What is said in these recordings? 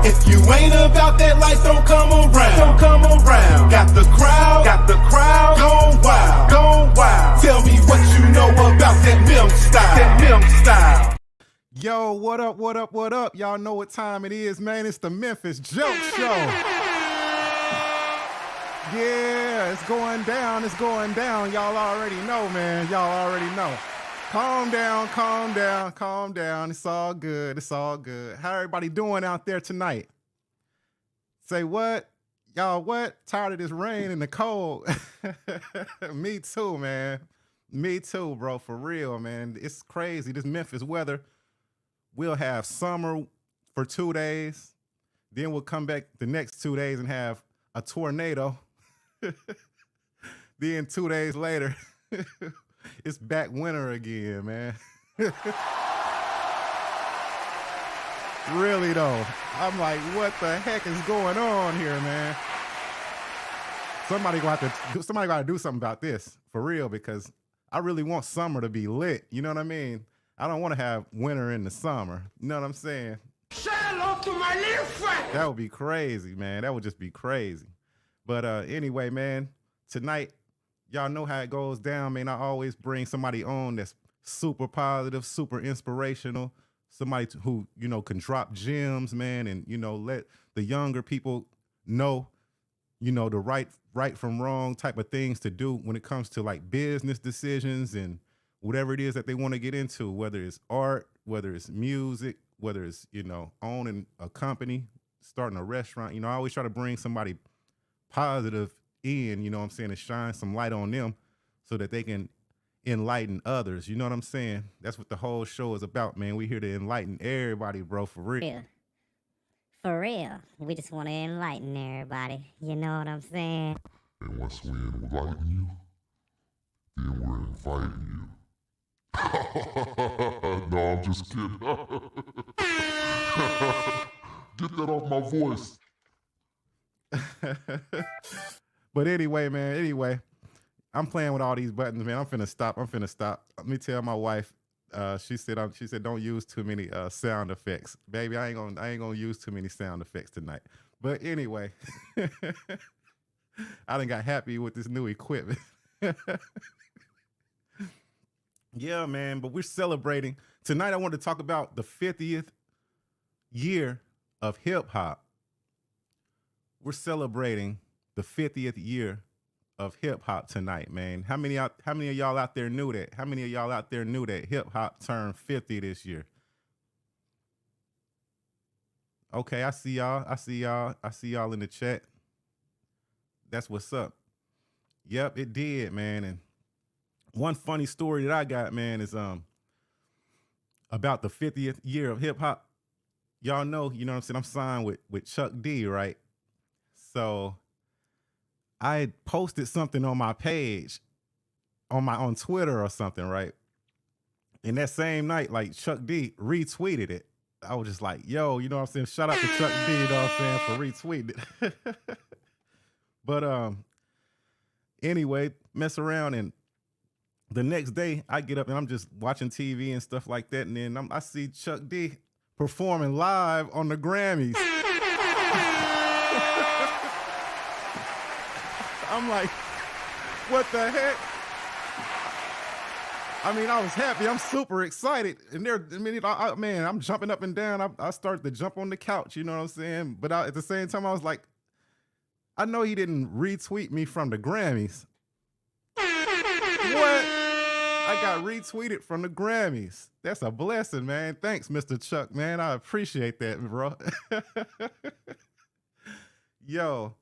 If you ain't about that life, don't come around. Don't come around. Got the crowd, gone wild, gone wild. Tell me what you know about that Memphis style. That Memphis style. Yo, what up, what up, what up? Y'all know what time it is, man. It's the Memphis Jelks show. Yeah, it's going down, it's going down. Y'all already know, man. Y'all already know. Calm down, calm down, calm down. It's all good, it's all good. How everybody doing out there tonight? Say what? Y'all what? Tired of this rain and the cold? Me too, man. Me too, bro, for real, man. It's crazy, this Memphis weather. We'll have summer for 2 days. Then we'll come back the next 2 days and have a tornado. Then 2 days later, it's back winter again, man. Really though, I'm like, what the heck is going on here, man? Somebody gotta do something about this for real, because I really want summer to be lit. You know what I mean? I don't want to have winter in the summer. You know what I'm saying? Say hello to my little friend. That would be crazy, man. That would just be crazy. But anyway, man, tonight, y'all know how it goes down, man. I always bring somebody on that's super positive, super inspirational, somebody who, you know, can drop gems, man, and, you know, let the younger people know, you know, the right from wrong type of things to do when it comes to like business decisions and whatever it is that they want to get into, whether it's art, whether it's music, whether it's, you know, owning a company, starting a restaurant. You know, I always try to bring somebody positive in, you know what I'm saying, and shine some light on them so that they can enlighten others. You know what I'm saying? That's what the whole show is about, man. We here to enlighten everybody, bro, for real. Yeah. For real. We just want to enlighten everybody. You know what I'm saying? And once we enlighten you, then we're inviting you. No, I'm just kidding. Get that off my voice. But anyway, man, I'm playing with all these buttons, man. I'm finna stop. Let me tell my wife, she said don't use too many sound effects. Baby, I ain't gonna use too many sound effects tonight. But anyway, I done got happy with this new equipment. Yeah, man, but we're celebrating. Tonight I want to talk about the 50th year of hip hop. We're celebrating the 50th year of hip hop tonight, man. How many of y'all out there knew that? How many of y'all out there knew that hip hop turned 50 this year? Okay, I see y'all in the chat. That's what's up. Yep, it did, man. And one funny story that I got, man, is about the 50th year of hip hop. Y'all know, you know what I'm saying, I'm signed with Chuck D, right? So I had posted something on my page, on Twitter or something, right? And that same night, like, Chuck D retweeted it. I was just like, yo, you know what I'm saying? Shout out to Chuck D, you know what I'm saying, for retweeting it. But anyway, mess around, and the next day I get up and I'm just watching TV and stuff like that, and then I see Chuck D performing live on the Grammys. I'm like, what the heck? I mean, I was happy. I'm super excited. And I'm jumping up and down. I started to jump on the couch, you know what I'm saying? But at the same time, I was like, I know he didn't retweet me from the Grammys. What? I got retweeted from the Grammys. That's a blessing, man. Thanks, Mr. Chuck, man. I appreciate that, bro. Yo.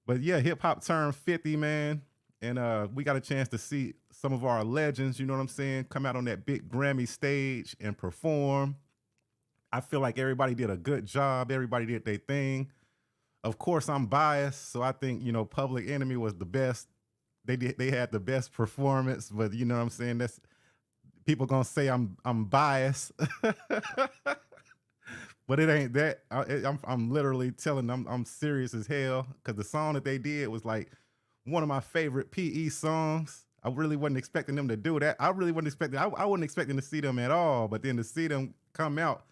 But yeah, hip hop turned 50, man. And we got a chance to see some of our legends, you know what I'm saying, come out on that big Grammy stage and perform. I feel like everybody did a good job. Everybody did their thing. Of course, I'm biased, so I think, you know, Public Enemy was the best. They had the best performance, but you know what I'm saying? That's people gonna say I'm biased. But it ain't that. I'm literally telling them I'm serious as hell, because the song that they did was like one of my favorite PE songs. I really wasn't expecting them to do that. I really wasn't expecting. I wasn't expecting to see them at all. But then to see them come out,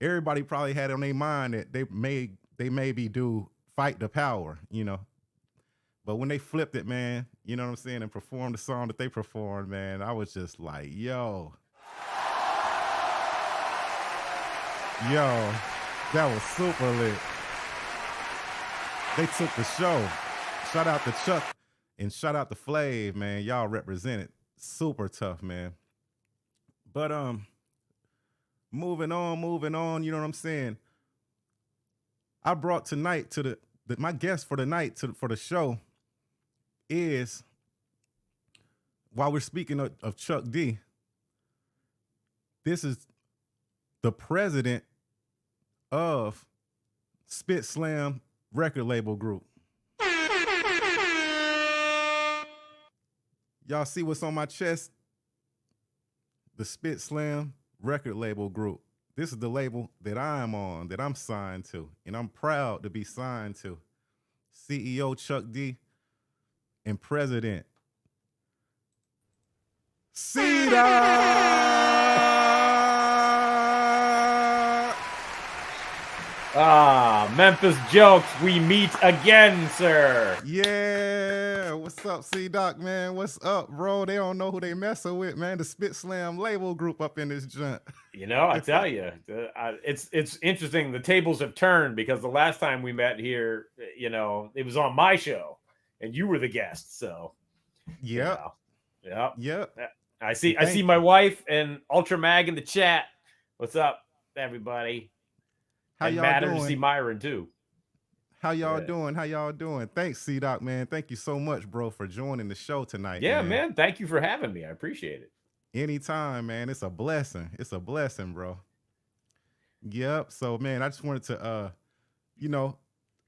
everybody probably had on their mind that they maybe do Fight the Power, But when they flipped it, man, you know what I'm saying, and performed the song that they performed, man, I was just like, yo, that was super lit. They took the show. Shout out to Chuck and shout out to Flav, man. Y'all represented super tough, man. But moving on, you know what I'm saying? I brought tonight to my guest for the night for the show is, while we're speaking of Chuck D, this is the president of Spit Slam record label group. Y'all see what's on my chest? The Spit Slam record label group. This is the label that I'm on, that I'm signed to, and I'm proud to be signed to. CEO Chuck D and President C-Dot. Memphis Jelks, we meet again, sir. Yeah, what's up, C-Doc, man? What's up, bro? They don't know who they messing with, man. The Spit Slam label group up in this joint. I tell you, it's interesting. The tables have turned because the last time we met here, it was on my show, and you were the guest. So, Yep. I see my wife and Ultra Mag in the chat. What's up, everybody? How and y'all matter doing? To see Myron too. How y'all doing? Thanks, C-Doc, man. Thank you so much, bro, for joining the show tonight. Yeah, man. Thank you for having me. I appreciate it. Anytime, man. It's a blessing. Bro. Yep. So, man, I just wanted to,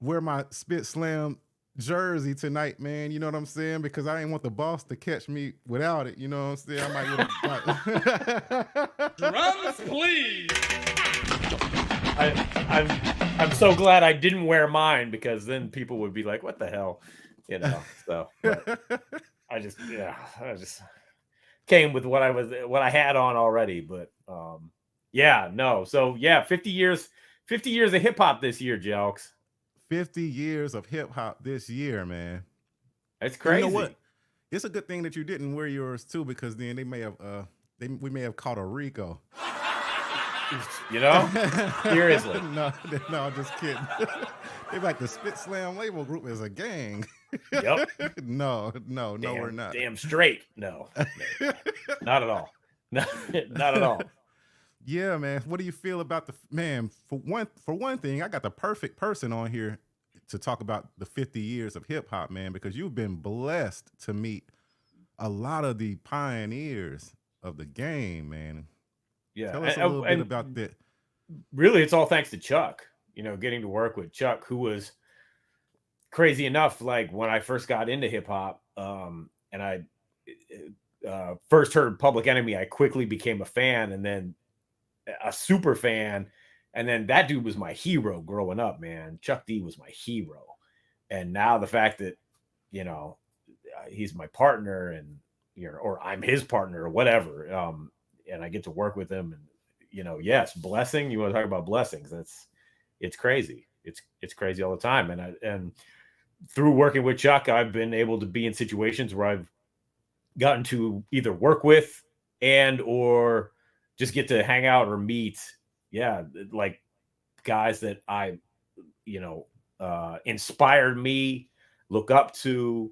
wear my Spit Slam jersey tonight, man. You know what I'm saying? Because I didn't want the boss to catch me without it. You know what I'm saying? I might. Drums, please. I'm so glad I didn't wear mine because then people would be like, "What the hell," So I just came with what I had on already. But 50 years of hip hop this year, Jelks. 50 years of hip hop this year, man. That's crazy. You know what? It's a good thing that you didn't wear yours too, because then we may have caught a Rico. Seriously. No, just kidding. They're like, the Spit Slam label group is a gang. Yep. No, we're not. Damn straight. No. Not at all. Not at all. Yeah, man. What do you feel about for one thing, I got the perfect person on here to talk about the 50 years of hip hop, man, because you've been blessed to meet a lot of the pioneers of the game, man. Yeah. Tell us a little bit about that. Really, it's all thanks to Chuck, getting to work with Chuck, who was crazy enough. Like when I first got into hip hop, and I first heard Public Enemy, I quickly became a fan, and then a super fan. And then that dude was my hero growing up, man. Chuck D was my hero. And now the fact that, he's my partner and, or I'm his partner or whatever. And I get to work with him and, yes, blessing. You want to talk about blessings. It's crazy. It's crazy all the time. And through working with Chuck, I've been able to be in situations where I've gotten to either work with or just get to hang out or meet. Yeah. Like guys that I, inspired me, look up to,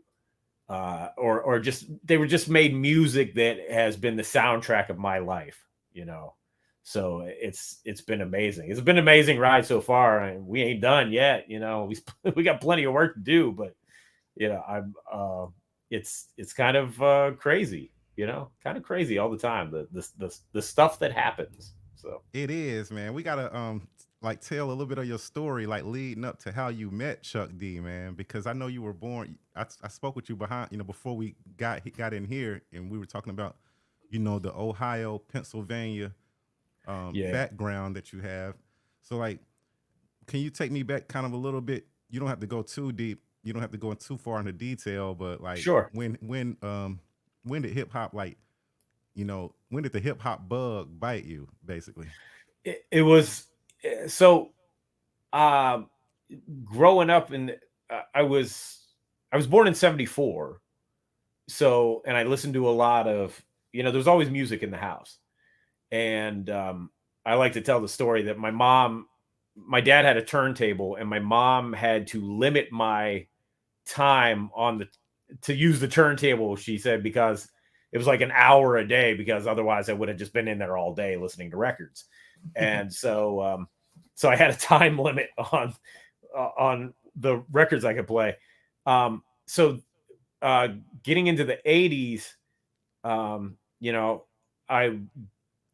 or they were just made music that has been the soundtrack of my life, So it's been amazing. It's been an amazing ride so far, and we ain't done yet. We got plenty of work to do, but it's kind of crazy, kind of crazy all the time. The stuff that happens. So it is, man. We gotta tell a little bit of your story, leading up to how you met Chuck D, man, because I know you were born. I spoke with you before we got in here, and we were talking about, the Ohio, Pennsylvania background that you have. So can you take me back kind of a little bit? You don't have to go too deep. You don't have to go too far into detail, but sure. When did hip hop when did the hip hop bug bite you, basically? It was so growing up I was born in 74. So, and I listened to a lot of, there's always music in the house. And I like to tell the story that my dad had a turntable, and my mom had to limit my time to use the turntable, she said, because it was like an hour a day, because otherwise I would have just been in there all day listening to records. And so I had a time limit on the records I could play. So getting into the 80s, I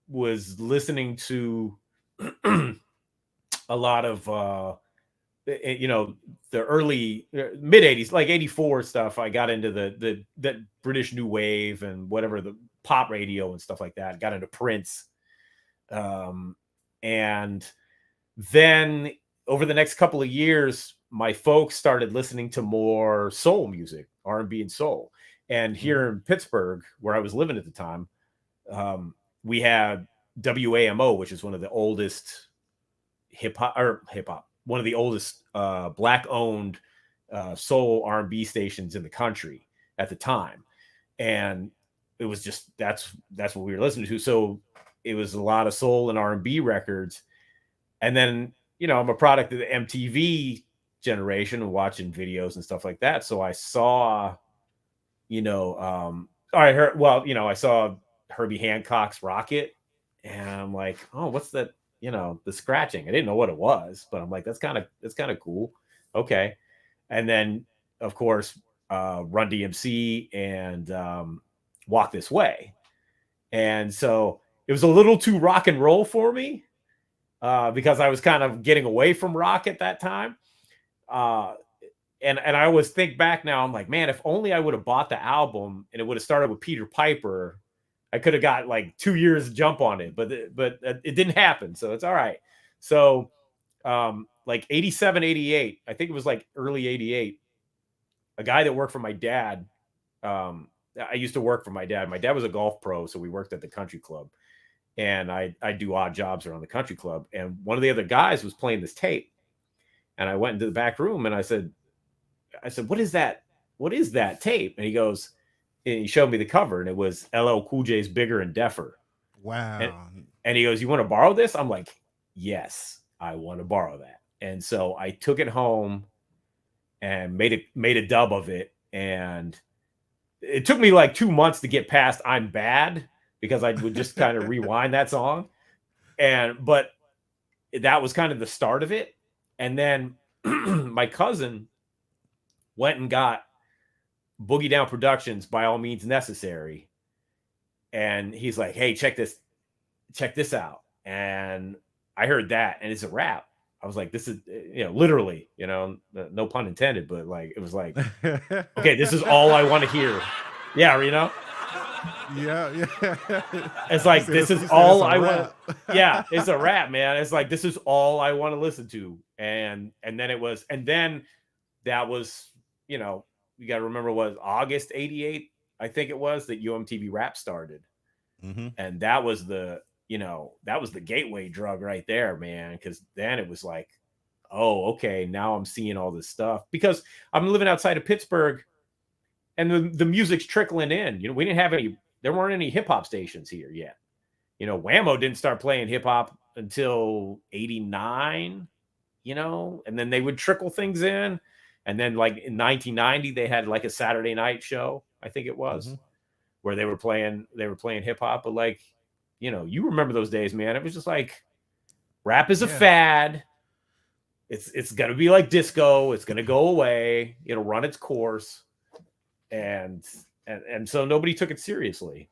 was listening to a lot of the early mid 80s, like 84 stuff. I got into the British new wave and whatever, the pop radio and stuff like that. Got into Prince. And then over the next couple of years, my folks started listening to more soul music, R&B and soul. And here in Pittsburgh, where I was living at the time, we had WAMO, which is one of the oldest hip hop, one of the oldest black-owned soul R&B stations in the country at the time. And it was just that's what we were listening to. So it was a lot of soul and R&B records. And then, I'm a product of the MTV generation and watching videos and stuff like that. So I saw, I saw Herbie Hancock's Rocket, and I'm like, oh, what's that? The scratching. I didn't know what it was, but I'm like, that's kind of cool. Okay. And then of course, Run DMC and Walk This Way. And so it was a little too rock and roll for me, because I was kind of getting away from rock at that time. And I always think back now, I'm like, man, if only I would have bought the album and it would have started with Peter Piper, I could have got like 2 years jump on it, but it didn't happen. So it's all right. So like 87, 88, I think it was like early 88, a guy that worked for my dad. I used to work for my dad. My dad was a golf pro. So we worked at the country club, and I do odd jobs around the country club. And one of the other guys was playing this tape, and I went into the back room and I said, what is that? What is that tape? And he goes, and he showed me the cover, and it was LL Cool J's Bigger and Deffer. Wow. And he goes, you want to borrow this? I'm like, yes, I want to borrow that. And so I took it home and made a dub of it. And it took me like 2 months to get past I'm Bad, because I would just kind of rewind that song. But that was kind of the start of it. And then my cousin went and got Boogie Down Productions, By All Means Necessary. And he's like, hey, check this out. And I heard that, and it's a rap. I was like, this is, literally, no pun intended, but like, it was like, okay, this is all I want to hear. Yeah. Yeah. It's like, this is all I want. Yeah. It's a rap, man. It's like, this is all I want to listen to. And then that was, you got to remember, was August 88, I think it was, that UMTV Rap started. Mm-hmm. And that was the gateway drug right there, man. Because then it was like, oh, okay, now I'm seeing all this stuff, because I'm living outside of Pittsburgh, and the music's trickling in. We didn't have there weren't any hip hop stations here yet. Whammo didn't start playing hip hop until 89, and then they would trickle things in. And then like in 1990, they had like a Saturday night show, I think it was, where they were playing hip hop. But like, you remember those days, man. It was just like, rap is a fad. It's going to be like disco. It's going to go away. It'll run its course. And so nobody took it seriously.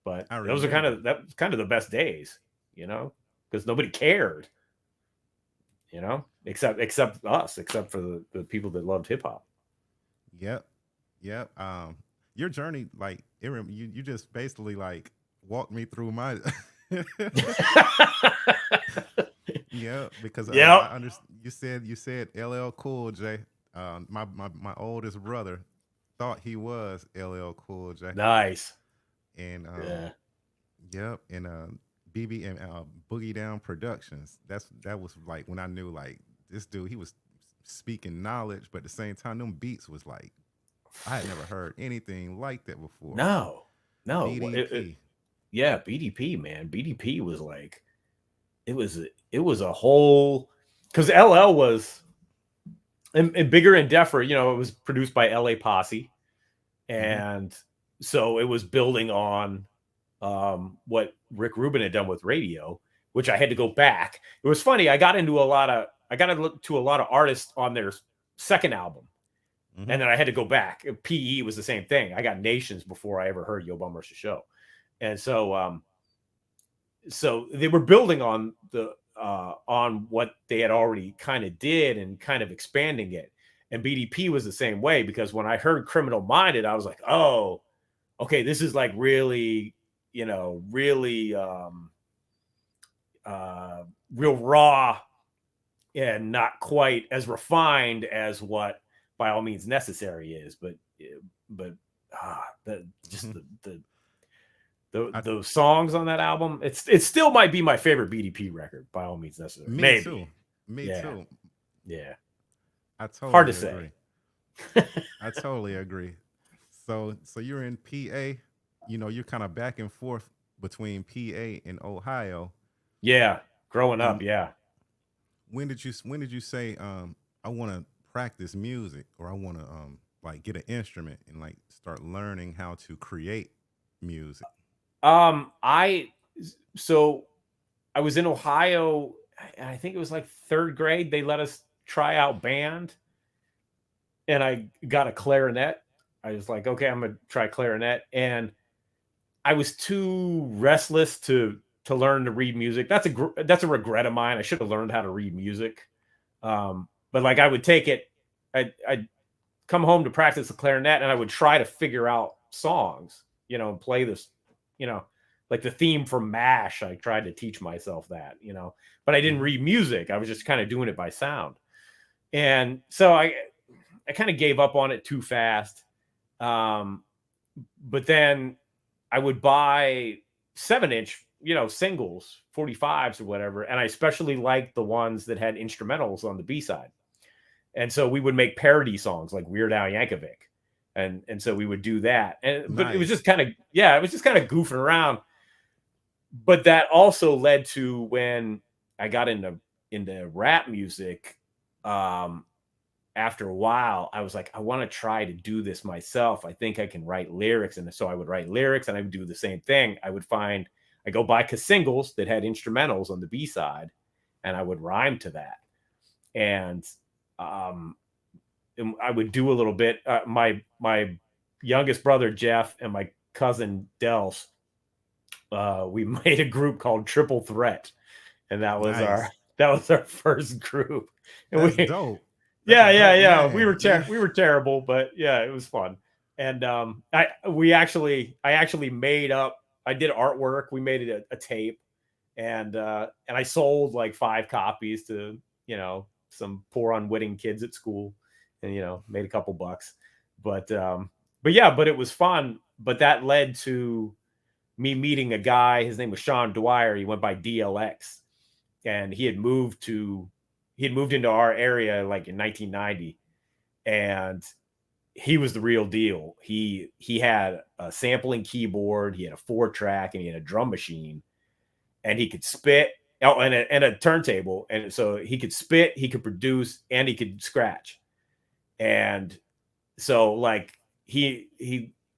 But those are kind of the best days, because nobody cared, except us, except for the people that loved hip hop. Yep. Your journey, like, you just basically like walked me through my. Yeah, because I understand. You said LL Cool J. My oldest brother thought he was LL Cool J. Nice. And yeah. Yep. And BB and Boogie Down Productions. That was like when I knew like this dude. He was speaking knowledge, but at the same time, them beats was like I had never heard anything like that before. No, no. BDP. Yeah, BDP, man. BDP was like, it was a whole, because LL was and Bigger and Deffer, you know, it was produced by LA Posse. And so it was building on what Rick Rubin had done with radio, which I had to go back. It was funny. I got into a lot of artists on their second album. And then I had to go back. PE was the same thing. I got Nations before I ever heard Yo Bum Rush the Show. And so so they were building on what they had already kind of did and kind of expanding it. And BDP was the same way, because when I heard Criminal Minded, I was like, oh, okay, this is like really, you know, really real raw and not quite as refined as what By All Means Necessary is. But those songs on that album, it still might be my favorite BDP record, By All Means Necessary. Me too. Yeah. I totally Hard to agree. say. I totally agree. So you're in PA, you know, you're kind of back and forth between PA and Ohio. Yeah, growing up, yeah. When did you say I want to practice music, or I want to like get an instrument and like start learning how to create music? I was in Ohio, and I think it was like third grade. They let us try out band, and I got a clarinet. I was like, okay, I'm gonna try clarinet, and I was too restless to learn to read music. That's a regret of mine. I should have learned how to read music. But like I would take it, I'd come home to practice the clarinet, and I would try to figure out songs, you know, and play this, you know, like the theme from MASH. I tried to teach myself that, you know, but I didn't read music. I was just kind of doing it by sound. And so I kind of gave up on it too fast. But then I would buy 7-inch, you know, singles, 45s or whatever. And I especially liked the ones that had instrumentals on the B-side. And so we would make parody songs like Weird Al Yankovic. And so we would do that. But it was just kind of, it was just kind of goofing around. But that also led to when I got into rap music, after a while, I was like, I want to try to do this myself. I think I can write lyrics. And so I would write lyrics, and I would do the same thing. I go buy singles that had instrumentals on the B side, and I would rhyme to that. And I would do a little bit. My youngest brother, Jeff, and my cousin Dels, we made a group called Triple Threat. And that was our first group. And That's dope. Yeah. We were terrible, but yeah, it was fun. And I did artwork. We made it a tape, and I sold like 5 copies to, you know, some poor unwitting kids at school, and, you know, made a couple bucks. But it was fun. But that led to me meeting a guy. His name was Sean Dwyer. He went by DLX, and he had moved into our area like in 1990, and he was the real deal. He had a sampling keyboard, he had a 4-track, and he had a drum machine, and he could spit. Oh, and a turntable. And so he could spit, he could produce, and he could scratch. And so like he's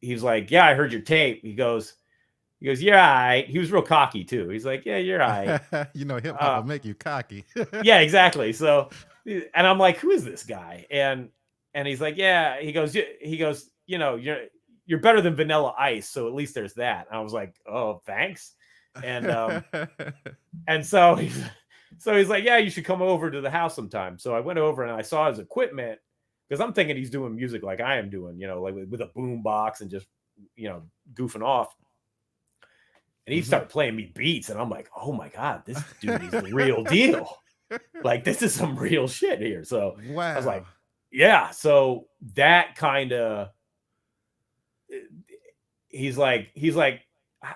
like, yeah, I heard your tape. He goes, yeah, all right. He was real cocky too. He's like, yeah, you're all right. You know, hip hop will make you cocky. Yeah, exactly. So, and I'm like, who is this guy? And he's like, yeah. He goes, you know, you're better than Vanilla Ice, so at least there's that. And I was like, oh, thanks. And and so he's like, yeah, you should come over to the house sometime. So I went over and I saw his equipment, because I'm thinking he's doing music like I am doing, you know, like with a boom box and just, you know, goofing off. And he started playing me beats, and I'm like, oh my God, this dude is the real deal. Like, this is some real shit here. So wow. I was like, yeah. So that kind of, he's like,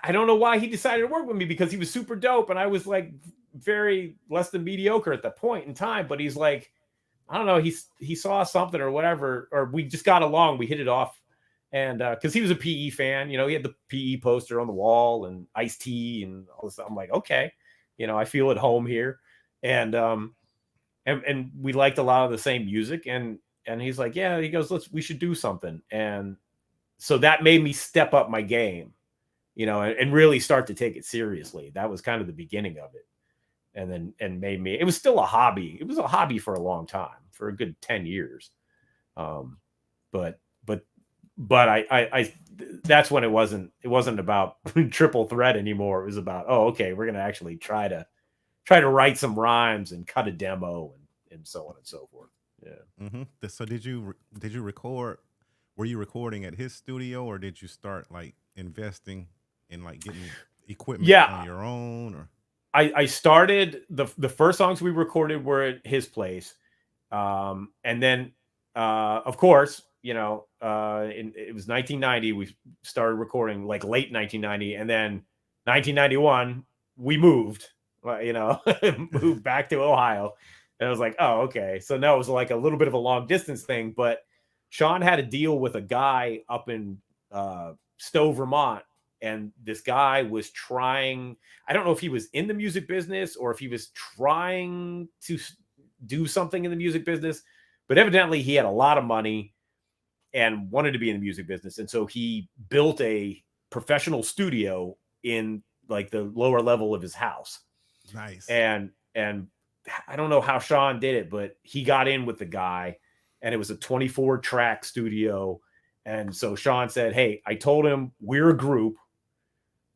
I don't know why he decided to work with me, because he was super dope and I was like very less than mediocre at the point in time. But he's like, I don't know, he saw something or whatever, or we just got along. We hit it off. And because he was a PE fan, he had the PE poster on the wall and Ice-T and all this stuff. I'm like, okay, I feel at home here. And we liked a lot of the same music. And he's like, yeah, he goes, we should do something. And so that made me step up my game, and really start to take it seriously. That was kind of the beginning of it. And made me, it was still a hobby. It was a hobby for a long time, for a good 10 years. But I that's when it wasn't about Triple Threat anymore. It was about, oh, okay, we're going to actually try to write some rhymes and cut a demo and so on and so forth. Yeah. Mm-hmm. So did you record? Were you recording at his studio, or did you start like investing in like getting equipment on your own? Or I started the first songs we recorded were at his place, and then of course, it was 1990. We started recording like late 1990, and then 1991 we moved. Moved back to Ohio, and I was like, oh, okay. So now it was like a little bit of a long distance thing, but Sean had a deal with a guy up in Stowe, Vermont. And this guy was trying, I don't know if he was in the music business or if he was trying to do something in the music business, but evidently he had a lot of money and wanted to be in the music business. And so he built a professional studio in like the lower level of his house. Nice. And I don't know how Sean did it, but he got in with the guy, and it was a 24 track studio. And so Sean said, hey, I told him we're a group.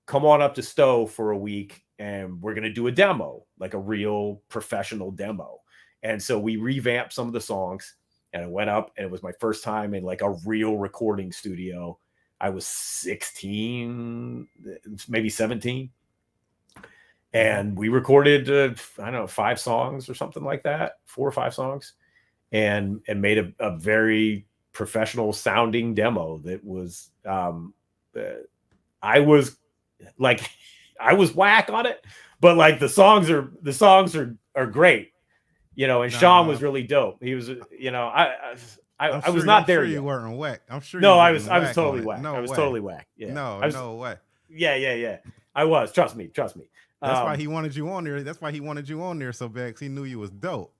Come on up to Stowe for a week and we're going to do a demo, like a real professional demo. And so we revamped some of the songs, and I went up, and it was my first time in like a real recording studio. I was 16, maybe 17. And we recorded, I don't know, 5 songs or something like that, 4 or 5 songs, and made a very professional sounding demo that was, I was like, I was whack on it, but like the songs are great, and Sean was really dope. He was, I was not there yet. You weren't whack. I'm sure. No, I was totally whack. No I was way. totally whack. Yeah. No way. Yeah. I was. Trust me. That's why he wanted you on there. So Bex, he knew you was dope.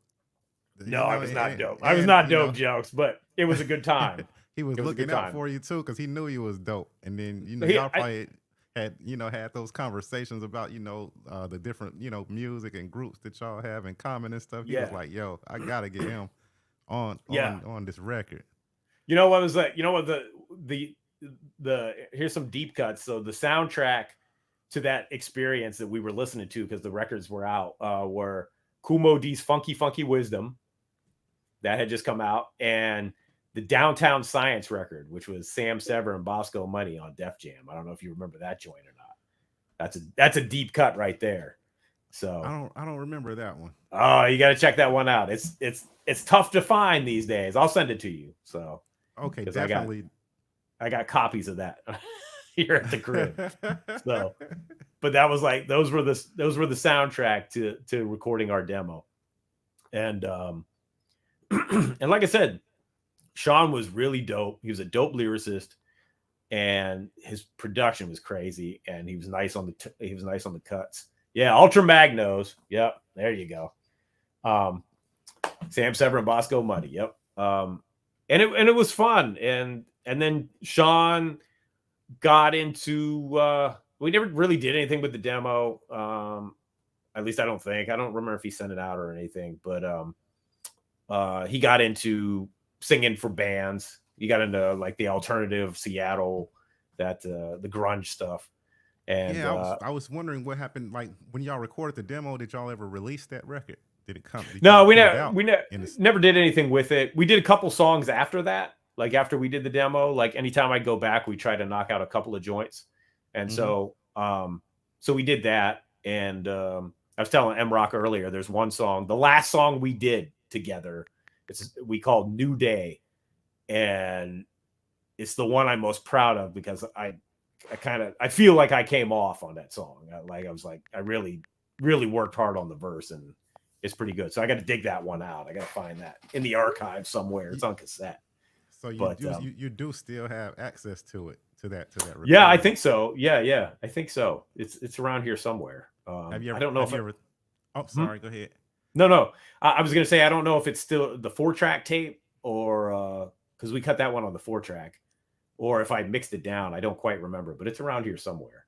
No, I was not dope. I was not dope, Jokes, but it was a good time. He was looking out for you too, because he knew you was dope. And then y'all probably had those conversations about the different music and groups that y'all have in common and stuff. He was like, yo, I gotta get him on this record. What was that? What the here's some deep cuts. So the soundtrack to that experience that we were listening to, because the records were out, were Kumo D's Funky Funky Wisdom that had just come out, and the Downtown Science record, which was Sam Sever and Bosco Money on Def Jam. I don't know if you remember that joint or not. That's a deep cut right there. So I don't remember that one. Oh, you got to check that one out. It's tough to find these days. I'll send it to you. So okay, definitely. I got copies of that here at the crib. So, but that was like, those were the soundtrack to recording our demo. And and like I said, Sean was really dope. He was a dope lyricist, and his production was crazy, and he was nice on the cuts. Yeah, Ultra Magnos. Yep, there you go. Sam Sever and Bosco Money. Yep. And it was fun. And then Sean got into we never really did anything with the demo. At least I don't think. I don't remember if he sent it out or anything, but he got into singing for bands. He got into like the alternative Seattle, that the grunge stuff. And yeah, I was wondering what happened. Like when y'all recorded the demo, did y'all ever release that record? Did it come? No, we never did anything with it. We did a couple songs after that. Like after we did the demo, like anytime I go back, we try to knock out a couple of joints. And so we did that. And I was telling M Rock earlier, there's one song, the last song we did together, we called New Day. And it's the one I'm most proud of, because I feel like I came off on that song. I really worked hard on the verse, and it's pretty good. So I got to dig that one out. I got to find that in the archive somewhere. It's on cassette. So you do still have access to it, to that recording. Yeah, I think so. Yeah, I think so. It's around here somewhere. Have you ever? I don't know if ever. Oh, sorry. Go ahead. No. I was gonna say I don't know if it's still the 4-track tape or because we cut that one on the 4-track, or if I mixed it down. I don't quite remember, but it's around here somewhere.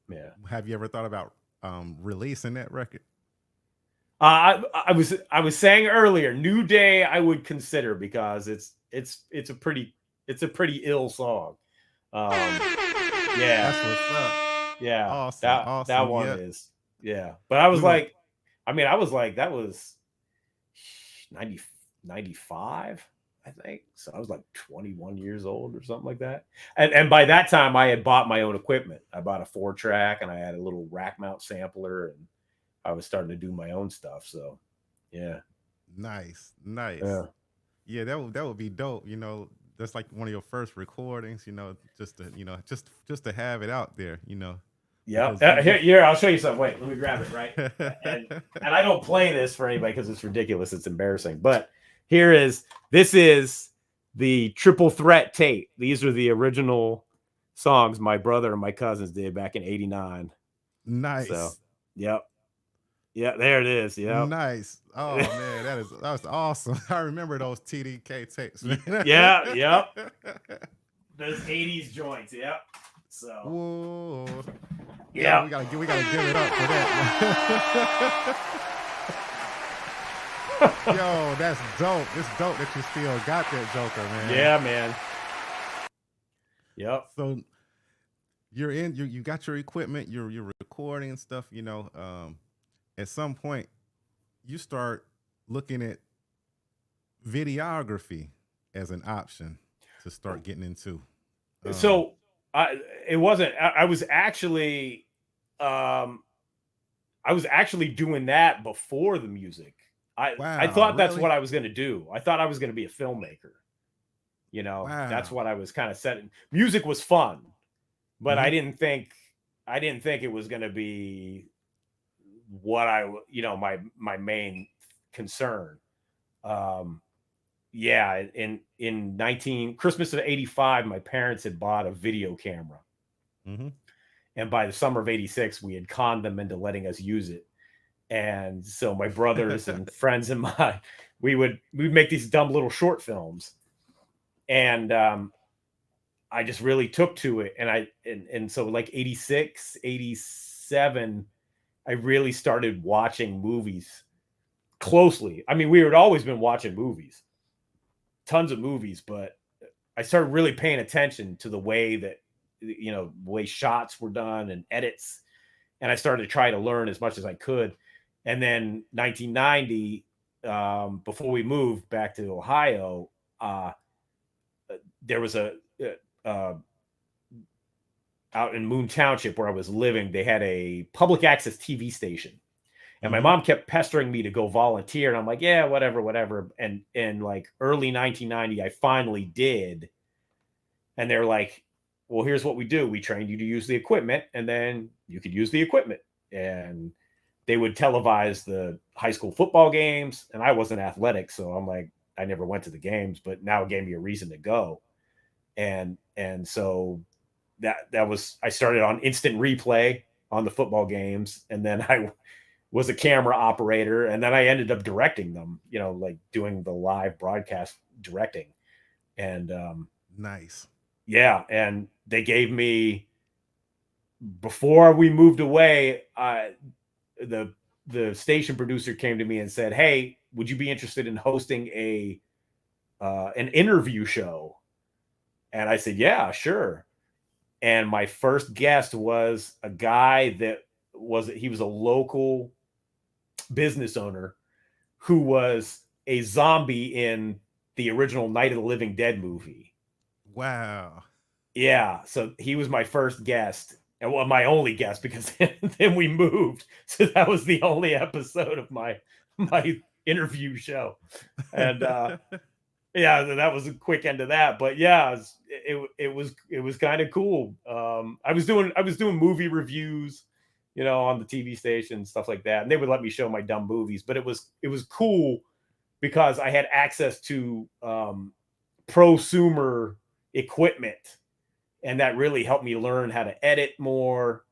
Yeah. Have you ever thought about releasing that record? I was saying earlier, New Day I would consider, because it's a pretty ill song. Yeah, That's what's up. yeah, Awesome. that one is, yeah. But I was like, that was 95, I think. So I was like 21 years old or something like that. And by that time I had bought my own equipment. I bought a 4-track, and I had a little rack mount sampler, and I was starting to do my own stuff. So yeah. Nice. Yeah, that would be dope. That's like one of your first recordings, just to have it out there, Yeah. Here, I'll show you something. Wait, let me grab it, right? And I don't play this for anybody because it's ridiculous. It's embarrassing. But this is the Triple Threat tape. These are the original songs my brother and my cousins did back in '89. Nice. So, yep. Yeah, there it is. Yeah. Nice. Oh man, that was awesome. I remember those TDK tapes, man. Yeah, yep. Those 80s joints, yep. So whoa. Yeah. We gotta give it up for that. Yo, that's dope. It's dope that you still got that Joker, man. Yeah, man. Yep. So you got your equipment, you're recording and stuff, at some point you start looking at videography as an option to start getting into. So it wasn't, I was actually doing that before the music. I thought that's what I was going to do. I thought I was going to be a filmmaker. That's what I was kind of setting. Music was fun, but I didn't think it was going to be what my main concern. In Christmas of '85, my parents had bought a video camera. And by the summer of '86, we had conned them into letting us use it. And so my brothers and friends and we'd make these dumb little short films. And I just really took to it. And so like 86, 87, I really started watching movies closely. I mean, we had always been watching movies, tons of movies, but I started really paying attention to the way that, the way shots were done and edits. And I started to try to learn as much as I could. And then 1990, before we moved back to Ohio, there was out in Moon Township where I was living, they had a public access TV station. And my mom kept pestering me to go volunteer. And I'm like, yeah, whatever. And in like early 1990, I finally did. And they're like, well, here's what we do. We trained you to use the equipment, and then you could use the equipment. And they would televise the high school football games. And I wasn't athletic, so I'm like, I never went to the games, but now it gave me a reason to go. And so that was, I started on instant replay on the football games. And then I was a camera operator, and then I ended up directing them, like doing the live broadcast directing. And nice. Yeah. And they gave me, before we moved away, the station producer came to me and said, hey, would you be interested in hosting an interview show? And I said, yeah, sure. And my first guest was a guy he was a local business owner who was a zombie in the original Night of the Living Dead movie. Wow. Yeah. So he was my first guest, and well, my only guest, because then we moved. So that was the only episode of my interview show. And Yeah, that was a quick end to that. But yeah, it was kind of cool. I was doing movie reviews, on the TV station, stuff like that, and they would let me show my dumb movies. But it was cool because I had access to prosumer equipment, and that really helped me learn how to edit more.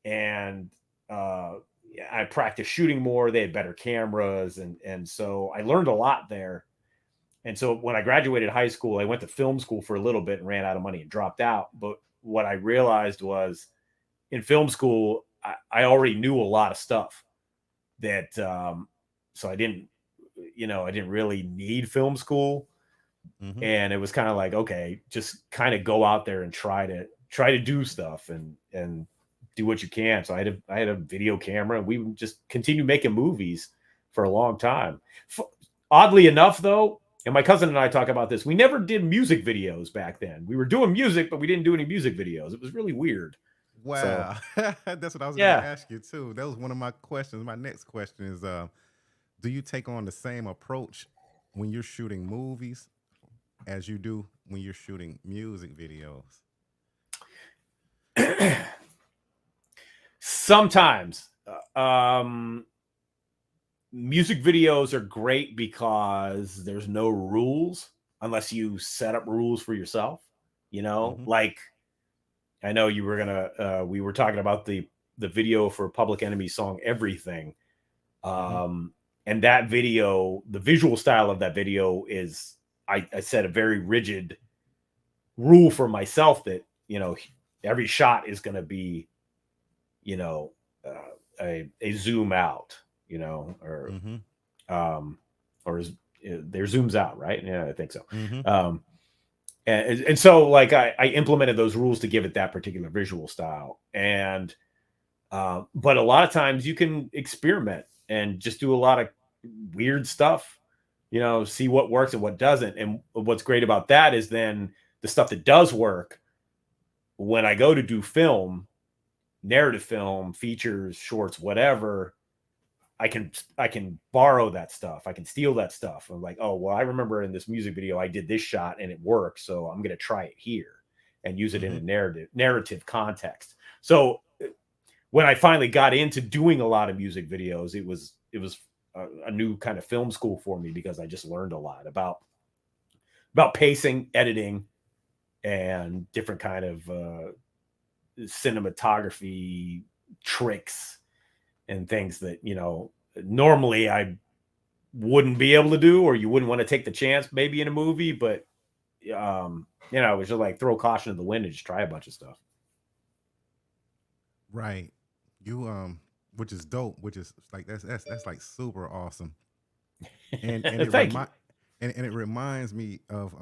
And yeah, I practiced shooting more. They had better cameras, and so I learned a lot there. And so when I graduated high school, I went to film school for a little bit and ran out of money and dropped out. But what I realized was in film school, I already knew a lot of stuff that, so I didn't really need film school. Mhm. And it was kind of like, okay, just kind of go out there and try to do stuff and do what you can. So I had a video camera, and we would just continue making movies for a long time. Oddly enough, though, and my cousin and I talk about this, we never did music videos back then. We were doing music, but we didn't do any music videos. It was really weird. Wow. That's what I was going to Yeah. ask you too. That was one of my questions. My next question is, do you take on the same approach when you're shooting movies as you do when you're shooting music videos? Sometimes music videos are great because there's no rules unless you set up rules for yourself. Mhm. Like I know you were we were talking about the video for Public Enemy's song Everything. And that video, the visual style of that video is, I set a very rigid rule for myself that, every shot is going to be, a zoom out, or, Mhm. or is there zooms out, right? Yeah, I think so. Mhm. And so like I implemented those rules to give it that particular visual style. And but a lot of times you can experiment and just do a lot of weird stuff, see what works and what doesn't. And what's great about that is then the stuff that does work, when I go to do film, narrative film, features, shorts, whatever, I can borrow that stuff. I can steal that stuff. I'm like, oh, well, I remember in this music video I did this shot and it worked, so I'm going to try it here and use it in a narrative context. So when I finally got into doing a lot of music videos, it was a new kind of film school for me, because I just learned a lot about pacing, editing, and different kind of cinematography tricks and things that, normally I wouldn't be able to do, or you wouldn't want to take the chance maybe in a movie. But, it was just like throw caution to the wind and just try a bunch of stuff. Right. You which is dope, which is like that's like super awesome. And it Thank you. and it reminds me of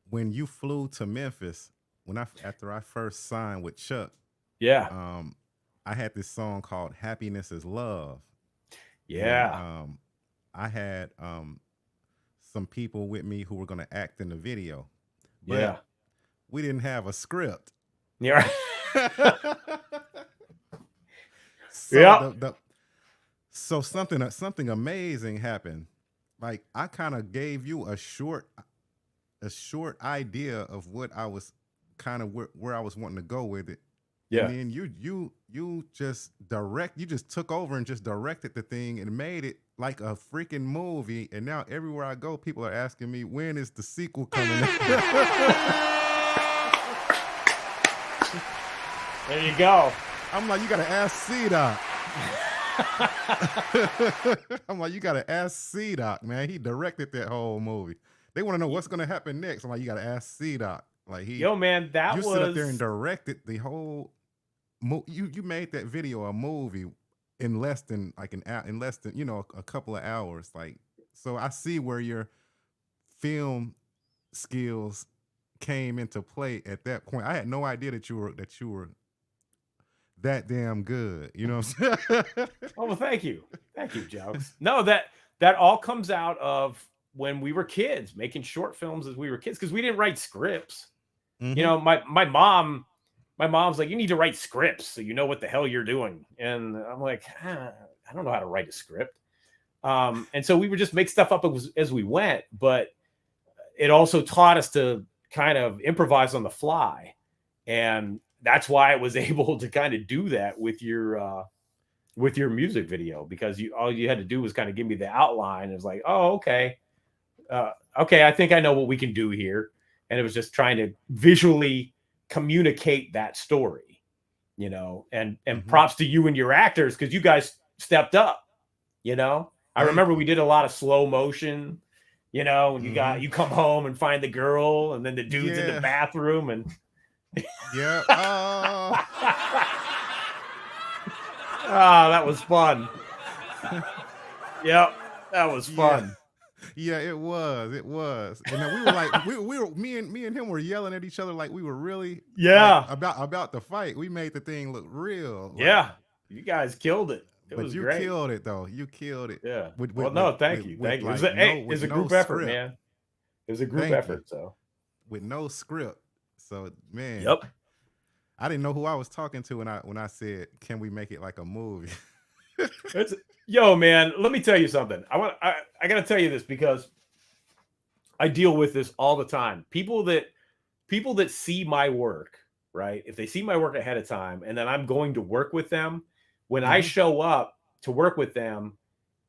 when you flew to Memphis after I first signed with Chuck. Yeah. I had this song called Happiness is Love. Yeah. And I had some people with me who were going to act in the video. But Yeah. we didn't have a script. Yeah. So Yeah. so something amazing happened. Like I kind of gave you a short idea of what I was kind of where I was wanting to go with it. Yeah. And then you just took over and just directed the thing and made it like a freaking movie. And now everywhere I go, people are asking me, when is the sequel coming? There you go. I'm like, you gotta ask C-Doc. I'm like, you gotta ask C-Doc, man. He directed that whole movie. They want to know what's gonna happen next. I'm like, you gotta ask C-Doc. Like Yo, man, that you was sit up there and directed the whole. You made that video a movie in less than a couple of hours. Like, so I see where your film skills came into play at that point. I had no idea that you were that damn good. You know what I'm saying? Oh, well, thank you, Jelks. No, that all comes out of when we were kids, making short films as we were kids, because we didn't write scripts. My mom's like, you need to write scripts so you know what the hell you're doing. And I'm like, I don't know how to write a script. And so we would just make stuff up as we went, but it also taught us to kind of improvise on the fly. And that's why I was able to kind of do that with your music video, because all you had to do was kind of give me the outline. It was like, oh, okay. Okay, I think I know what we can do here. And it was just trying to visually communicate that story, you know, and props to you and your actors, because you guys stepped up, you know. I remember we did a lot of slow motion, you know, and you come home and find the girl, and then the dude's in the bathroom, and yeah. That was fun. Yep, that was fun. Yeah, it was. And then we were like, we were me and him were yelling at each other like we were really like, about the fight. We made the thing look real. Yeah, you guys killed it. It but was you great. killed it though. You killed it. Yeah. Thank you. Thank you. Like, It was a group effort, man. It was a group effort. So with no script. So man. Yep. I didn't know who I was talking to when I said, "Can we make it like a movie?" Yo, man, let me tell you something. I got to tell you this, because I deal with this all the time. People that see my work, right? If they see my work ahead of time, and then I'm going to work with them, when I show up to work with them,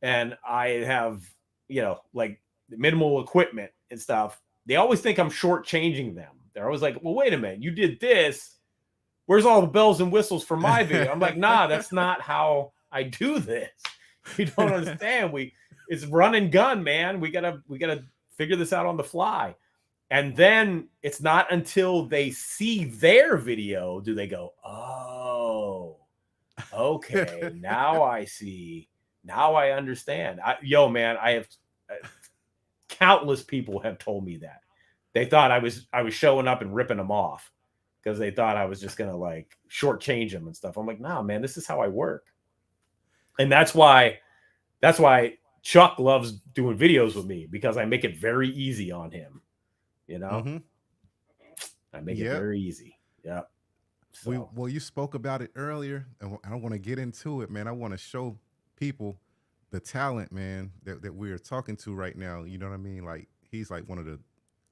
and I have, you know, like minimal equipment and stuff, they always think I'm shortchanging them. They're always like, "Well, wait a minute, you did this. Where's all the bells and whistles for my video?" I'm like, "Nah, that's not how I do this. You don't understand. It's run and gun, man. We gotta figure this out on the fly." And then it's not until they see their video do they go, "Oh, okay, now I see. Now I understand." Man, I have countless people have told me that. They thought I was showing up and ripping them off, because they thought I was just gonna like shortchange them and stuff. I'm like, "Nah, man, this is how I work." And that's why Chuck loves doing videos with me, because I make it very easy on him. You know, I make it very easy. Yeah. So. Well, you spoke about it earlier, and I don't want to get into it, man. I want to show people the talent, man, that we're talking to right now. You know what I mean? Like, he's like one of the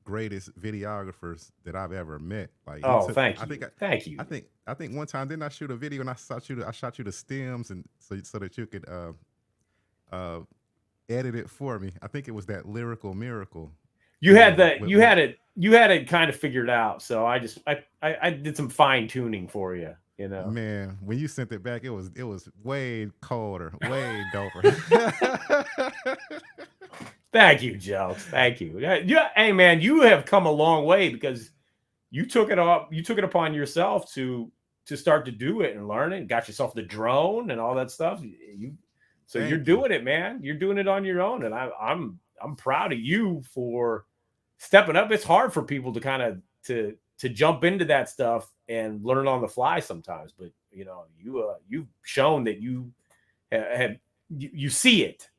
greatest videographers that I've ever met. Like, thank you. Thank you. I think one time, didn't I shoot a video and I shot you the stems, and so that you could edit it for me. I think it was that Lyrical Miracle. You had it kind of figured out. So I did some fine tuning for you, you know. Man, when you sent it back, it was way colder, way doper. Thank you, Jelks. Thank you. Yeah, hey man, you have come a long way, because you took it upon yourself to start to do it and learn it. Got yourself the drone and all that stuff. You're doing it, man. You're doing it on your own, and I'm proud of you for stepping up. It's hard for people to kind of to jump into that stuff and learn on the fly sometimes, but you know, you've shown that you see it.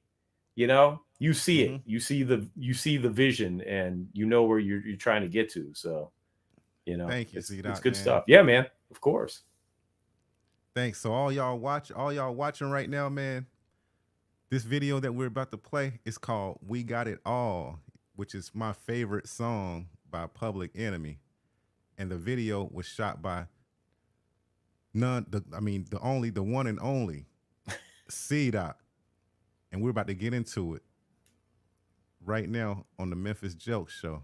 You know, you see it. You see the vision, and you know where you're trying to get to. So, you know, thank you. It's good stuff. Yeah, man. Of course. Thanks. So all y'all watching right now, man, this video that we're about to play is called "We Got It All," which is my favorite song by Public Enemy. And the video was shot by the one and only C-Dot. And we're about to get into it right now on the Memphis Jelks Show.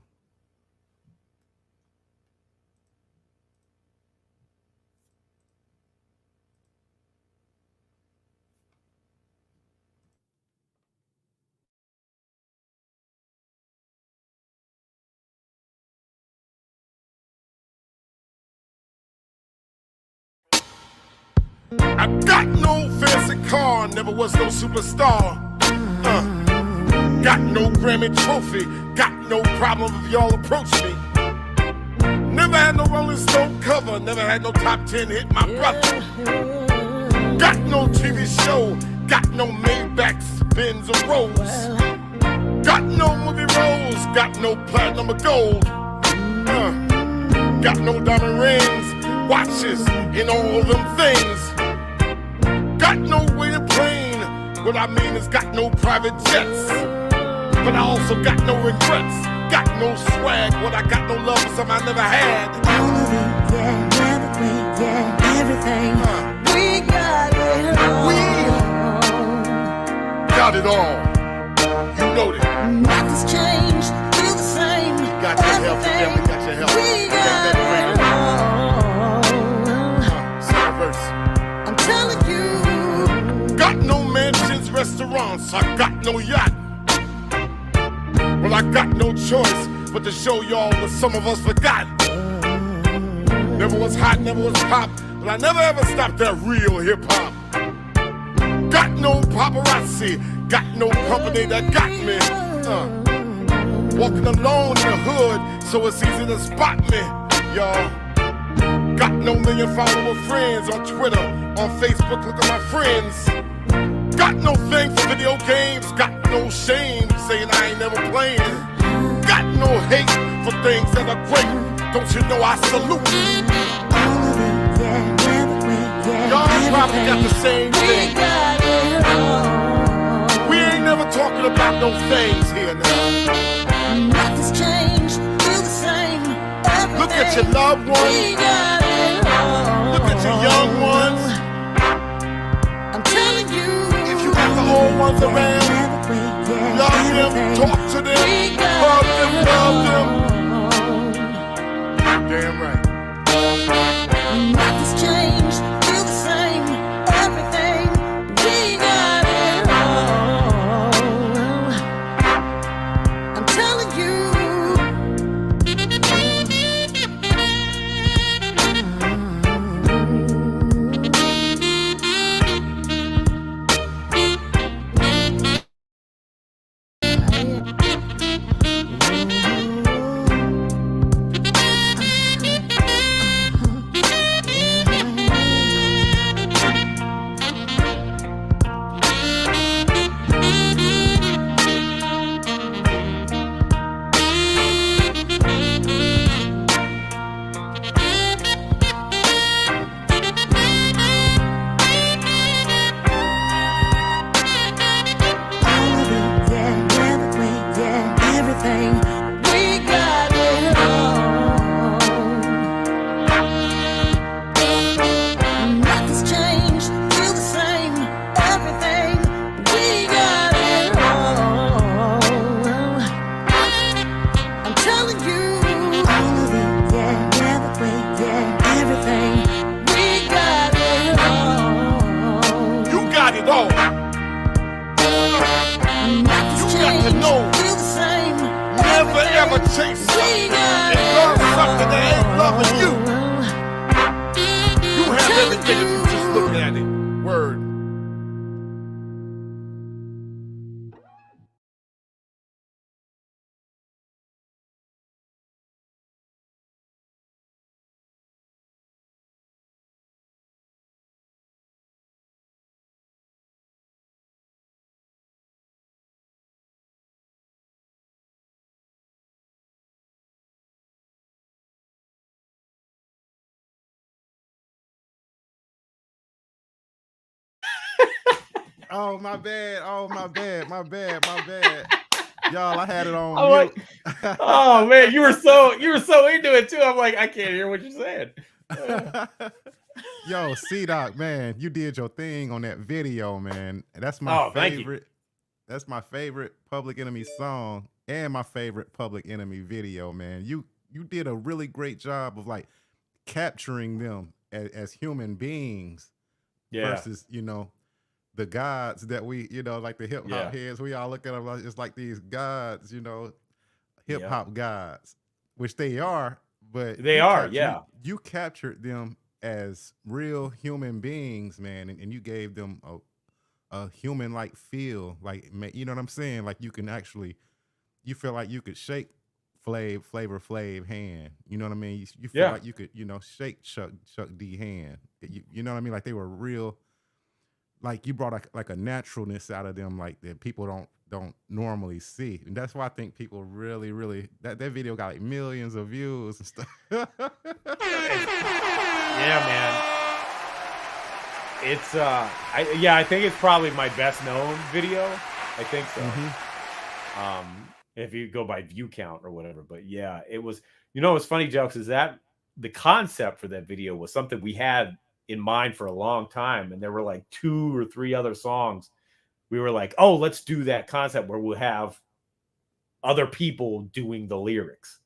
I got no fancy car, never was no superstar. Got no Grammy trophy, got no problem if y'all approach me. Never had no Rolling Stone cover, never had no top 10 hit, my brother. Got no TV show, got no Maybachs, Benz or Rolls. Got no movie roles, got no platinum or gold. Got no diamond rings, watches, and all them things. Got no way to plane, What I mean is got no private jets, but I also got no regrets. Got no swag, what I got no love for something I never had. All of it, yeah, everything, yeah, everything. We got it all. We got it all. You know that. Nothing's changed, still the same. Got your help, Everything. family got your help. We got it all. Second verse. I'm telling you. Got no mansions, restaurants, I got no yacht. Well, I got no choice but to show y'all what some of us forgot. Never was hot, never was pop, but I never ever stopped that real hip-hop. Got no paparazzi, got no company that got me. Walking alone in the hood, so it's easy to spot me, y'all. Got no million follower friends on Twitter, on Facebook, look at my friends. Got no thing for video games, got no shame saying I ain't never playing. Got no hate for things that are great, don't you know I salute. All of it, yeah, everything, yeah, Y'all probably got the same we thing. got it all. We ain't never talking about no things here now. Nothing's changed, still the same. Everything. Look at your loved We ones, got it all. look at your young ones. I'm telling you. If you got the old ones around, love them, talk to them, hug them, love them. Damn right. Nothing's changed, still the same. Everything, we got it all. I'm telling you. chase something and love something that ain't loving you. You have everything if you just look at it. Word. Oh, my bad. Oh, my bad. My bad. My bad. Y'all, I had it on I'm mute. like, oh man, you were so into it too. I'm like, I can't hear what you're saying. Yo, C-Doc, man, you did your thing on that video, man. That's my favorite. That's my favorite Public Enemy song and my favorite Public Enemy video, man. You did a really great job of like capturing them as human beings versus, you know, the gods that we, you know, like the hip hop heads, we all look at them like it's like these gods, you know, hip hop gods, which they are, but they are, you captured them as real human beings, man, and you gave them a human like feel, like, you know what I'm saying? Like you can actually, you feel like you could shake Flavor Flav hand, you know what I mean? You feel like you could, you know, shake Chuck D hand, you know what I mean? Like they were real. Like you brought like a naturalness out of them, like that people don't normally see, and that's why I think people really that video got like millions of views and stuff. Yeah, man. It's I think it's probably my best known video. I think so. If you go by view count or whatever, but yeah, it was. What's funny, Jokes, is that the concept for that video was something we had in mind for a long time, and there were like 2 or 3 other songs. We were like, oh, let's do that concept where we'll have other people doing the lyrics,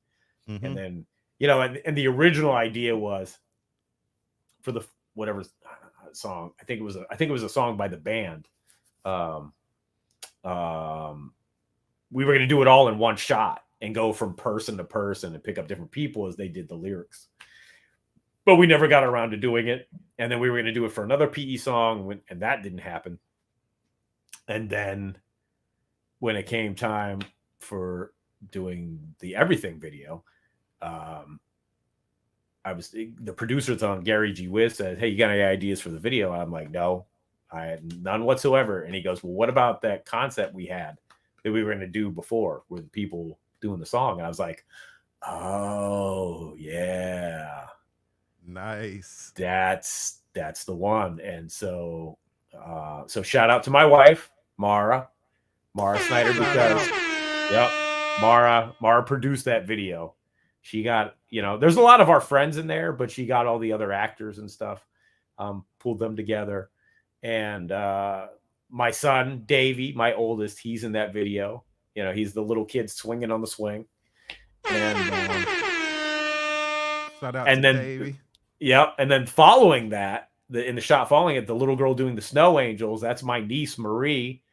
and then and the original idea was for the whatever song. I think it was a song by the band. We were going to do it all in one shot and go from person to person and pick up different people as they did the lyrics. But we never got around to doing it. And then we were going to do it for another PE song, and that didn't happen. And then when it came time for doing the Everything video, the producers on Gary G. Wiz said, hey, you got any ideas for the video? I'm like, no, I had none whatsoever. And he goes, well, what about that concept we had that we were going to do before with the people doing the song? And I was like, oh yeah, nice. That's the one. And so shout out to my wife, Mara Snyder, because Mara produced that video. She got, there's a lot of our friends in there, but she got all the other actors and stuff, pulled them together. And my son, Davey, my oldest, he's in that video. He's the little kid swinging on the swing. And shout out to Davey. Yep. And then following that, in the shot following it, the little girl doing the snow angels, that's my niece, Marie,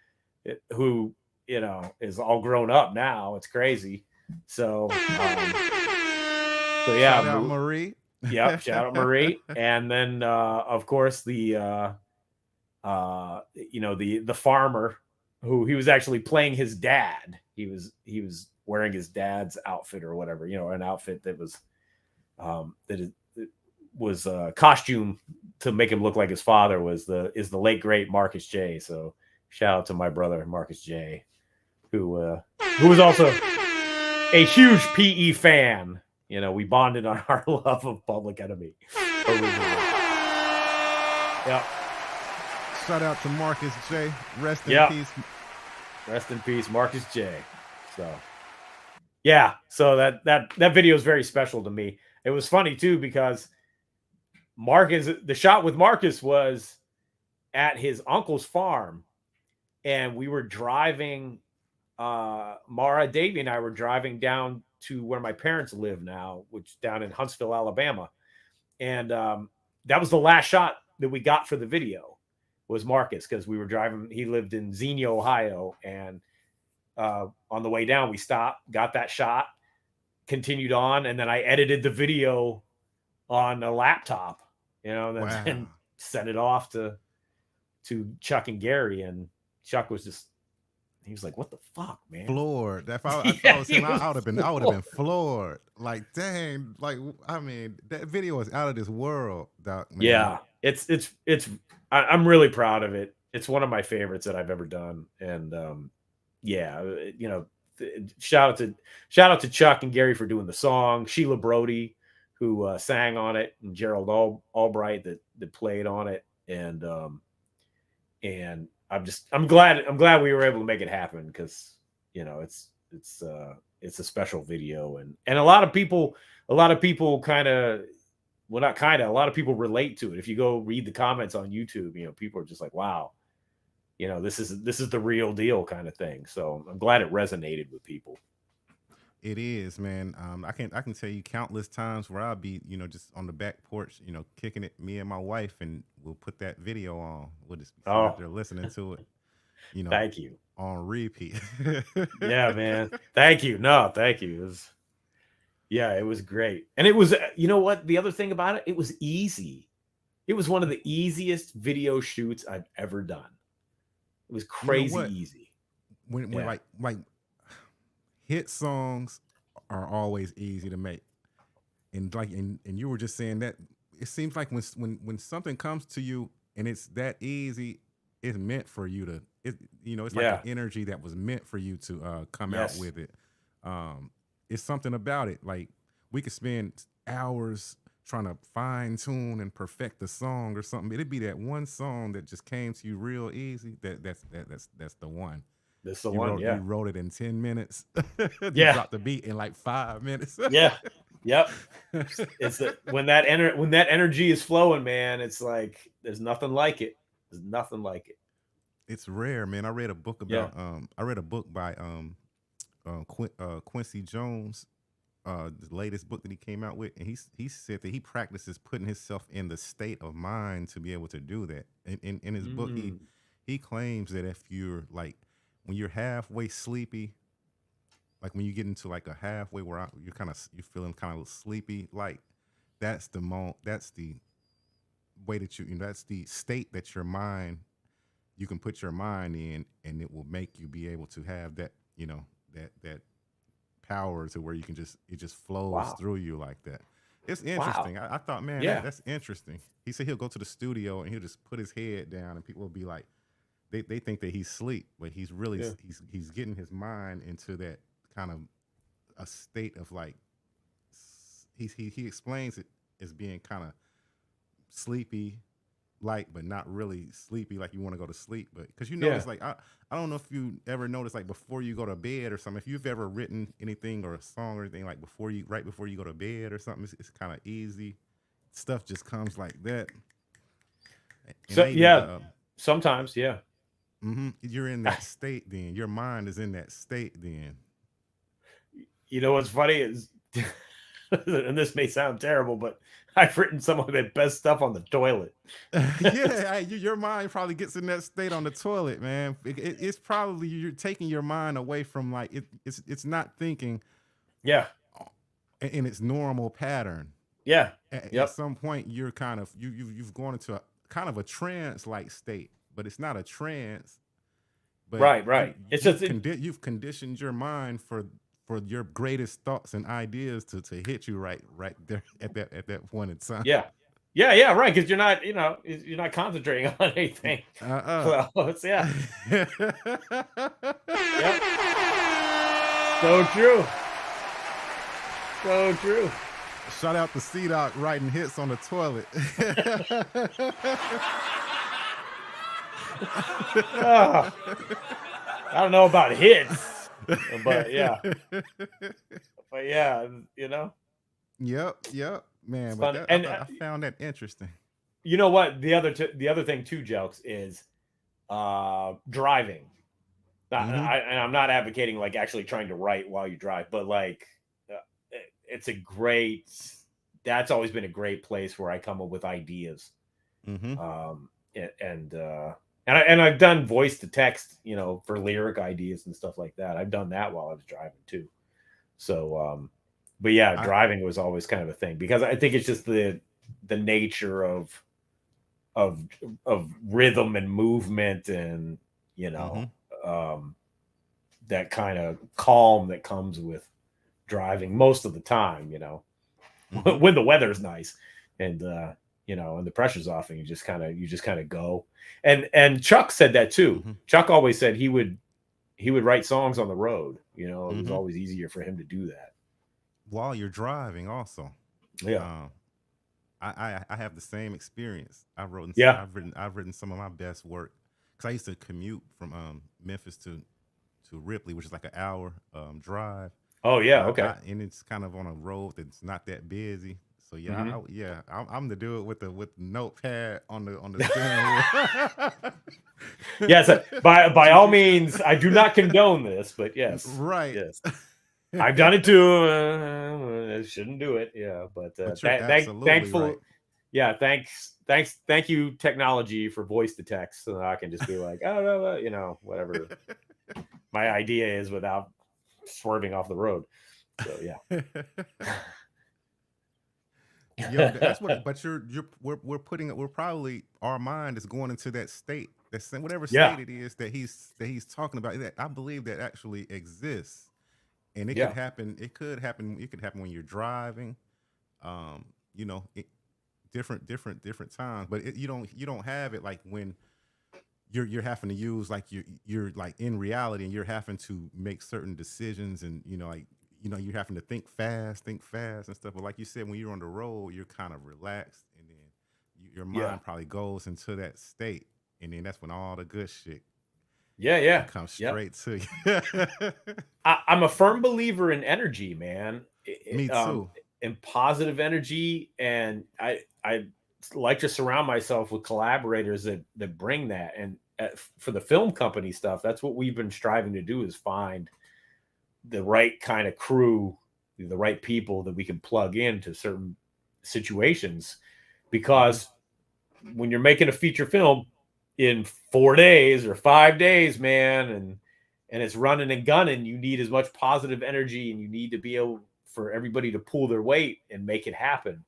who, is all grown up now. It's crazy. So yeah. Shout out Marie. Yep. Shout out Marie. And then, of course, the farmer who he was actually playing his dad. He was wearing his dad's outfit or whatever, an outfit that was it was a costume to make him look like his father is the late great Marcus J. So shout out to my brother Marcus J, who was also a huge PE fan. We bonded on our love of Public Enemy. Yeah. Shout out to Marcus J. Rest in peace. Rest in peace, Marcus J. So, yeah. So that video is very special to me. It was funny too because the shot with Marcus was at his uncle's farm, and we were driving. Mara, Davey, and I were driving down to where my parents live now, which down in Huntsville, Alabama, and that was the last shot that we got for the video. Was Marcus, because we were driving. He lived in Xenia, Ohio, and on the way down, we stopped, got that shot, continued on, and then I edited the video on a laptop, and sent it off to Chuck and Gary, and Chuck was just. He was like, "What the fuck, man?" Floored. If I was him, I would have been floored. Like, dang, like I mean, that video was out of this world, Doc. Man. Yeah, it's. I'm really proud of it. It's one of my favorites that I've ever done, and shout out to Chuck and Gary for doing the song. Sheila Brody, who sang on it, and Gerald Albright that played on it, and I'm glad we were able to make it happen because it's a special video, and a lot of people a lot of people a lot of people relate to it. If you go read the comments on YouTube, people are just like, wow, this is the real deal kind of thing. So I'm glad it resonated with people. It is, man. I can tell you countless times where I'll be, just on the back porch, kicking it, me and my wife, and we'll put that video on. We'll just be out there listening to it. Thank you. On repeat. Yeah, man. Thank you. No, thank you. It was great. And it was, what? The other thing about it, it was easy. It was one of the easiest video shoots I've ever done. It was crazy easy. When like hit songs are always easy to make. And and you were just saying that it seems like when something comes to you and it's that easy, it's meant for you to it's like an energy that was meant for you to come out with it. It's something about it. Like we could spend hours trying to fine tune and perfect the song or something. It'd be that one song that just came to you real easy. That's the one. That's the one. Yeah. You wrote it in 10 minutes. You Yeah. dropped the beat in like 5 minutes. Yeah. Yep. It's when that energy is flowing, man. It's like there's nothing like it. There's nothing like it. It's rare, man. I read a book about I read a book by Quincy Jones, the latest book that he came out with, and he said that he practices putting himself in the state of mind to be able to do that. In his book, he claims that if you're like when you're halfway sleepy, like when you get into like a halfway where you're feeling kind of sleepy, like that's the way that that's the state that your mind, you can put your mind in, and it will make you be able to have that, that power to where it just flows through you like that. It's interesting. Wow. I thought, man, that's interesting. He said he'll go to the studio and he'll just put his head down, and people will be like, they think that he's asleep, but he's really he's getting his mind into that kind of a state of like he explains it as being kind of sleepy like, but not really sleepy like you want to go to sleep. But because it's like I don't know if you ever notice, like before you go to bed or something, if you've ever written anything or a song or anything like right before you go to bed or something, it's kind of easy. Stuff just comes like that. And So maybe, sometimes you're in that state then. Your mind is in that state then. You know what's funny is, and this may sound terrible, but I've written some of the best stuff on the toilet. Your mind probably gets in that state on the toilet, man. It's probably you're taking your mind away from like it's not thinking. Yeah. In its normal pattern. Yeah. At some point, you're kind of you've gone into a kind of a trance like state, but it's not a trance. But right. You've conditioned your mind for your greatest thoughts and ideas to hit you right there at that point in time. Yeah, right. Because you're not concentrating on anything. So it's Yep. So true. Shout out to C-Doc writing hits on the toilet. I don't know about hits. But Yep, man. It's But fun. I found that interesting. You know what? The other thing too, Jelks, is driving. I'm not advocating like actually trying to write while you drive, but like that's always been a great place where I come up with ideas. And I've done voice to text, for lyric ideas and stuff like that. I've done that while I was driving too. So, but driving was always kind of a thing because I think it's just the nature of rhythm and movement and, that kind of calm that comes with driving most of the time, when the weather's nice and, and the pressure's off and you just kind of go. And Chuck said that too. Chuck always said he would write songs on the road. It was always easier for him to do that while you're driving. Also, I have the same experience. I've written some of my best work because I used to commute from Memphis to Ripley, which is like an hour drive. Oh yeah, okay. And it's kind of on a road that's not that busy. So I'm the dude with the notepad on the steering wheel. Yes, by all means, I do not condone this, but yes, right. Yes, I've done it too. I shouldn't do it. Yeah, but thankful. Right. Yeah, thank you, technology, for voice to text, so that I can just be like, whatever my idea is without swerving off the road. So yeah. That's what. But we're probably, our mind is going into that state. That's whatever state it is that he's talking about. That I believe that actually exists, and it could happen. It could happen when you're driving. Different times. But you don't have it like when you're having to use like you're like in reality and you're having to make certain decisions and like you know, you're having to think fast and stuff. But like you said, when you're on the road, you're kind of relaxed, and then your mind probably goes into that state, and then that's when all the good shit comes straight to you. I'm a firm believer in energy, man. Me too. In positive energy, and I like to surround myself with collaborators that bring that. And for the film company stuff, that's what we've been striving to do, is find the right kind of crew, the right people that we can plug into certain situations. Because when you're making a feature film in 4 days or 5 days, man, and it's running and gunning, you need as much positive energy, and you need to be able for everybody to pull their weight and make it happen.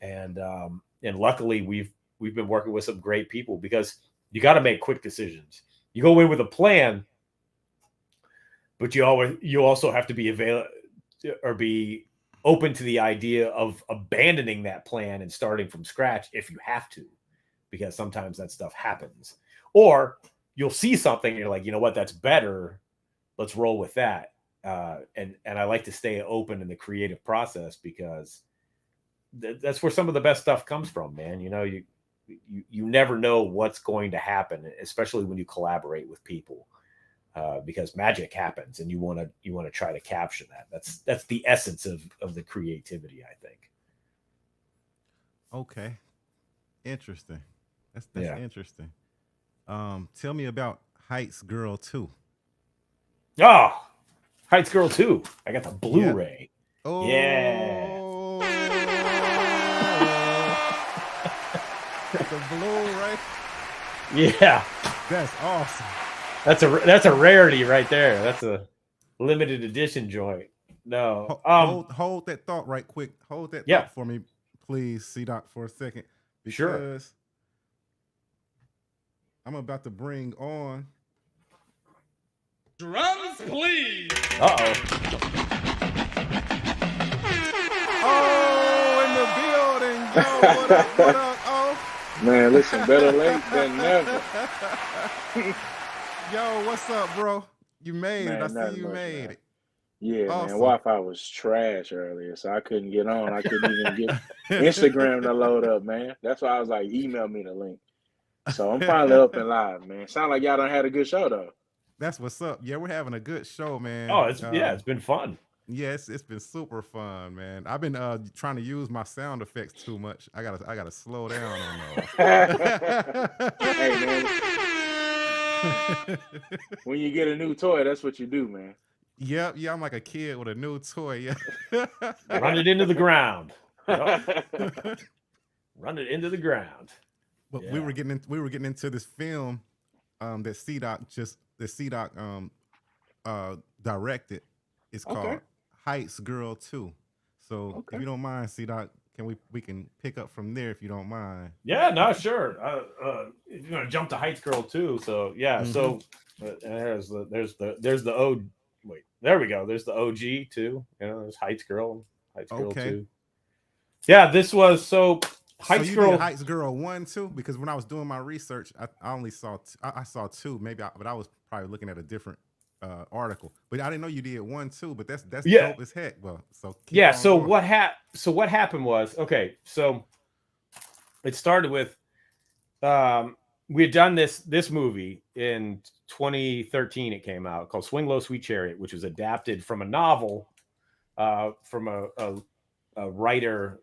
And luckily we've been working with some great people, because you got to make quick decisions. You go in with a plan, but you also have to be available or be open to the idea of abandoning that plan and starting from scratch if you have to, because sometimes that stuff happens. Or you'll see something and you're like, you know what, that's better. Let's roll with that. And I like to stay open in the creative process, because that's where some of the best stuff comes from, man. You know, you never know what's going to happen, especially when you collaborate with people, because magic happens, and you want to try to capture that. That's the essence of the creativity, I think. Okay, interesting. That's interesting. Tell me about Heights Girl 2. Oh, Heights Girl 2. I got the Blu-ray. Yeah. Oh. Yeah. The Blu-ray. Yeah. That's awesome. That's a rarity right there. That's a limited edition joint. No. Hold that thought right quick. Hold that thought for me, please, C-Doc, for a second. Because sure. I'm about to bring on drums, please. Oh, in the building. Yo, what up? What up? Oh. Man, listen, better late than never. Yo, what's up, bro? You made it. I see you made it. Yeah, awesome. Man. Wi-Fi was trash earlier, so I couldn't get on. I couldn't even get Instagram to load up, man. That's why I was like, email me the link. So I'm finally up and live, man. Sound like y'all done had a good show, though. That's what's up. Yeah, we're having a good show, man. Oh, it's been fun. Yeah, it's been super fun, man. I've been trying to use my sound effects too much. I gotta slow down on those. Hey, man. When you get a new toy, that's what you do, man. Yep, yeah, I'm like a kid with a new toy. Yeah. Run it into the ground. Run it into the ground. But we were getting into this film that C-Doc directed. It's called Heights Girl 2. So if you don't mind, C-Doc, we can pick up from there if you don't mind. Yeah, no, sure. You're gonna jump to Heights Girl 2. So so there's the O. Wait, there we go. There's the OG too. You know, there's Heights Girl 2. Yeah, this was Heights Girl. Did Heights Girl 1 too, because when I was doing my research, I only saw I saw 2, but I was probably looking at a different article. But I didn't know you did 1 too. But that's dope as heck. Well, so what happened was, okay, so it started with we had done this movie in 2013. It came out called Swing Low, Sweet Chariot, which was adapted from a novel from a writer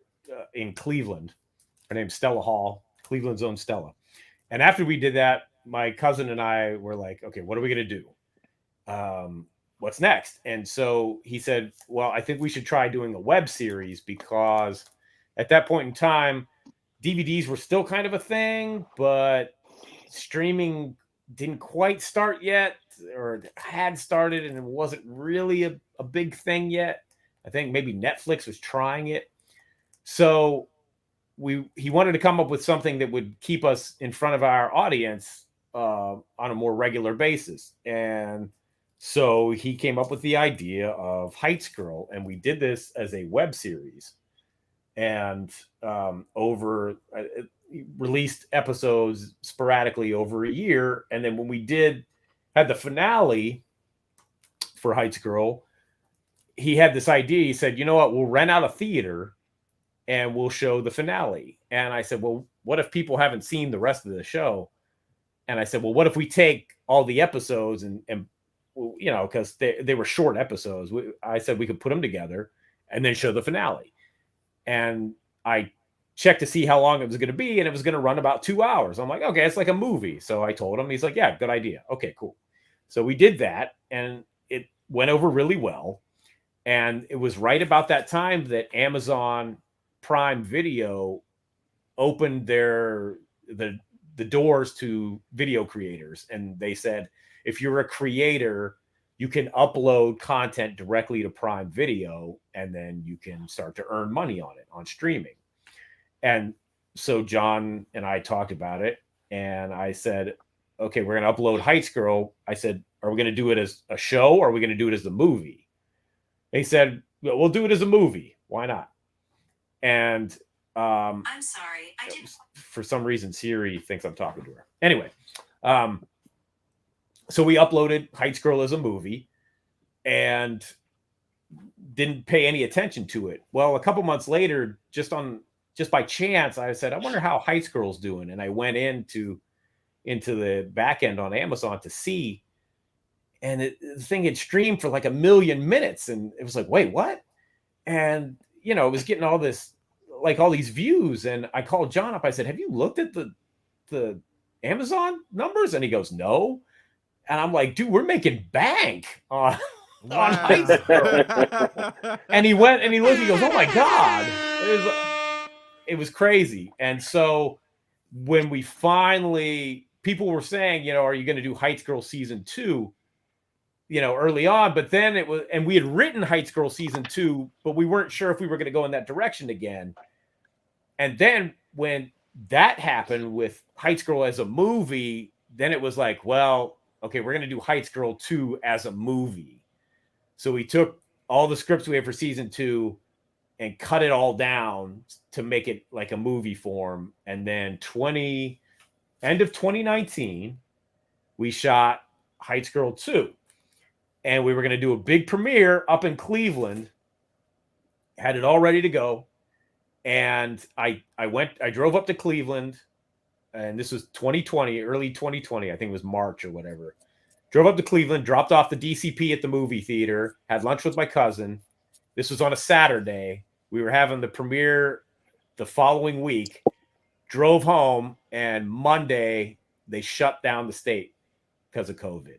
in Cleveland. Her name's Stella Hall, Cleveland's own Stella. And after we did that, my cousin and I were like, okay, what are we gonna do? What's next? And so he said, well, I think we should try doing a web series, because at that point in time, DVDs were still kind of a thing, but streaming didn't quite start yet, or had started, and it wasn't really a big thing yet. I think maybe Netflix was trying it. So he wanted to come up with something that would keep us in front of our audience on a more regular basis. And so he came up with the idea of Heights Girl, and we did this as a web series, and released episodes sporadically over a year. And then when we had the finale for Heights Girl, he had this idea. He said, you know what, we'll rent out a theater and we'll show the finale. And I said, well, what if people haven't seen the rest of the show? And I said, well, what if we take all the episodes and you know, because they were short episodes. I said we could put them together and then show the finale. And I checked to see how long it was going to be, and it was going to run about 2 hours. I'm like, okay, it's like a movie. So I told him. He's like, yeah, good idea. Okay, cool. So we did that, and it went over really well. And it was right about that time that Amazon Prime Video opened the doors to video creators, and they said, if you're a creator, you can upload content directly to Prime Video, and then you can start to earn money on it on streaming. And so John and I talked about it, and I said, okay, we're going to upload Heights Girl. I said, are we going to do it as a show, or are we going to do it as a movie? They said, we'll do it as a movie. Why not? And I'm sorry, for some reason Siri thinks I'm talking to her. Anyway, so we uploaded Heights Girl as a movie and didn't pay any attention to it. Well, a couple months later, just by chance, I said, I wonder how Heights Girl's doing. And I went into the back end on Amazon to see, and the thing had streamed for like 1 million minutes. And it was like, wait, what? And, you know, it was getting all these views. And I called John up. I said, have you looked at the Amazon numbers? And he goes, no. And I'm like, dude, we're making bank on Heights Girl. And he went and he looked, he goes, oh my God. It was crazy. And so when we finally, people were saying, you know, are you going to do Heights Girl season 2? You know, early on, but then it was, and we had written Heights Girl season 2, but we weren't sure if we were going to go in that direction again. And then when that happened with Heights Girl as a movie, then it was like, well, okay, we're going to do Heights Girl 2 as a movie. So we took all the scripts we had for season 2 and cut it all down to make it like a movie form. And then end of 2019, we shot Heights Girl 2. And we were going to do a big premiere up in Cleveland. Had it all ready to go. And I drove up to Cleveland, and this was 2020, early 2020. I think it was March or whatever. Drove up to Cleveland, dropped off the DCP at the movie theater, had lunch with my cousin. This was on a Saturday. We were having the premiere the following week. Drove home, and Monday they shut down the state because of COVID.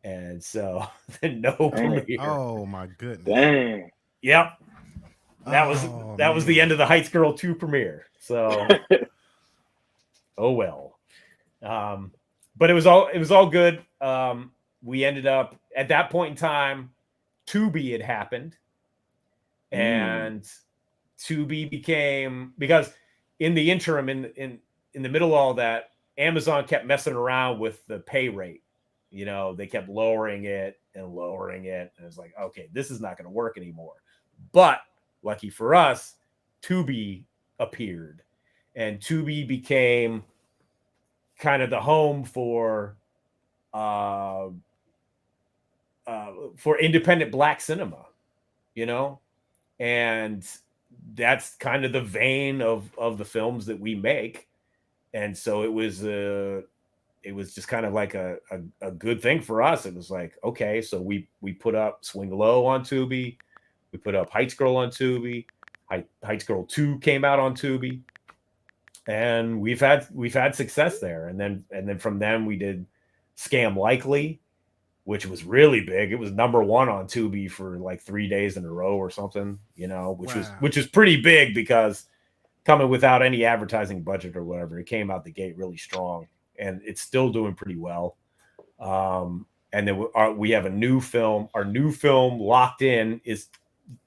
And so no premiere. Oh my goodness. Dang. Yep. That was the end of the Heights Girl 2 premiere. So oh well. But it was all good. We ended up at that point in time, Tubi had happened. And Tubi became, because in the interim, in the middle of all that, Amazon kept messing around with the pay rate. You know, they kept lowering it. And it was like, okay, this is not going to work anymore. But lucky for us, Tubi appeared, and Tubi became kind of the home for independent Black cinema, you know, and that's kind of the vein of the films that we make. And so it was just kind of like a good thing for us. It was like, okay, so we put up Swing Low on Tubi. We put up Heights Girl on Tubi. Heights Girl 2 came out on Tubi. And we've had success there. And then from them we did Scam Likely, which was really big. It was #1 on Tubi for like 3 days in a row or something, you know, which was pretty big, because coming without any advertising budget or whatever, it came out the gate really strong. And it's still doing pretty well. And then we have a new film. Our new film, Locked In, is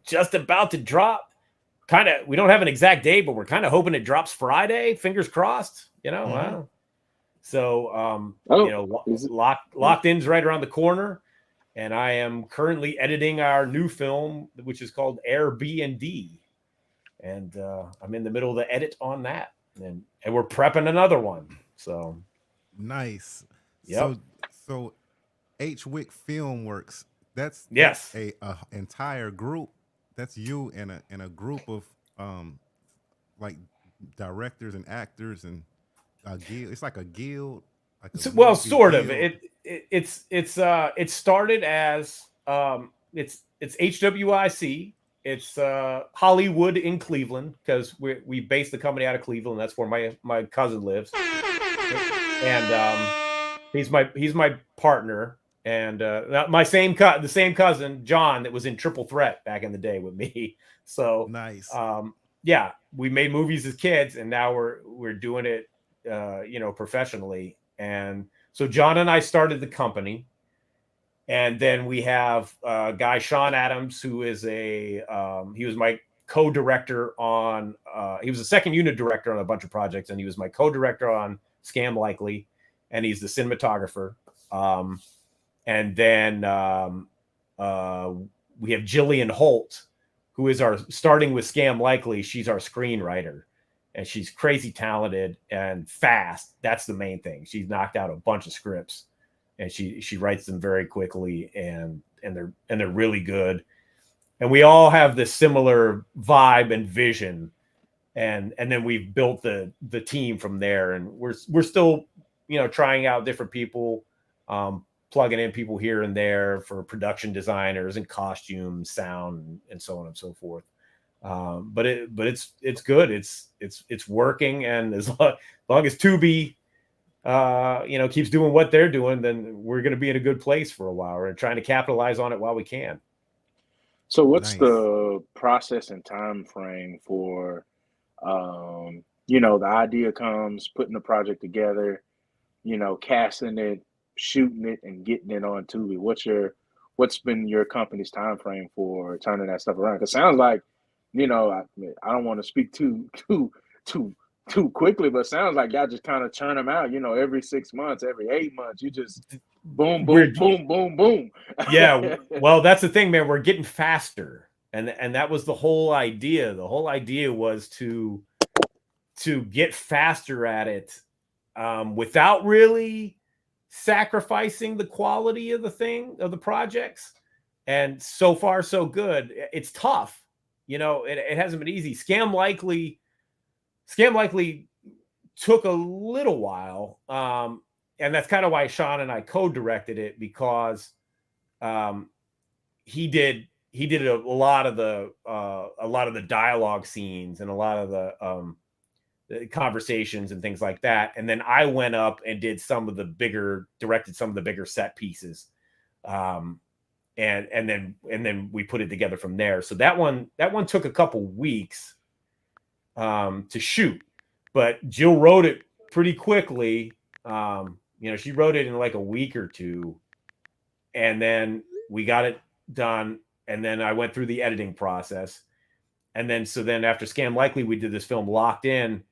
just about to drop. We don't have an exact date, but we're kind of hoping it drops Friday. Fingers crossed, you know. Mm-hmm. So, you know, Locked In's right around the corner. And I am currently editing our new film, which is called Airbnb. And I'm in the middle of the edit on that. And we're prepping another one. So... Nice. Yep. So H. Wick Filmworks That's Yes. a entire group. That's you and a group of like directors and actors and a guild. It's like a guild, like a Well, movie sort of. guild. It started as it's HWIC. It's Hollywood in Cleveland, because we based the company out of Cleveland. That's where my cousin lives, and he's my partner, and the same cousin John that was in Triple Threat back in the day with me. So Nice. yeah, we made movies as kids, and now we're doing it professionally. And so John and I started the company, and then we have a guy, Sean Adams, who is he was my co-director on he was a second unit director on a bunch of projects, and he was my co-director on Scam Likely, and he's the cinematographer. And then we have Jillian Holt, who is starting with Scam Likely. She's our screenwriter, and she's crazy talented and fast. That's the main thing. She's knocked out a bunch of scripts, and she writes them very quickly, and they're really good. And we all have this similar vibe and vision, and then we've built the team from there. And we're still trying out different people, plugging in people here and there for production designers and costumes, sound, and so on and so forth. But it's good. It's working, and as long as Tubi keeps doing what they're doing, then we're going to be in a good place for a while. We're trying to capitalize on it while we can. So what's Nice. the process and time frame for, the idea comes, putting the project together, casting it, shooting it, and getting it on Tubi? What's been your company's time frame for turning that stuff around? Because it sounds like, I don't want to speak too quickly, but it sounds like y'all just kind of churn them out, every 6 months, every 8 months. You just boom, boom, boom, boom, boom. Yeah, well, that's the thing, man. We're getting faster, and that was the whole idea. The whole idea was to get faster at it, without really sacrificing the quality of the projects. And so far, so good. It's tough. It hasn't been easy. Scam Likely took a little while. And that's kind of why Sean and I co-directed it, because he did a lot of the dialogue scenes and a lot of the conversations and things like that. And then I went up and directed some of the bigger set pieces. And then we put it together from there. So that one took a couple weeks to shoot, but Jill wrote it pretty quickly. She wrote it in like a week or two, and then we got it done. And then I went through the editing process. And then after Scam Likely, we did this film Locked In.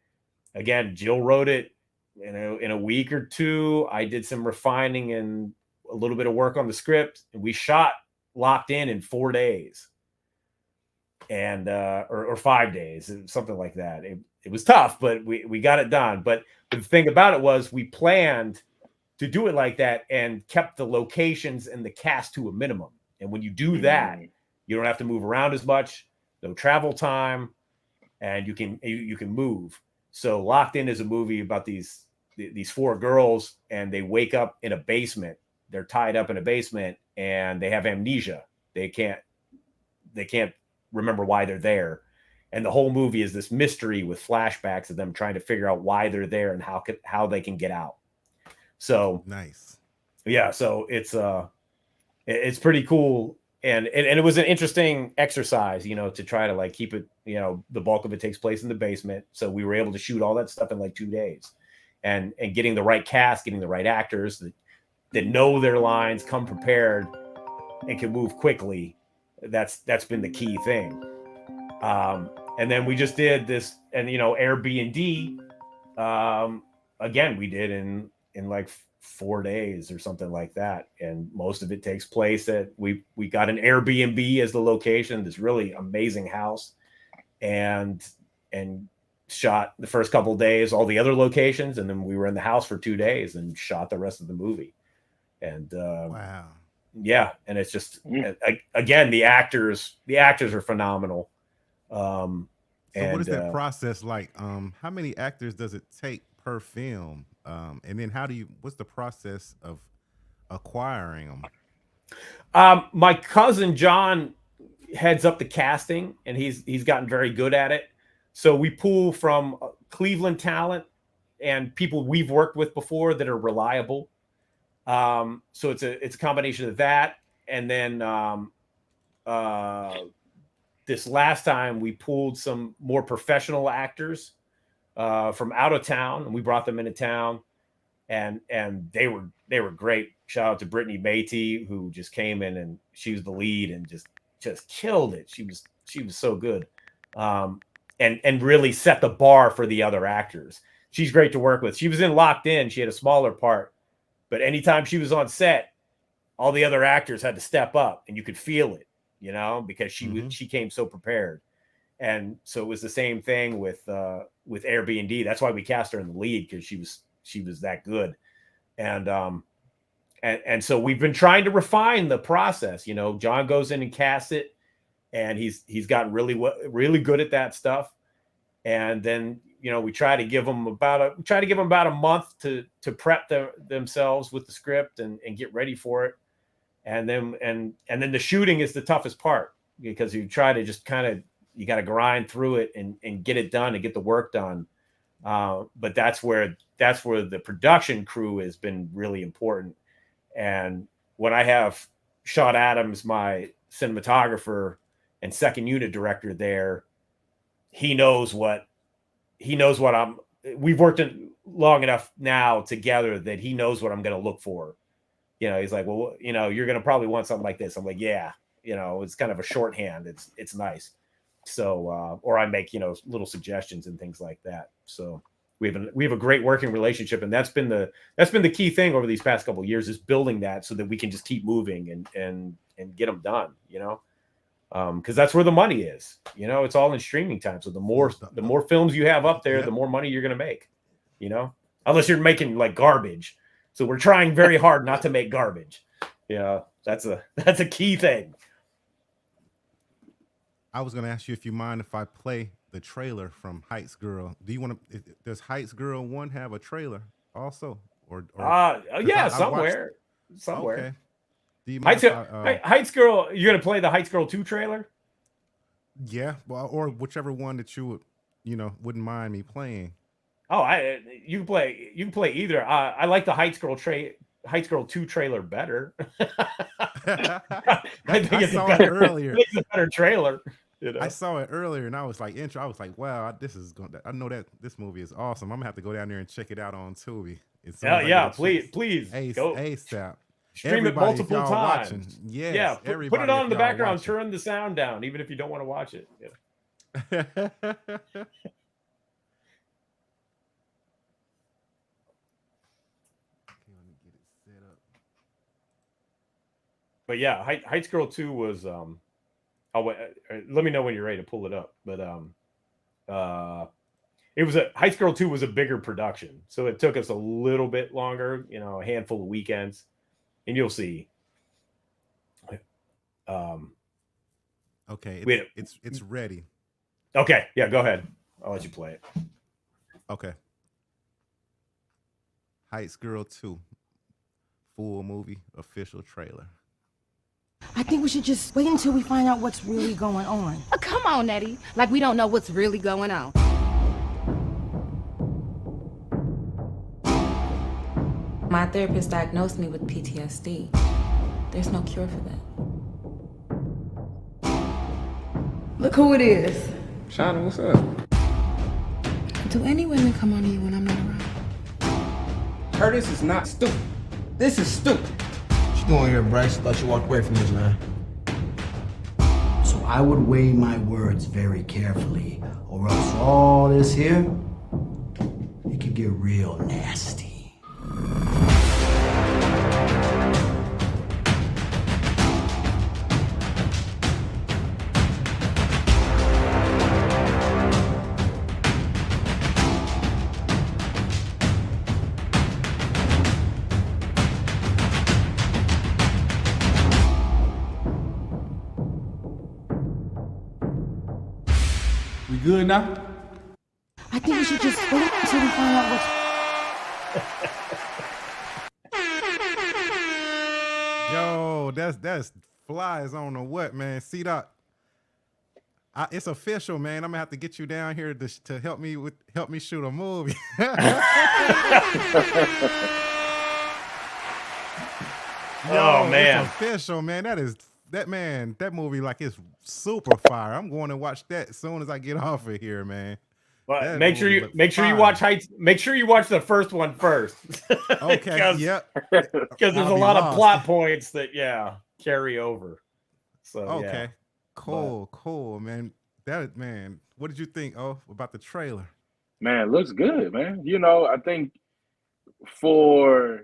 Again, Jill wrote it in a week or two. I did some refining and a little bit of work on the script, and we shot Locked In 4 days, and or 5 days, something like that. It was tough, but we got it done. But the thing about it was, we planned to do it like that and kept the locations and the cast to a minimum. And when you do that, you don't have to move around as much, no travel time, and you can move. So Locked In is a movie about these 4 girls, and they wake up in a basement. They're tied up in a basement, and they have amnesia. They can't remember why they're there. And the whole movie is this mystery with flashbacks of them trying to figure out why they're there and how they can get out. So Nice. Yeah, so it's pretty cool. And it was an interesting exercise, to try to like keep it, the bulk of it takes place in the basement. So we were able to shoot all that stuff in like 2 days, and getting the right cast, getting the right actors that know their lines, come prepared, and can move quickly. That's been the key thing. And then we just did this, and Airbnb, again, we did in like 4 days or something like that. And most of it takes place at, we got an Airbnb as the location, this really amazing house, and shot the first couple of days, all the other locations. And then we were in the house for 2 days and shot the rest of the movie. And, Wow. yeah, and it's just Mm. again, the actors are phenomenal. So what is And that process like? How many actors does it take per film? And then what's the process of acquiring them? my cousin John heads up the casting, and he's gotten very good at it. So we pull from Cleveland talent and people we've worked with before that are reliable. So it's a combination of that, and then this last time we pulled some more professional actors from out of town, and we brought them into town, and they were great. Shout out to Brittany Beatty, who just came in, and she was the lead and just killed it. She was so good, and really set the bar for the other actors. She's great to work with. She was in Locked In. She had a smaller part, but anytime she was on set, all the other actors had to step up, and you could feel it, because she came so prepared. And so it was the same thing with Airbnb. That's why we cast her in the lead, because she was that good. And so we've been trying to refine the process. John goes in and casts it, and he's gotten really good at that stuff. And then we try to give them about a month to prep themselves with the script and get ready for it. And then the shooting is the toughest part, because you try to just you got to grind through it and get it done and get the work done. But that's where the production crew has been really important. And when I have Sean Adams, my cinematographer and second unit director there, he knows what we've worked in long enough now together that he knows what I'm going to look for. He's like, well, you're going to probably want something like this. I'm like, yeah, it's kind of a shorthand. It's nice. So, or I make, little suggestions and things like that. So we have a great working relationship, and that's been the key thing over these past couple of years, is building that so that we can just keep moving and get them done, because that's where the money is. It's all in streaming time. So the more films you have up there, the more money you're going to make, unless you're making like garbage. So we're trying very hard not to make garbage. That's a key thing. I was going to ask you if you mind if I play the trailer from Heights Girl. Do you want to? Does Heights Girl 1 have a trailer also? Or yeah, somewhere. Okay. Do you mind Heights Girl? You're going to play the Heights Girl 2 trailer? Yeah, well, or whichever one that you would, wouldn't mind me playing. Oh, you can play either. I like the Heights Girl 2 trailer better. I saw it earlier. It's a better trailer. I saw it earlier, and I was like, wow, I know that this movie is awesome. I'm gonna have to go down there and check it out on Tubi. Yeah, please, go ASAP. Stream it multiple times. Watching, yes, yeah, put it on in the background. Watching. Turn the sound down, even if you don't want to watch it. Yeah. But yeah, Heights Girl 2 was let me know when you're ready to pull it up. But Heights Girl 2 was a bigger production, so it took us a little bit longer, a handful of weekends, and you'll see. Okay, it's ready. Okay, yeah, go ahead. I'll let you play it. Okay. Heights Girl 2 full movie official trailer. I think we should just wait until we find out what's really going on. Oh, come on, Eddie. Like we don't know what's really going on. My therapist diagnosed me with PTSD. There's no cure for that. Look who it is. Shauna, what's up? Do any women come on to you when I'm not around? Curtis is not stupid. This is stupid. What you doing here, Bryce? Thought you walked away from this man. So I would weigh my words very carefully, or else all this here, it could get real nasty. We good now? I think we should just wait until we find out what's. Yo, that's flies on the what, man. C-Dot. It's official, man. I'm gonna have to get you down here to help me shoot a movie. Oh man, it's official, man. That movie like it's super fire. I'm going to watch that as soon as I get off of here, man. But make sure you watch Heights. Make sure you watch the first one first. Okay. Yep. Because there's a lot of plot points that carry over. So okay. Cool, man. What did you think about the trailer? Man, it looks good, man. You know, I think for,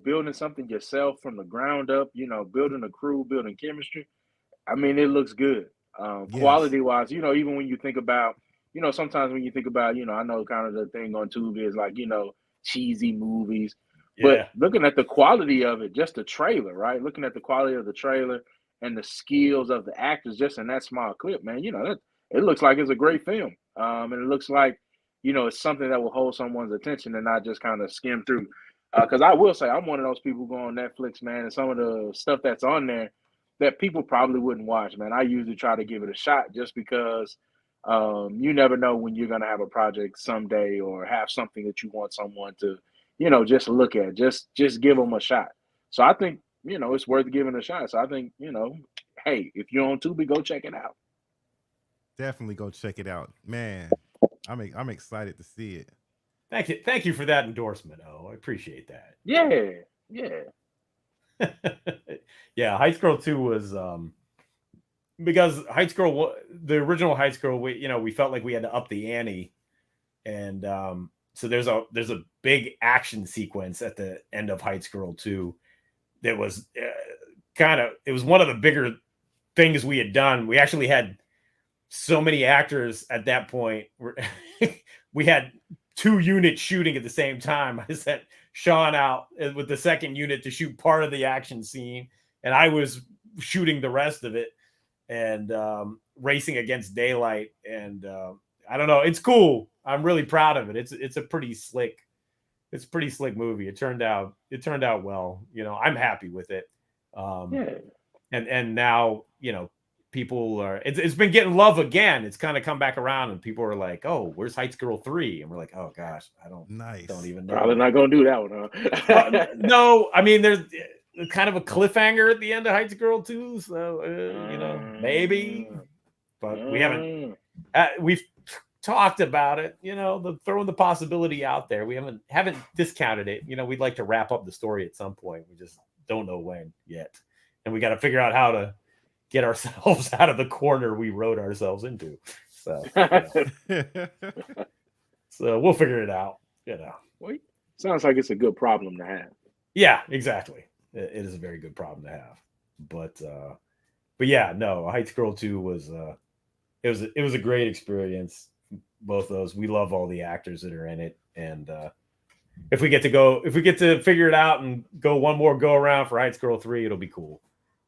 building something yourself from the ground up, building a crew, building chemistry, I mean, it looks good. Yes. Quality wise, even when you think about, sometimes when you think about, I know kind of the thing on Tubi is like, cheesy movies. But looking at the quality of it, just the trailer, right? Looking at the quality of the trailer and the skills of the actors just in that small clip, man, it looks like it's a great film. And it looks like, it's something that will hold someone's attention and not just kind of skim through. Because I will say, I'm one of those people who go on Netflix, man, and some of the stuff that's on there that people probably wouldn't watch, man. I usually try to give it a shot just because you never know when you're going to have a project someday or have something that you want someone to, just look at, just give them a shot. So I think, it's worth giving a shot. So I think, hey, if you're on Tubi, go check it out. Definitely go check it out, man. I'm excited to see it. Thank you for that endorsement. I appreciate that. Yeah. Yeah, Heights Girl 2 was because Heights Girl, the original Heights Girl, we felt like we had to up the ante, and so there's a big action sequence at the end of Heights Girl 2 that was it was one of the bigger things we had done. We actually had so many actors at that point. We had 2 units shooting at the same time. I sent Sean out with the second unit to shoot part of the action scene, and I was shooting the rest of it and racing against daylight. And I don't know, it's cool. I'm really proud of it. It's a pretty slick movie. It turned out well. I'm happy with it. And now people are. It's been getting love again. It's kind of come back around, and people are like, "Oh, where's Heights Girl 3?" And we're like, "Oh gosh, I don't even know." Probably not gonna do that one, huh? No, I mean, there's kind of a cliffhanger at the end of Heights Girl 2, so maybe, but we haven't. We've talked about it. Throwing the possibility out there. We haven't discounted it. We'd like to wrap up the story at some point. We just don't know when yet, and we got to figure out how to get ourselves out of the corner we wrote ourselves into. So, so we'll figure it out. Well, sounds like it's a good problem to have. Yeah, exactly. It is a very good problem to have. But yeah, no, Heights Girl 2 was it was a great experience. Both those. We love all the actors that are in it, and if we get to figure it out and go one more go around for Heights Girl 3, it'll be cool.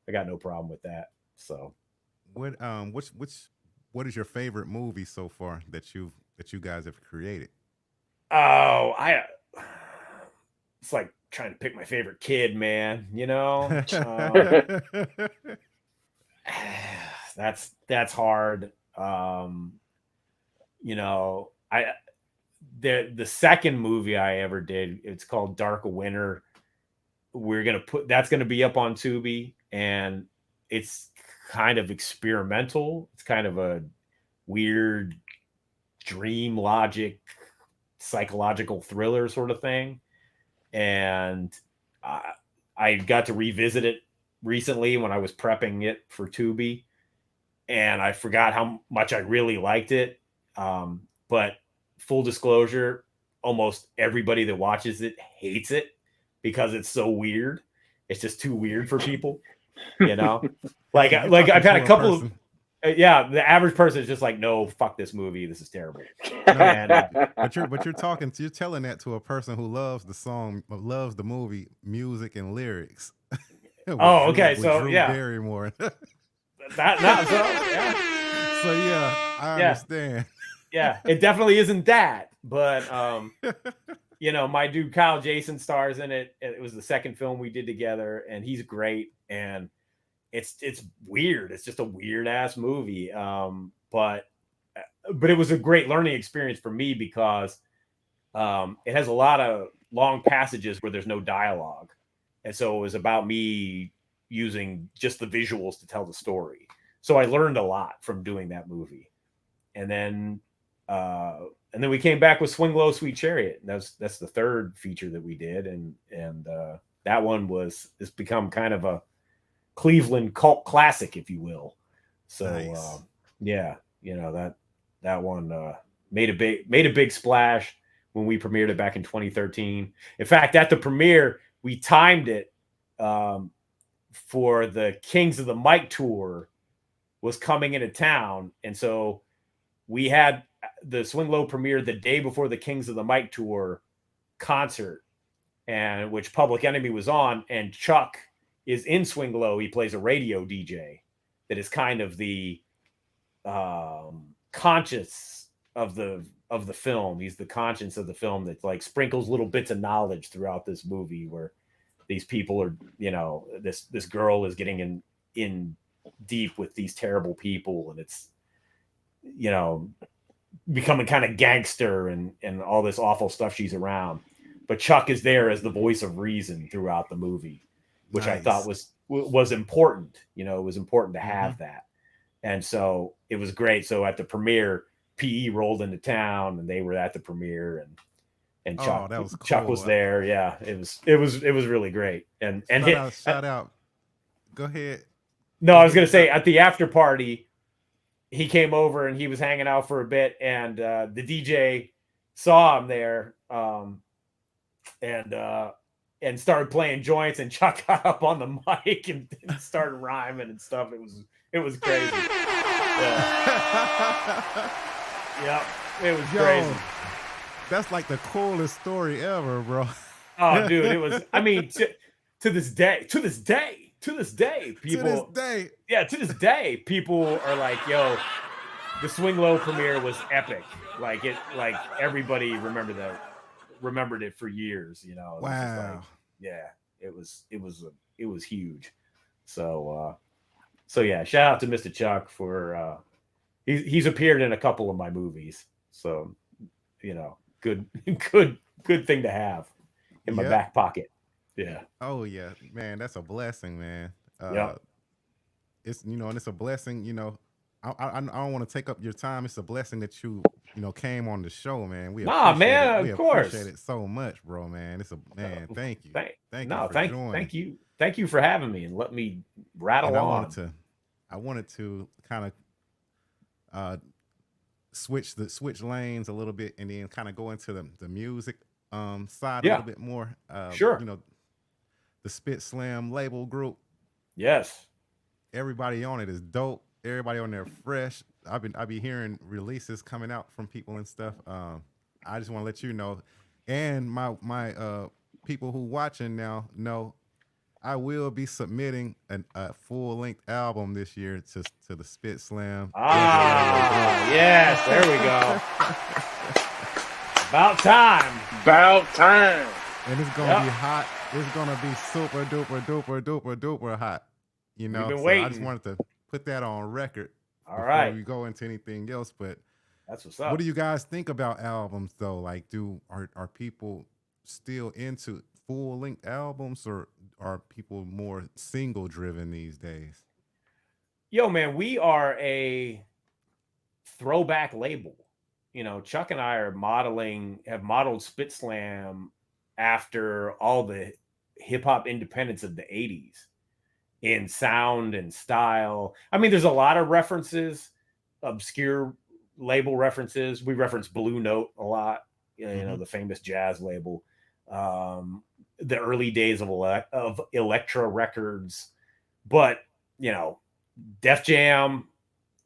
I got no problem with that. So, what is your favorite movie so far that you guys have created? Oh, it's like trying to pick my favorite kid, man. That's hard. The second movie I ever did, it's called Dark Winter. That's gonna be up on Tubi, and it's kind of experimental. It's kind of a weird dream logic, psychological thriller sort of thing. And I got to revisit it recently when I was prepping it for Tubi, and I forgot how much I really liked it. But full disclosure, almost everybody that watches it hates it because it's so weird. It's just too weird for people, like I've had a couple of, the average person is just like, no, fuck this movie. This is terrible. But you're telling that to a person who loves the movie, music and lyrics. Okay. Drew Barrymore. I So yeah, I understand. Yeah, it definitely isn't that, but you know, my dude Kyle Jason stars in it. It was the second film we did together, and he's great. And it's weird. It's just a weird ass movie. But it was a great learning experience for me because it has a lot of long passages where there's no dialogue, and so it was about me using just the visuals to tell the story. So I learned a lot from doing that movie, and then we came back with Swing Low, Sweet Chariot. And that's the third feature that we did, and that one it's become kind of a Cleveland cult classic, if you will. So Nice. yeah, you know, that one made a big splash when we premiered it back in 2013. In fact, at the premiere, we timed it for the Kings of the Mic tour was coming into town, and so we had the Swing Low premiere the day before the Kings of the Mic tour concert, and which Public Enemy was on, and Chuck is in Swing Low. He plays a radio DJ that is kind of the conscience of the film. He's the conscience of the film that like sprinkles little bits of knowledge throughout this movie where these people are, you know, this girl is getting in deep with these terrible people, and it's, you know, becoming kind of gangster and all this awful stuff she's around. But Chuck is there as the voice of reason throughout the movie, which I thought was important. You know, it was important to have that. And so it was great. So at the premiere, PE rolled into town and they were at the premiere, and Chuck, that was cool. Chuck was there. Yeah, it was really great. And shout out. Go ahead. No, I was gonna say at the after party, he came over and he was hanging out for a bit, and the DJ saw him there, and started playing joints, and Chuck got up on the mic and started rhyming and stuff. It was crazy. Yeah, it was crazy. That's like the coolest story ever, bro. Oh, dude, it was. I mean, to this day, people. Yeah, to this day, people are like, "Yo, the Swing Low premiere was epic." Like everybody remembered it for years. You know. Wow. Yeah, it was huge. So yeah, shout out to Mr. Chuck for he's appeared in a couple of my movies. So, you know, good thing to have in my back pocket. Yeah. Oh yeah, man, that's a blessing, man. It's, you know, and it's a blessing, you know. I don't want to take up your time. It's a blessing that you came on the show, man. We appreciate it so much, bro, man. It's a man. Thank you. Thank you for having me and let me rattle on. I wanted to kind of switch lanes a little bit and then kind of go into the music side a little bit more. Sure. You know, the Spit Slam label group. Yes. Everybody on it is dope. Everybody on there fresh. I be hearing releases coming out from people and stuff. I just want to let you know, and my people who watching now know I will be submitting a full length album this year to the Spit Slam. Yes, there we go. About time. And it's gonna be hot. It's gonna be super duper hot. You know, We've been waiting. I just wanted to put that on record. All right. Before we go into anything else, but that's what's up. What do you guys think about albums though? Like, are people still into full length albums, or are people more single driven these days? Yo, man, we are a throwback label. You know, Chuck and I have modeled Spit Slam after all the hip hop independents of the 80s in sound and style. I mean, there's a lot of references, obscure label references. We reference Blue Note a lot, you know, the famous jazz label. The early days of Elektra Records, but you know, Def Jam,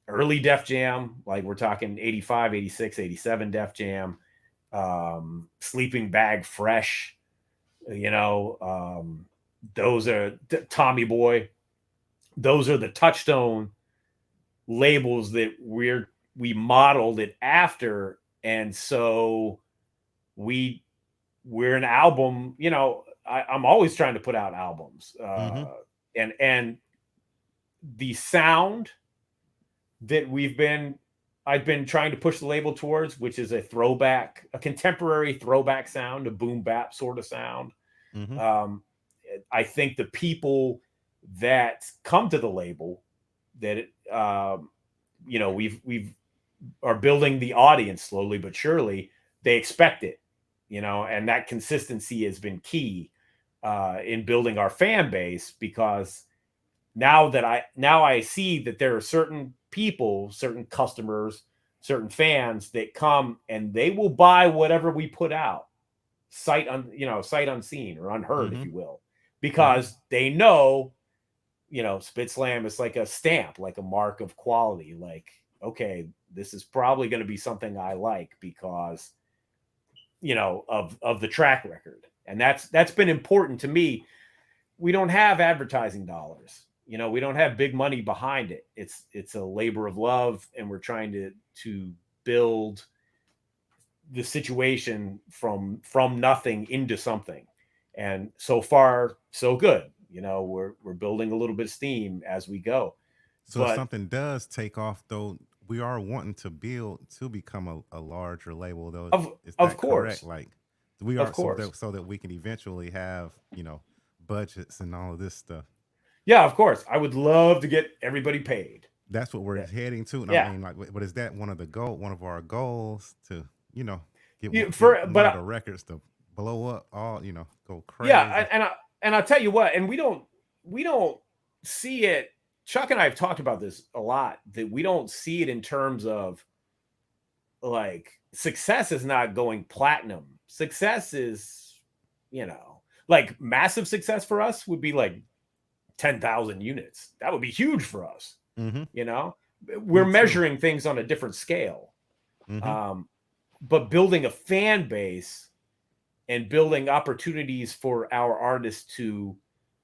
early Def Jam, like we're talking 85, 86, 87 Def Jam, Sleeping Bag Fresh, you know, those are Tommy Boy. Those are the touchstone labels that we're we modeled it after, and so we're an album. You know, I'm always trying to put out albums, and the sound that I've been trying to push the label towards, which is a contemporary throwback sound, a boom bap sort of sound. I think the people that come to the label, that you know, we've are building the audience slowly but surely. They expect it, you know, and that consistency has been key in building our fan base, because now I see that there are certain people, certain customers, certain fans that come and they will buy whatever we put out, sight unseen or unheard, if you will, because they know, you know, Spit Slam is like a stamp, like a mark of quality. Like, okay, this is probably going to be something I like because, you know, of the track record. And that's been important to me. We don't have advertising dollars. You know, we don't have big money behind it. It's a labor of love, and we're trying to build the situation from nothing into something. And so far, so good. You know, we're building a little bit of steam as we go. So if something does take off, though, we are wanting to build to become a larger label, though. Of course. Correct? Like, we are, so that we can eventually have, you know, budgets and all of this stuff. Yeah, of course. I would love to get everybody paid. That's what we're heading to. And yeah. I mean, like, but is that one of our goals to, you know, get one of the records to blow up, all, you know, go crazy? Yeah, and I'll tell you what, and we don't see it. Chuck and I have talked about this a lot, that we don't see it in terms of, like, success is not going platinum. Success is, you know, like, massive success for us would be like 10,000 units. That would be huge for us. You know, we're measuring things on a different scale. But building a fan base and building opportunities for our artists to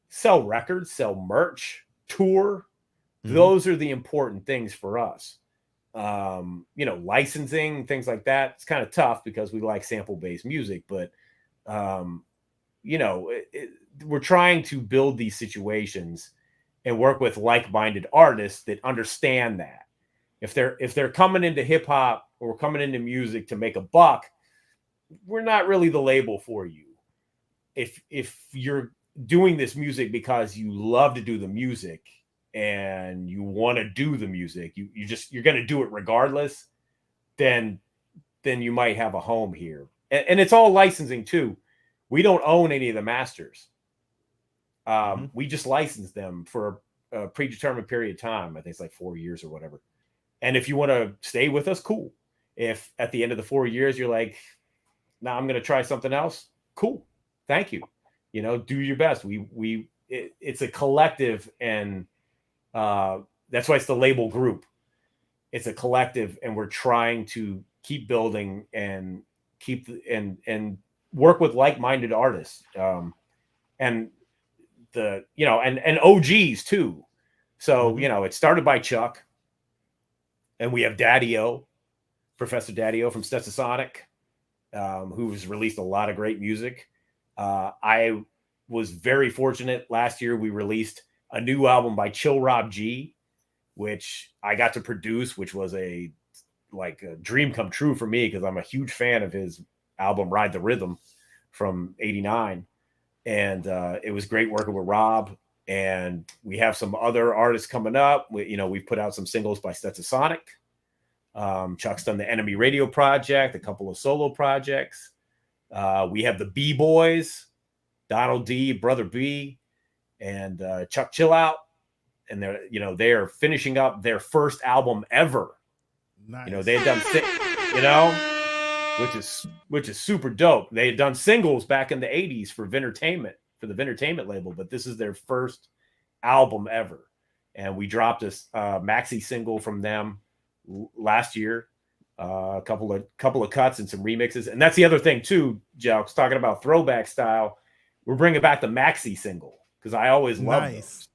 sell records, sell merch, tour, those are the important things for us. You know, licensing, things like that, it's kind of tough because we like sample-based music, but you know, we're trying to build these situations and work with like-minded artists that understand that. If they're coming into hip-hop or coming into music to make a buck, we're not really the label for you. If you're doing this music because you love to do the music and you want to do the music, you're going to do it regardless, then you might have a home here. And it's all licensing too. We don't own any of the masters. We just license them for a predetermined period of time. I think it's like 4 years or whatever. And if you want to stay with us, cool. If at the end of the 4 years you're like, nah, I'm going to try something else, cool. Thank you. You know, do your best. It's a collective, and that's why it's the label group. It's a collective, and we're trying to keep building and and work with like-minded artists. And and OGs too. So, you know, it started by Chuck, and we have Daddy-O, Professor Daddy-O from Stetsasonic, who's released a lot of great music. I was very fortunate. Last year, we released a new album by Chill Rob G, which I got to produce, which was a dream come true for me, because I'm a huge fan of his album Ride the Rhythm from '89. And it was great working with Rob. And we have some other artists coming up. We've put out some singles by Stetsasonic. Chuck's done the Enemy Radio project, a couple of solo projects. We have the B-Boys, Donald D, Brother B, and Chuck Chill Out. And they're finishing up their first album ever. Nice. You know, they had done which is super dope. They had done singles back in the 80s for Vintertainment, for the Vintertainment label, but this is their first album ever. And we dropped a maxi single from them last year, a couple of cuts and some remixes. And that's the other thing too, Jelks, talking about throwback style. We're bringing back the maxi single, because I always love those.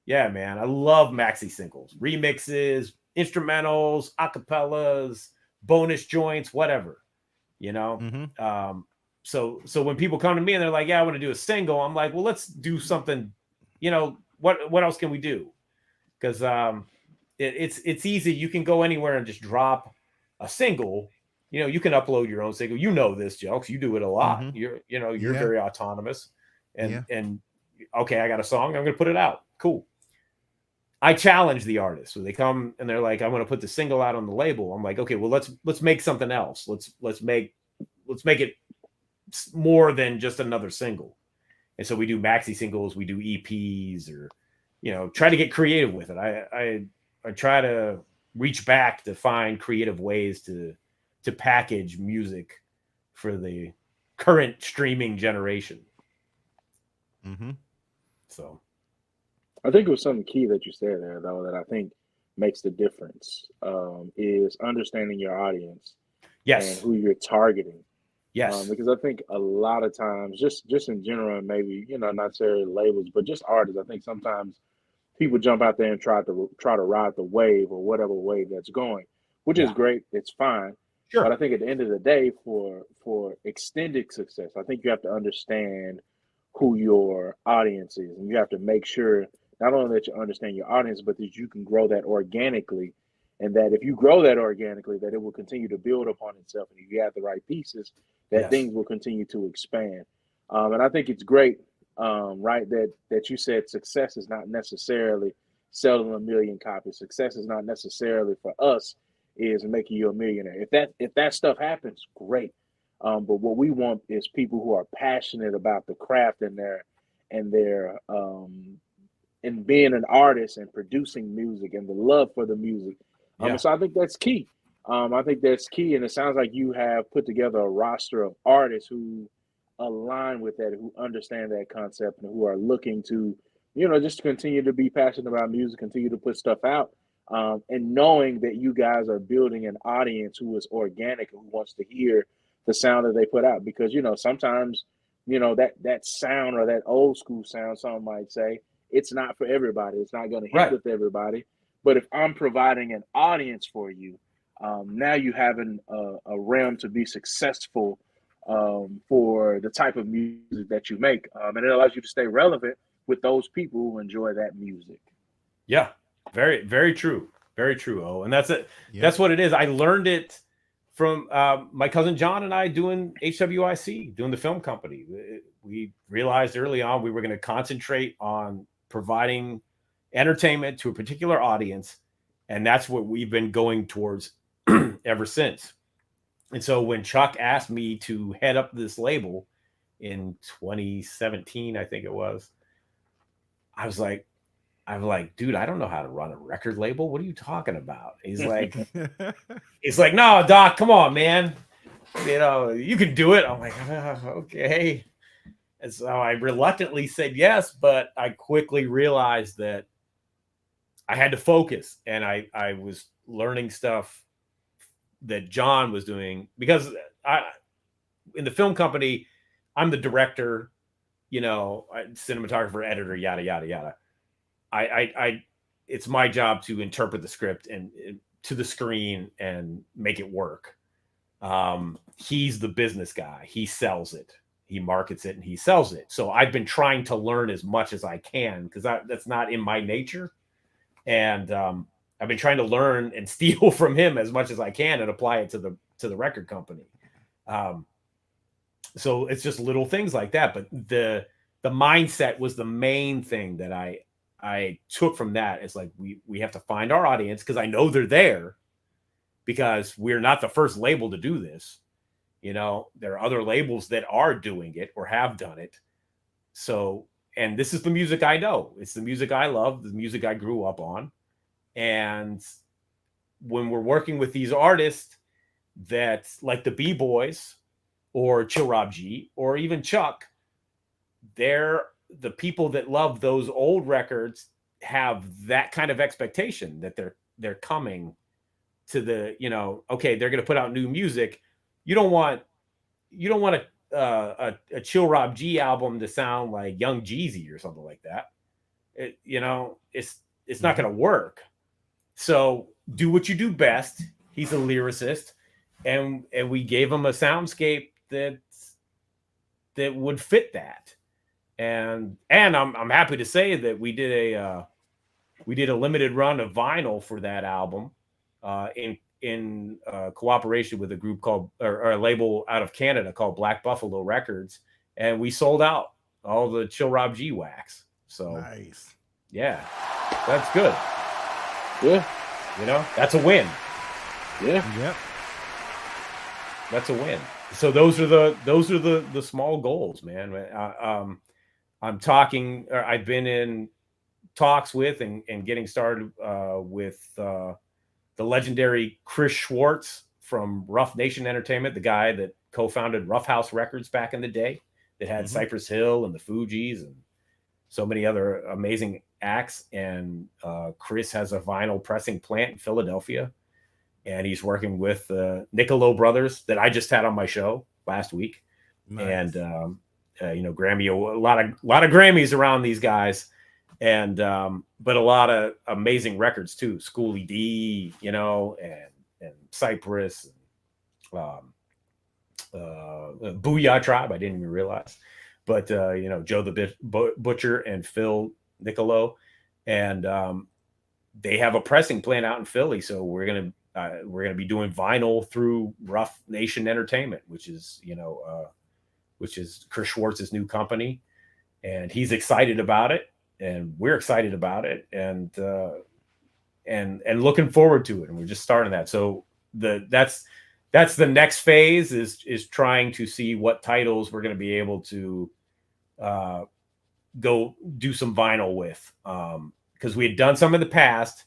Yeah, man, I love maxi singles, remixes, instrumentals, acapellas, bonus joints, whatever, you know? So when people come to me and they're like, yeah, I want to do a single, I'm like, well, let's do something, you know, what else can we do? Because it's easy. You can go anywhere and just drop a single. You know, you can upload your own single. You know this, Jelks. You do it a lot. You're very autonomous. And okay, I got a song. I'm going to put it out. Cool. I challenge the artist. So they come and they're like, I want to put the single out on the label. I'm like, okay, well, let's make something else. Let's make it more than just another single. And so we do maxi singles, we do EPs, or, you know, try to get creative with it. I try to reach back to find creative ways to package music for the current streaming generation. So I think it was something key that you said there, though, that I think makes the difference, is understanding your audience. Yes. And who you're targeting. Yes. Because I think a lot of times, just in general, and maybe, you know, not necessarily labels, but just artists, I think sometimes people jump out there and try to ride the wave or whatever wave that's going, which is great. It's fine. Sure. But I think at the end of the day, for extended success, I think you have to understand who your audience is, and you have to make sure not only that you understand your audience, but that you can grow that organically. And that if you grow that organically, that it will continue to build upon itself. And if you have the right pieces, that things will continue to expand. And I think it's great, right, that you said success is not necessarily selling 1 million copies. Success is not necessarily for us is making you a millionaire. If that stuff happens, great. But what we want is people who are passionate about the craft and being an artist and producing music and the love for the music. So I think that's key. I think that's key. And it sounds like you have put together a roster of artists who align with that, who understand that concept, and who are looking to, you know, just continue to be passionate about music, continue to put stuff out, and knowing that you guys are building an audience who is organic and who wants to hear the sound that they put out. Because, you know, sometimes, you know, that sound or that old school sound, some might say, it's not for everybody. It's not going to hit with everybody. But if I'm providing an audience for you, now you have a realm to be successful for the type of music that you make. And it allows you to stay relevant with those people who enjoy that music. Yeah, very, very true. Very true. Oh, and that's it. Yeah. That's what it is. I learned it from my cousin John and I doing HWIC, doing the film company. We realized early on we were going to concentrate on providing entertainment to a particular audience, and that's what we've been going towards ever since. And so when Chuck asked me to head up this label in 2017, I think it was, I was like, dude, I don't know how to run a record label. What are you talking about? He's like, no, Doc, come on, man. You know, you can do it. I'm like, okay. And so I reluctantly said yes, but I quickly realized that I had to focus, and I was learning stuff that John was doing, because in the film company, I'm the director, you know, cinematographer, editor, yada, yada, yada. It's my job to interpret the script and to the screen and make it work. He's the business guy. He sells it. He markets it and he sells it. So I've been trying to learn as much as I can, because that's not in my nature. And I've been trying to learn and steal from him as much as I can and apply it to the record company. So it's just little things like that. But the mindset was the main thing that I took from that. It's like we have to find our audience, because I know they're there, because we're not the first label to do this. You know, there are other labels that are doing it or have done it. So, and this is the music I know. It's the music I love, the music I grew up on. And when we're working with these artists that, like the B-Boys or Chill Rob G or even Chuck, they're the people that love those old records, have that kind of expectation that they're coming to the, you know, okay, they're going to put out new music. You don't want a Chill Rob G album to sound like Young Jeezy or something like that. You know, it's not going to work. So do what you do best. He's a lyricist, and we gave him a soundscape that would fit that. And I'm happy to say that we did a limited run of vinyl for that album, in cooperation with a group called or a label out of Canada called Black Buffalo Records, and we sold out all the Chill Rob G wax. So nice. Yeah, that's good. Yeah, that's a win. Yeah, yep, that's a win. So those are the small goals, man. I'm talking. I've been in talks with and getting started with the legendary Chris Schwartz from Rough Nation Entertainment, the guy that co-founded Rough House Records back in the day, that had Cypress Hill and the Fugees and so many other amazing acts. And Chris has a vinyl pressing plant in Philadelphia, and he's working with Niccolo Brothers that I just had on my show last week. Nice. And Grammy, a lot of Grammys around these guys. And but a lot of amazing records too. Schoolie D, and Cypress, Booyah Tribe. I didn't even realize, but Joe the Butcher and Phil Niccolo, and they have a pressing plant out in Philly. So we're gonna be doing vinyl through Rough Nation Entertainment, which is Chris Schwartz's new company, and he's excited about it. And we're excited about it, and looking forward to it. And we're just starting that. So that's the next phase is trying to see what titles we're going to be able to go do some vinyl with, because we had done some in the past,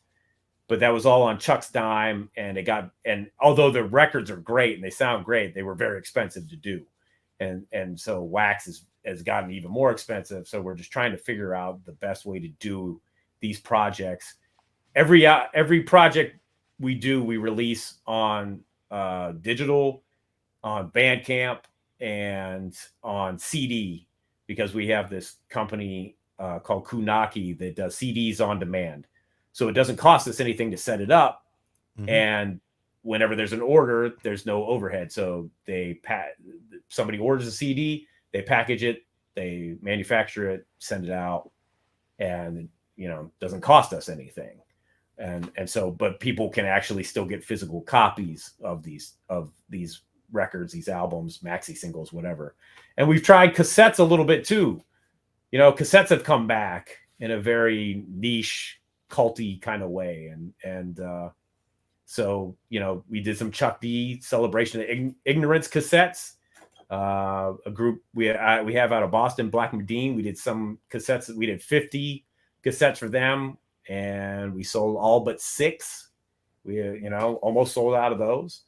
but that was all on Chuck's dime, and although the records are great and they sound great, they were very expensive to do, and so wax has gotten even more expensive. So we're just trying to figure out the best way to do these projects. Every project we do, we release on digital, on Bandcamp, and on CD, because we have this company called Kunaki that does CDs on demand. So it doesn't cost us anything to set it up. And whenever there's an order, there's no overhead. So somebody orders a CD, they package it, they manufacture it, send it out, and doesn't cost us anything. And so, but people can actually still get physical copies of these records, these albums, maxi singles, whatever. And we've tried cassettes a little bit too. Cassettes have come back in a very niche, culty kind of way, and so we did some Chuck D Celebration of Ignorance cassettes. A group we have out of Boston, Black Medine. We did some cassettes. We did 50 cassettes for them, and we sold all but 6. We almost sold out of those.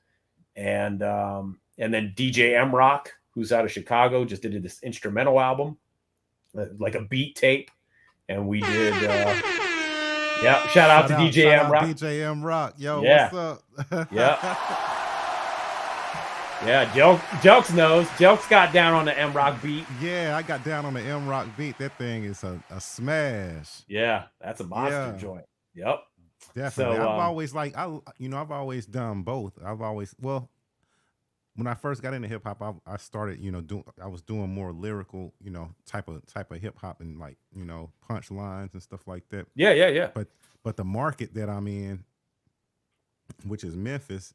And then DJ M Rock, who's out of Chicago, just did this instrumental album, like a beat tape, and we did. Shout out to DJ M Rock. DJ M Rock, yo, what's up? Yeah, Jelks knows. Jelks got down on the M Rock beat. Yeah, I got down on the M Rock beat. That thing is a smash. Yeah, that's a monster joint. Yep, definitely. So, I've always I've always done both. When I first got into hip hop, I started I was doing more lyrical type of hip hop, and punchlines and stuff like that. Yeah. But the market that I'm in, which is Memphis,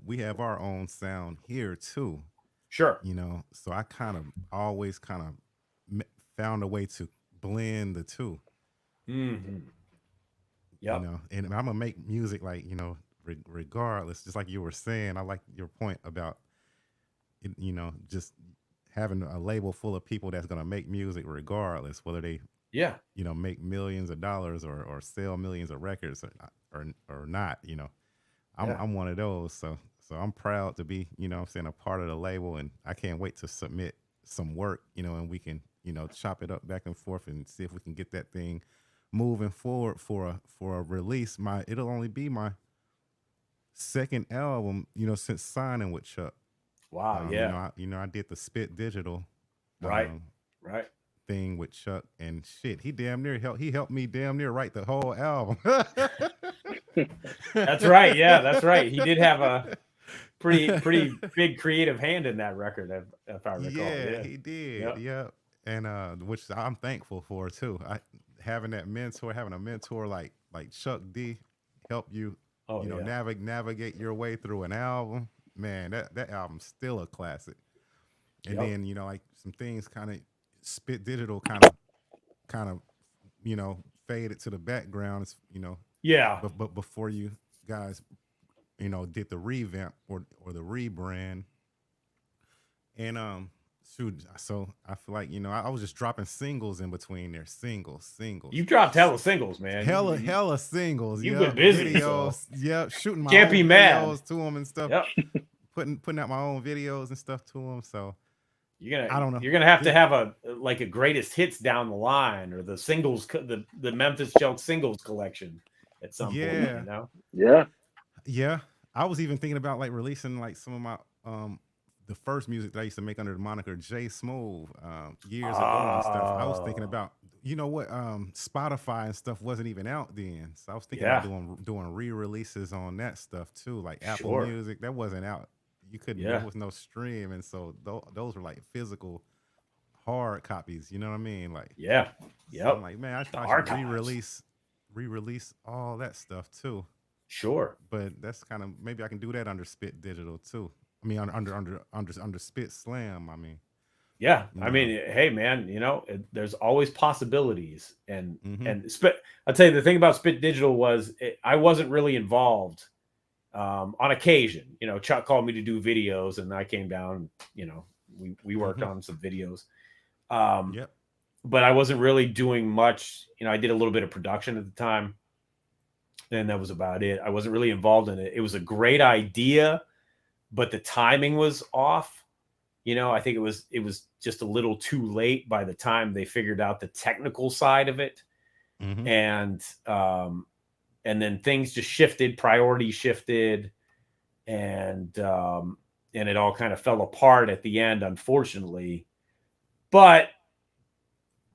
we have our own sound here too. Sure. So I always found a way to blend the two. Mm-hmm. Yeah. And I'm gonna make music regardless, just like you were saying. I like your point about just having a label full of people that's gonna make music regardless, whether they make millions of dollars or sell millions of records or not. I'm one of those, so I'm proud to be, a part of the label, and I can't wait to submit some work, and we can, chop it up back and forth and see if we can get that thing moving forward for a release. It'll only be my second album, since signing with Chuck. Wow, yeah. I did the Spit Digital, right thing with Chuck, and shit, he helped me damn near write the whole album. That's right. Yeah, that's right. He did have a pretty big creative hand in that record, if I recall. Yeah, Yeah. he did. Yep. Yep. And which I'm thankful for too. Having that mentor, having a mentor like Chuck D help you, Oh, you know, yeah. navigate your way through an album. Man, that album's still a classic. And Yep. then, you know, like some things kind of Spit Digital kind of, you know, faded to the background. It's, you know, Yeah. but before you guys, you know, did the revamp or the rebrand. And shoot, so I feel like, you know, I was just dropping singles in between there. Singles. You dropped hella singles, man. Hella singles. You've Yep, been busy. videos. So. Yep, shooting my Can't own be mad. videos to them and stuff. Yep. Putting out my own videos and stuff to them. So I don't know. You're gonna have to have a greatest hits down the line, or the singles, the Memphis Jelks singles collection at some point. You know? Yeah. I was even thinking about like releasing like some of my the first music that I used to make under the moniker J Smooth years ago and stuff. I was thinking about, you know what, Spotify and stuff wasn't even out then, so I was thinking about doing re-releases on that stuff too, like Apple Music. That wasn't out. You couldn't. There was no stream, and so those were like physical hard copies. You know what I mean? Like Yep. So I'm like, man, I should re-release all that stuff too. Sure. But that's kind of, maybe I can do that under Spit Digital too. I mean, under Spit Slam. I mean, yeah. I mean, hey, man, you know, there's always possibilities, and I'll tell you the thing about Spit Digital was I wasn't really involved. On occasion, you know, Chuck called me to do videos, and I came down. You know, we worked on some videos. But I wasn't really doing much. You know, I did a little bit of production at the time, and that was about it. I wasn't really involved in it. It was a great idea, but the timing was off. You know, I think it was just a little too late by the time they figured out the technical side of it. And then things just shifted, priorities shifted, and it all kind of fell apart at the end, unfortunately. But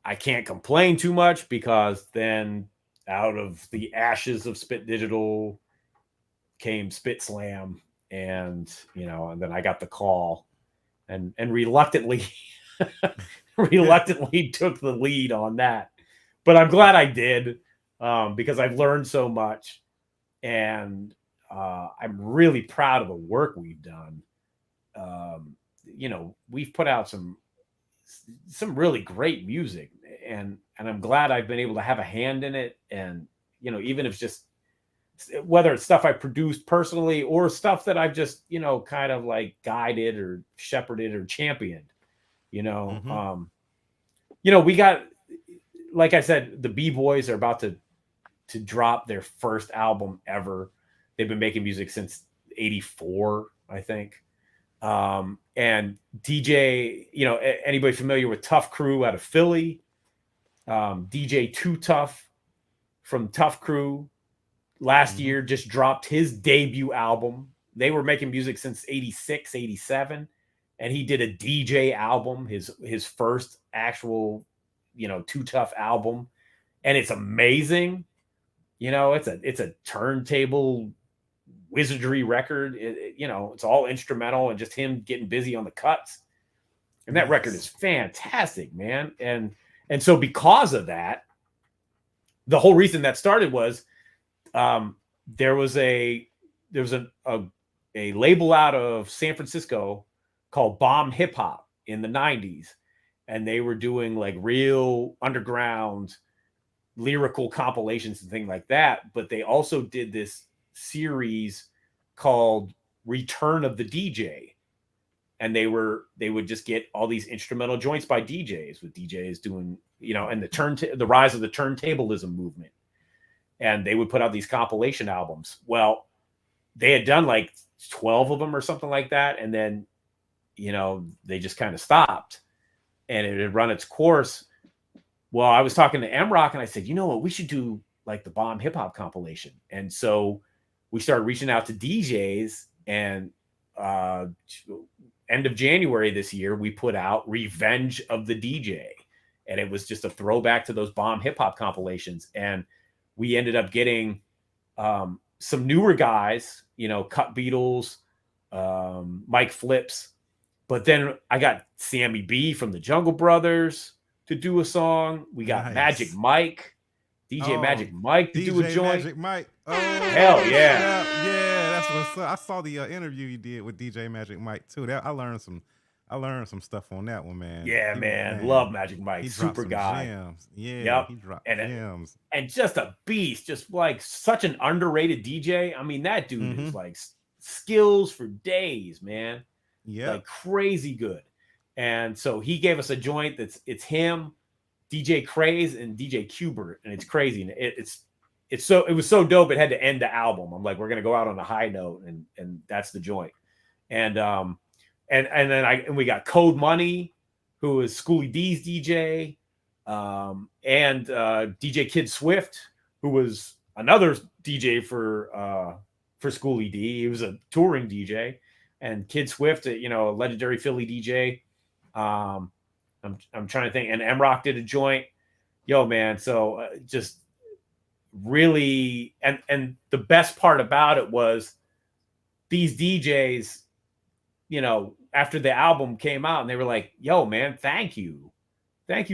I can't complain too much, because then out of the ashes of Spit Digital came Spit Slam, and you know, and then I got the call, and reluctantly took the lead on that. But I'm glad I did. Because I've learned so much, and I'm really proud of the work we've done. You know, we've put out some really great music, and I'm glad I've been able to have a hand in it. And, you know, even if it's just, whether it's stuff I produced personally or stuff that I've just, you know, kind of like guided or shepherded or championed, you know, you know, we got, like I said, the B-Boys are about to drop their first album ever. They've been making music since '84, I think. And DJ, you know, anybody familiar with Tough Crew out of Philly? DJ Too Tough from Tough Crew last year just dropped his debut album. They were making music since '86, '87, and he did a DJ album, his first actual, you know, Too Tough album, and it's amazing. You know, it's a turntable wizardry record. You know, it's all instrumental and just him getting busy on the cuts. And that record is fantastic, man. And so because of that, the whole reason that started was there was a label out of San Francisco called Bomb Hip Hop in the 90s. And they were doing like real underground lyrical compilations and things like that, but they also did this series called Return of the DJ, and they would just get all these instrumental joints by DJs, with DJs doing, you know, and the rise of the turntablism movement, and they would put out these compilation albums. Well, they had done like 12 of them or something like that, and then, you know, they just kind of stopped, and it had run its course. Well, I was talking to M-Rock, and I said, you know what, we should do like the Bomb Hip Hop compilation. And so we started reaching out to DJs, and end of January this year, we put out Revenge of the DJ. And it was just a throwback to those Bomb Hip Hop compilations. And we ended up getting some newer guys, you know, Cut Beatles, Mike Flips. But then I got Sammy B from the Jungle Brothers to do a song. We got Magic Mike, DJ Magic Mike to do a joint. Magic Mike. Oh, hell yeah. Snap. Yeah, that's what's up. I saw the interview you did with DJ Magic Mike too. That I learned some stuff on that one, man. Yeah, man. Love Magic Mike. He Super guy. Gems. Yeah, yep. He dropped gems. And just a beast, just like such an underrated DJ. I mean, that dude is like skills for days, man. Yeah. Like crazy good. And so he gave us a joint it's him, DJ Craze, and DJ Qbert, and it's crazy. And it was so dope it had to end the album. I'm like, we're gonna go out on a high note, and that's the joint. And then we got Code Money, who is Schoolie D's DJ, and DJ Kid Swift, who was another DJ for Schoolie D. He was a touring DJ, and Kid Swift, you know, a legendary Philly DJ. I'm trying to think, and M-Rock did a joint. Yo, man, so just really, and the best part about it was these DJs, you know, after the album came out, and they were like, yo, man, thank you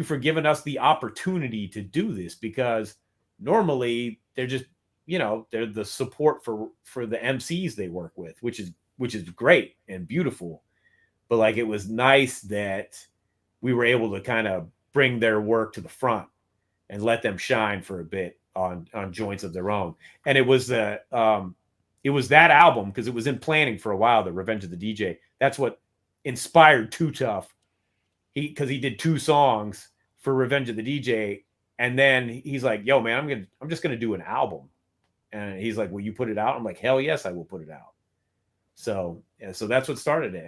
for giving us the opportunity to do this, because normally they're just, you know, they're the support for the MCs they work with, which is great and beautiful. But like, it was nice that we were able to kind of bring their work to the front and let them shine for a bit on joints of their own. And it was that album, because it was in planning for a while, the Revenge of the DJ. That's what inspired Too Tough. Because he did 2 songs for Revenge of the DJ, and then he's like, yo, man, I'm just gonna do an album. And he's like, will you put it out? I'm like, hell yes, I will put it out. So yeah, so that's what started it.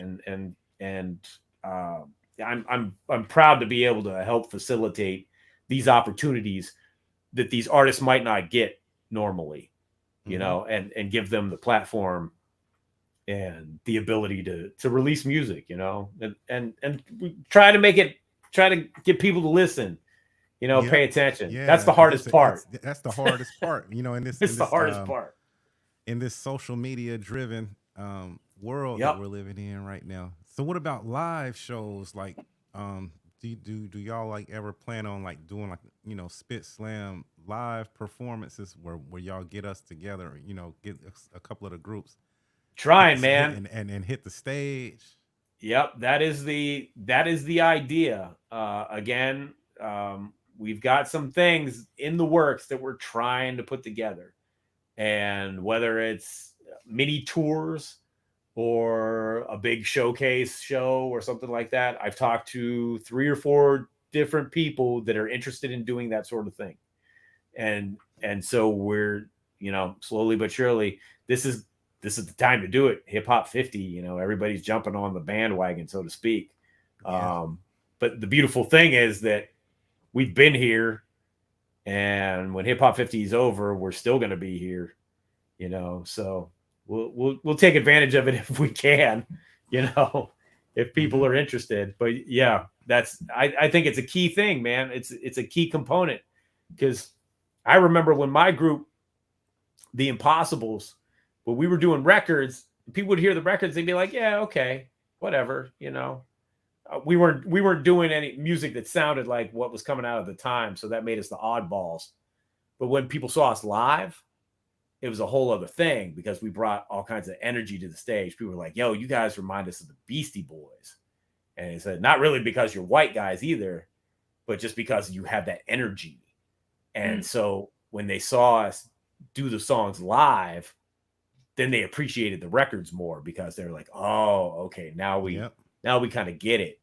And I'm proud to be able to help facilitate these opportunities that these artists might not get normally, you know, and give them the platform and the ability to release music, you know, and we try to get people to listen, you know, pay attention. Yeah, that's the hardest part. That's the hardest part, you know, it's the hardest part in this social media driven world that we're living in right now. So what about live shows? Like, do y'all like ever plan on like doing like, you know, Spit Slam live performances where y'all get us together, you know, get a couple of the groups trying, man, and hit the stage? Yep, that is the idea. Again, we've got some things in the works that we're trying to put together, and whether it's mini tours or a big showcase show or something like that, I've talked to 3 or 4 different people that are interested in doing that sort of thing. And so we're, you know, slowly but surely, this is the time to do it. Hip Hop 50, you know, everybody's jumping on the bandwagon, so to speak. Yeah. But the beautiful thing is that we've been here, and when Hip Hop 50 is over, we're still going to be here, you know, so we'll take advantage of it if we can, you know, if people are interested. But yeah, I think it's a key thing, man. It's a key component, because I remember when my group, The Impossibles, when we were doing records, people would hear the records, they'd be like, yeah, okay, whatever, you know. We weren't doing any music that sounded like what was coming out at the time, so that made us the oddballs. But when people saw us live, it was a whole other thing, because we brought all kinds of energy to the stage. People were like, yo, you guys remind us of the Beastie Boys. And he said, not really because you're white guys either, but just because you have that energy. And so when they saw us do the songs live, then they appreciated the records more, because they're like, oh, okay, now we kind of get it.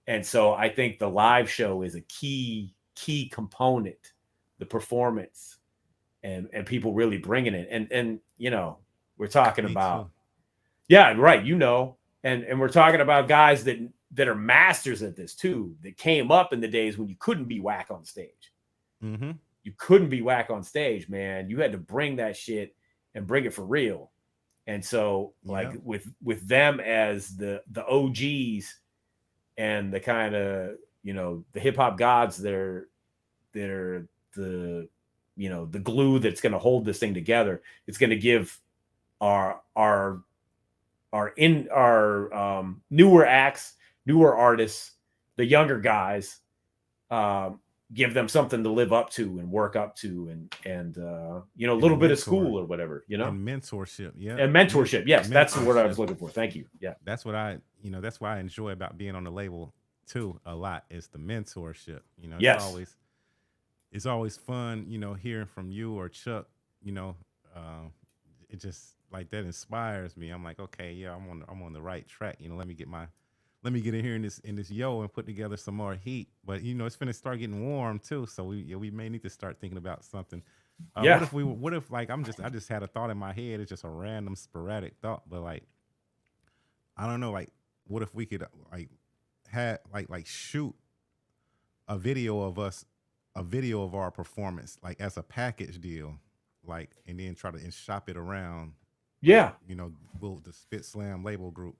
And so I think the live show is a key component, the performance, and people really bringing it. And you know, we're talking about, yeah, right, you know, and we're talking about guys that are masters at this too, that came up in the days when you couldn't be whack on stage. Mm-hmm. You couldn't be whack on stage, man. You had to bring that shit and bring it for real. And so like with them as the OGs and the kind of, you know, the hip hop gods, they're the the glue that's going to hold this thing together. It's going to give our newer acts, newer artists, the younger guys, give them something to live up to and work up to, and a little bit of school or whatever, and mentorship. Yeah, and mentorship. Yes, that's the word I was looking for. Thank you. Yeah, that's what that's why I enjoy about being on the label too a lot, is the mentorship. Yes. It's always fun, hearing from you or Chuck. It just like that inspires me. I'm like, okay, yeah, I'm on the right track. Let me get in here in this yo and put together some more heat. But it's finna start getting warm too, so we may need to start thinking about something. Yeah. What if like I just had a thought in my head. It's just a random sporadic thought, but like I don't know, like what if we could like had like shoot a video of our performance like as a package deal, like, and then try to shop it around. Yeah. Build the Spit Slam label group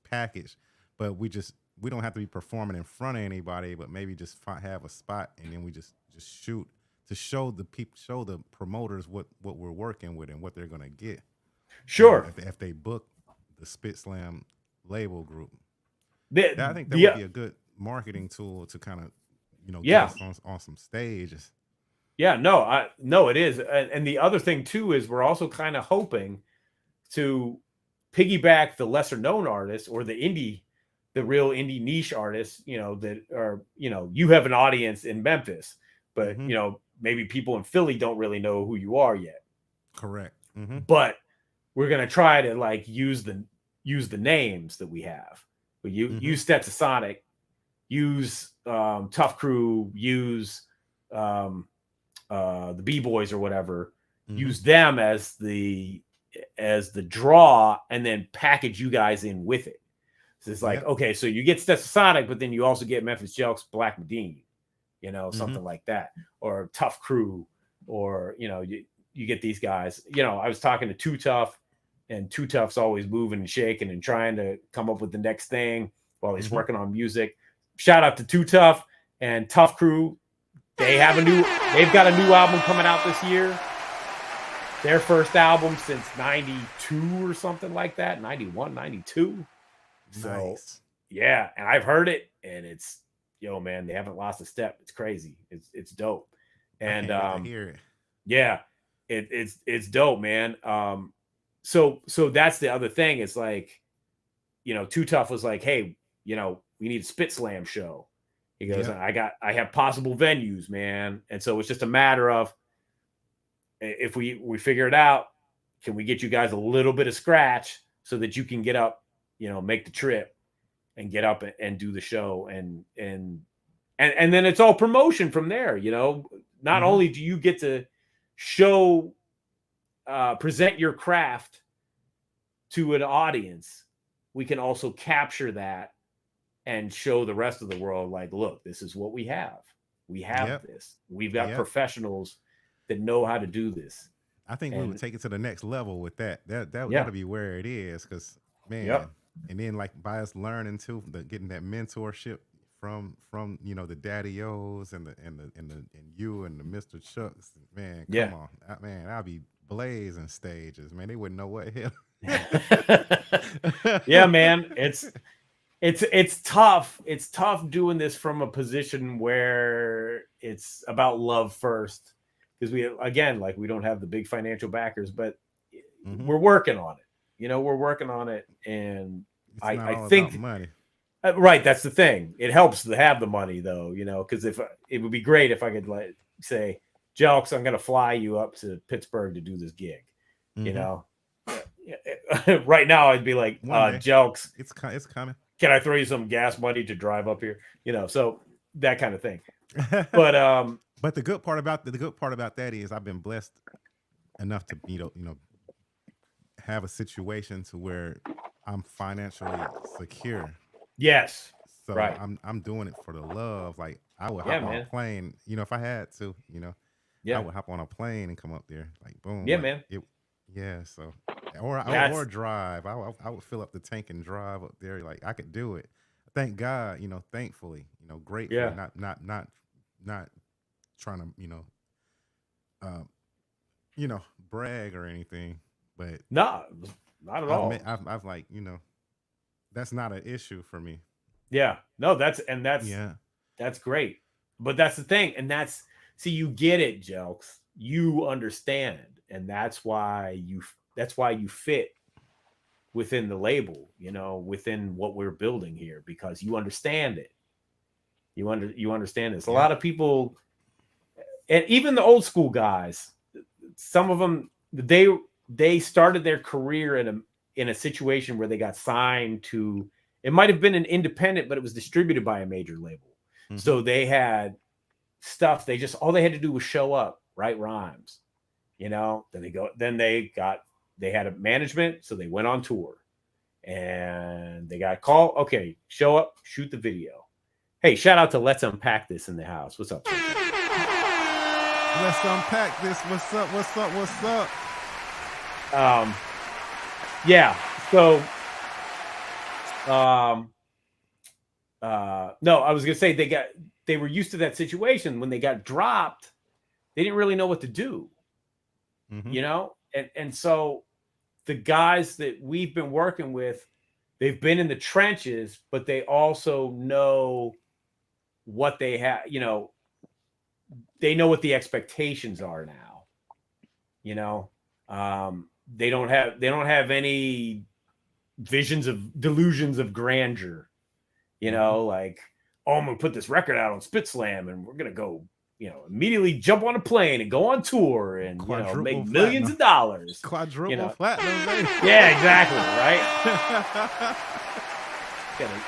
package, but we don't have to be performing in front of anybody, but maybe just have a spot, and then we just shoot to show the promoters what we're working with and what they're gonna get. Sure. If they book the Spit Slam label group, I think that would be a good marketing tool to kind of get us on some stages. Yeah, no, it is. And the other thing too is we're also kind of hoping to piggyback the lesser known artists or the real indie niche artists, that are, you have an audience in Memphis, but maybe people in Philly don't really know who you are yet. Correct. Mm-hmm. But we're going to try to like use the names that we have. But use Stetsasonic, use Tough Crew, use the B-Boys or whatever, use them as the draw, and then package you guys in with it. So it's like, okay, so you get Stetsasonic, but then you also get Memphis Jelks, Black Medine, something like that, or Tough Crew, or you get these guys. I was talking to Too Tough, and Too Tough's always moving and shaking and trying to come up with the next thing while he's working on music. Shout out to Too Tough and Tough Crew. They've got a new album coming out this year. Their first album since 92 or something like that, 91, 92. So, nice. Yeah, and I've heard it, and it's, man, they haven't lost a step. It's crazy. It's dope. And I hear it. Yeah, it's dope, man. So that's the other thing. It's like, Too Tough was like, hey, we need a Spit Slam show. He goes, I have possible venues, man. And so it's just a matter of, if we figure it out, can we get you guys a little bit of scratch so that you can get up, make the trip and get up and do the show, and then it's all promotion from there. Not only do you get to show, present your craft to an audience, we can also capture that and show the rest of the world, like, look, this is what we have. We have this. We've got professionals that know how to do this. I think we would take it to the next level with that. That'll be where it is, because man, and then like by us learning too, getting that mentorship from the Daddy O's and you and the Mr. Chucks, man, come on, man, I'll be blazing stages, man. They wouldn't know what hell. Yeah, man, it's tough. It's tough doing this from a position where it's about love first, because we don't have the big financial backers, but we're working on it. We're working on it, and I think money. Right, that's the thing. It helps to have the money, though, because if it would be great if I could say, Jelks, I'm going to fly you up to Pittsburgh to do this gig. Right now I'd be like, Jelks, it's coming. Can I throw you some gas money to drive up here? So that kind of thing. But the good part about that is I've been blessed enough to have a situation to where I'm financially secure. Yes. So right. I'm doing it for the love. Like I would hop on a plane, if I had to, I would hop on a plane and come up there. Like boom. Yeah, like, man. So or drive. I would fill up the tank and drive up there. Like I could do it. Thank God, thankfully, grateful. Yeah. Not trying to, you know, brag or anything, but No, not at all. I've like, you know, that's not an issue for me. Yeah, no, that's Yeah. that's great. But that's the thing, and see, you get it, Jelks. You understand, and that's why you fit within the label, you know, within what we're building here, because you understand it. You understand this. A lot of people, and even the old school guys, some of them, they started their career in a situation where they got signed to, it might have been an independent, but it was distributed by a major label. Mm-hmm. So they had stuff, all they had to do was show up, write rhymes, you know. Then they had a management, so they went on tour, and they got called, okay, show up, shoot the video. Hey, shout out to Let's Unpack This in the house. What's up? Let's unpack this. What's up? What's up? What's up? Yeah. So, no, I was gonna say they were used to that situation. When they got dropped, they didn't really know what to do. Mm-hmm. You know, and so the guys that we've been working with, they've been in the trenches, but they also know what they have. You know, they know what the expectations are now. You know, they don't have any delusions of grandeur. You know, like, oh, I'm gonna put this record out on Spit Slam, and we're gonna go, you know, immediately jump on a plane and go on tour and, you know, make millions of dollars. Quadruple platinum, baby. Yeah, exactly, right? Gotta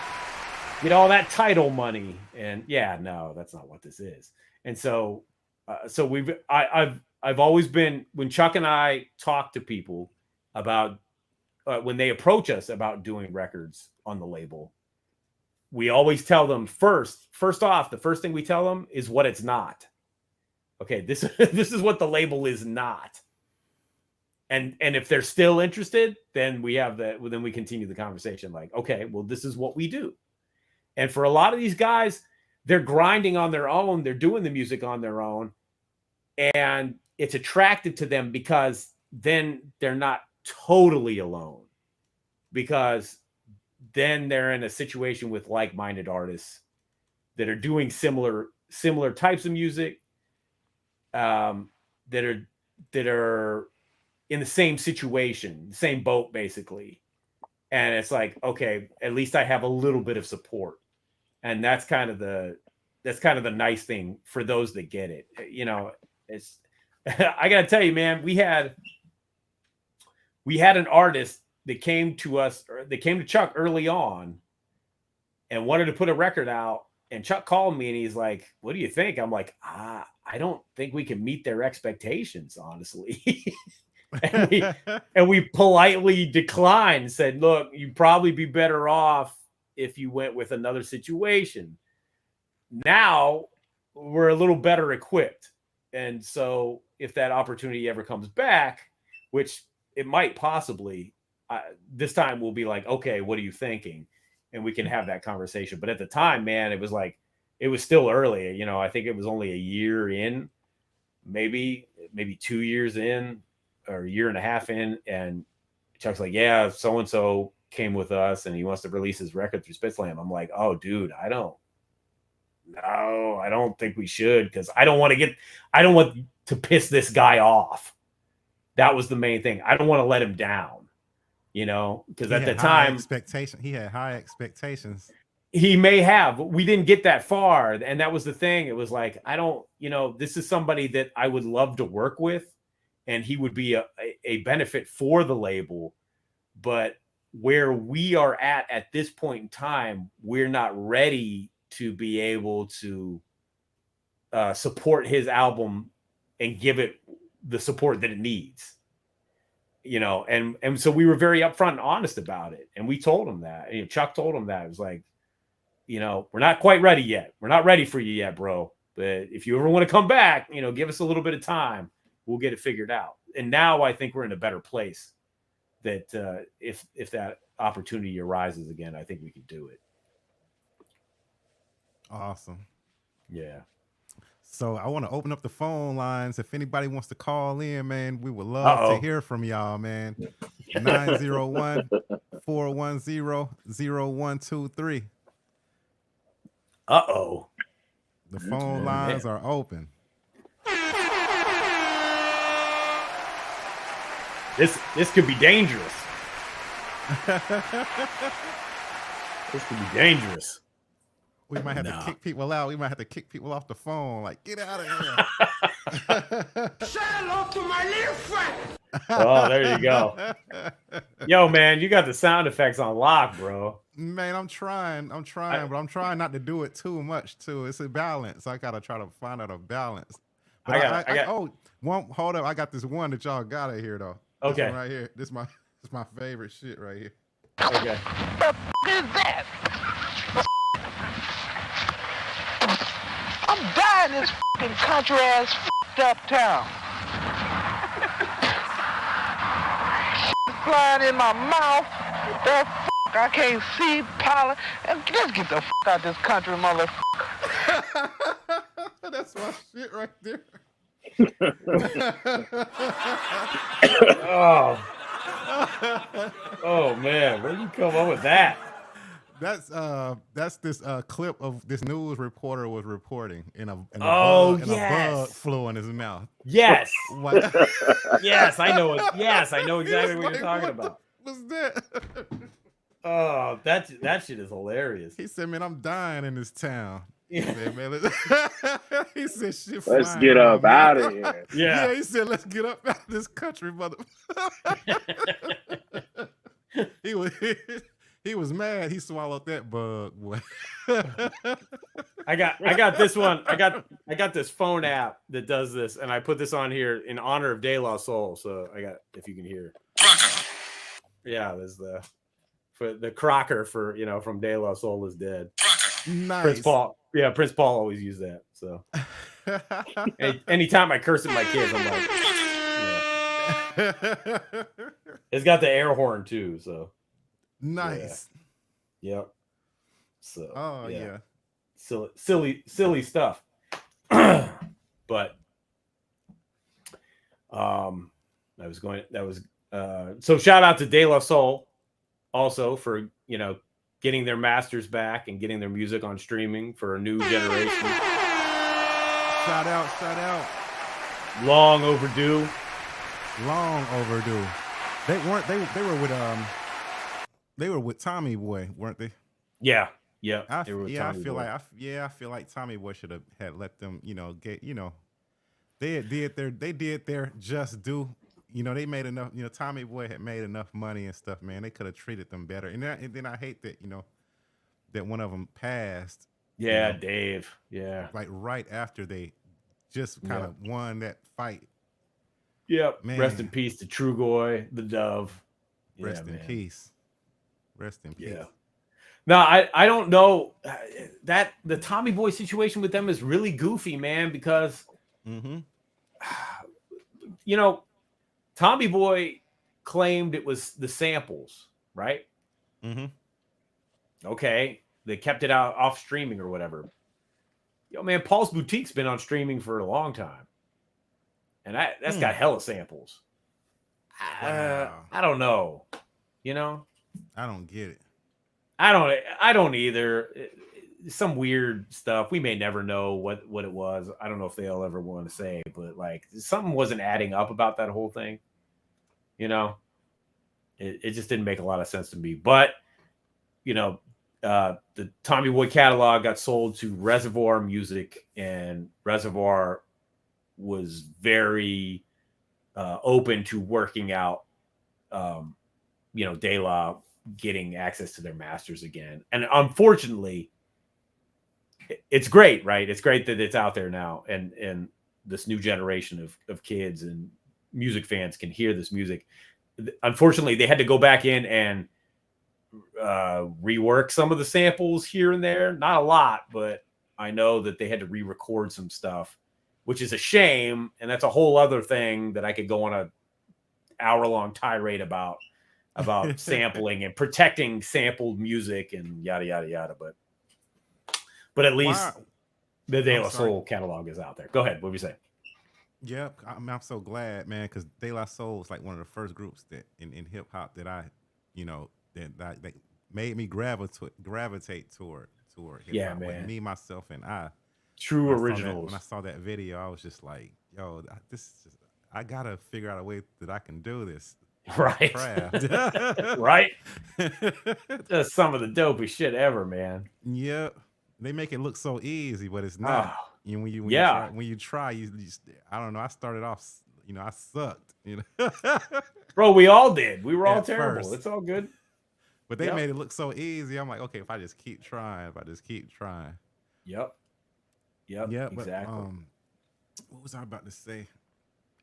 get all that title money, and yeah, no, that's not what this is. And so, I've always been, when Chuck and I talk to people about when they approach us about doing records on the label, we always tell them first off, the first thing we tell them is what it's not. Okay, this is what the label is not. And if they're still interested, then then we continue the conversation, like, okay, well, this is what we do. And for a lot of these guys, they're grinding on their own, they're doing the music on their own, and it's attractive to them because then they're not totally alone, because then they're in a situation with like-minded artists that are doing similar types of music, that are in the same situation, the same boat, basically. And it's like, okay, at least I have a little bit of support. And that's kind of the nice thing for those that get it. You know, it's I gotta tell you, man, we had an artist that came to Chuck early on and wanted to put a record out, and Chuck called me and he's like, what do you think? I'm like, I don't think we can meet their expectations, honestly. and we politely declined and said, look, you'd probably be better off if you went with another situation. Now we're a little better equipped. And so if that opportunity ever comes back, which it might possibly, this time we'll be like, okay, what are you thinking? And we can have that conversation. But at the time, man, it was like, it was still early. You know, I think it was only a year in, maybe 2 years in, or a year and a half in. And Chuck's like, yeah, so-and-so came with us and he wants to release his record through Spit Slam. I'm like, oh, dude, I don't think we should, because I don't want to piss this guy off. That was the main thing. I don't want to let him down, you know, because at the time he had high expectations. He may have. We didn't get that far. And that was the thing. It was like, this is somebody that I would love to work with, and he would be a benefit for the label. But where we are at this point in time, we're not ready to be able to support his album and give it the support that it needs, you know. And so we were very upfront and honest about it. And we told him that, Chuck told him that. It was like, we're not quite ready yet. We're not ready for you yet, bro. But if you ever want to come back, give us a little bit of time. We'll get it figured out. And now I think we're in a better place that if that opportunity arises again, I think we could do it. Awesome. Yeah. So I want to open up the phone lines. If anybody wants to call in, man, we would love to hear from y'all, man. 901-410-0123. Uh-oh. The phone lines are open. This could be dangerous. This could be dangerous. We might have to kick people out. We might have to kick people off the phone. Like, get out of here. Say hello to my little friend. Oh, there you go. Yo, man, you got the sound effects on lock, bro. Man, I'm trying, but I'm trying not to do it too much too. It's a balance. I gotta try to find out a balance. But hold up. I got this one that y'all gotta hear though. This Okay. one right here. This my favorite shit right here. Okay. The is that? I'm dying in this fucking country ass up town. Flying in my mouth. That I can't see pollen. Let's get the out of this country, motherfucker. That's my shit right there. Oh man, where you come up with that? That's this clip of this news reporter was reporting in a bug flew in his mouth. Yes. Yes, I know it. Yes, I know exactly what you're talking about. What's that? Oh, that shit is hilarious. He said, "Man, I'm dying in this town." He said, "Man, he said, shit. Let's get up out of here." Yeah, he said, "Let's get up out of this country, mother." He was mad. He swallowed that bug. Boy. I got this one. I got this phone app that does this, and I put this on here in honor of De La Soul. So I got, if you can hear. Yeah, there's the Crocker for from De La Soul is dead. Nice. Prince Paul. Yeah, Prince Paul always used that. So anytime I curse at my kids, I'm like, yeah. It's got the air horn too. So nice. Yeah. Yep. So yeah. Silly stuff. But so shout out to De La Soul also for getting their masters back and getting their music on streaming for a new generation. Shout out. Long overdue. They were with Tommy Boy, weren't they? Yeah. I feel like Tommy Boy should have had let them, they did their just due. They made enough. Tommy Boy had made enough money and stuff. Man, they could have treated them better. And then I hate that that one of them passed. Yeah, Dave. Yeah, like right after they just kind of won that fight. Yep. Man. Rest in peace to Trugoy, the Dove. Rest in peace. Yeah. Now I don't know that the Tommy Boy situation with them is really goofy, man, because Tommy Boy claimed it was the samples, right? Okay, they kept it out off streaming or whatever. Man, Paul's Boutique's been on streaming for a long time, and that's got hella samples. Wow. I don't know, I don't get it. I don't either. Some weird stuff. We may never know what it was. I don't know if they'll ever want to say, but like something wasn't adding up about that whole thing. It just didn't make a lot of sense to me. But the Tommy Boy catalog got sold to Reservoir Music, and Reservoir was very open to working out, De La getting access to their masters again. And unfortunately, it's great, right? It's great that it's out there now, and this new generation of kids and music fans can hear this music. Unfortunately, they had to go back in and rework some of the samples here and there. Not a lot, but I know that they had to re-record some stuff, which is a shame. And that's a whole other thing that I could go on a hour-long tirade about sampling and protecting sampled music and yada, yada, yada. But at least The De I'm La sorry. Soul catalog is out there. Go ahead. What were you saying? Yep, I'm so glad, man, because De La Soul was like one of the first groups that in hip hop that I, that made me gravitate toward hip Yeah, hop. Like man. me, myself, and I. True When originals. I saw that video, I was just like, yo, I gotta figure out a way that I can do this. Right. Craft. Right. That's some of the dopest shit ever, man. Yep. They make it look so easy, but it's not. Oh, When you try, you just, I don't know. I started off, I sucked. Bro, we all did. We were all At terrible. first. It's all good. But they made it look so easy. I'm like, okay, if I just keep trying, Yep. Yeah, but exactly. what was I about to say?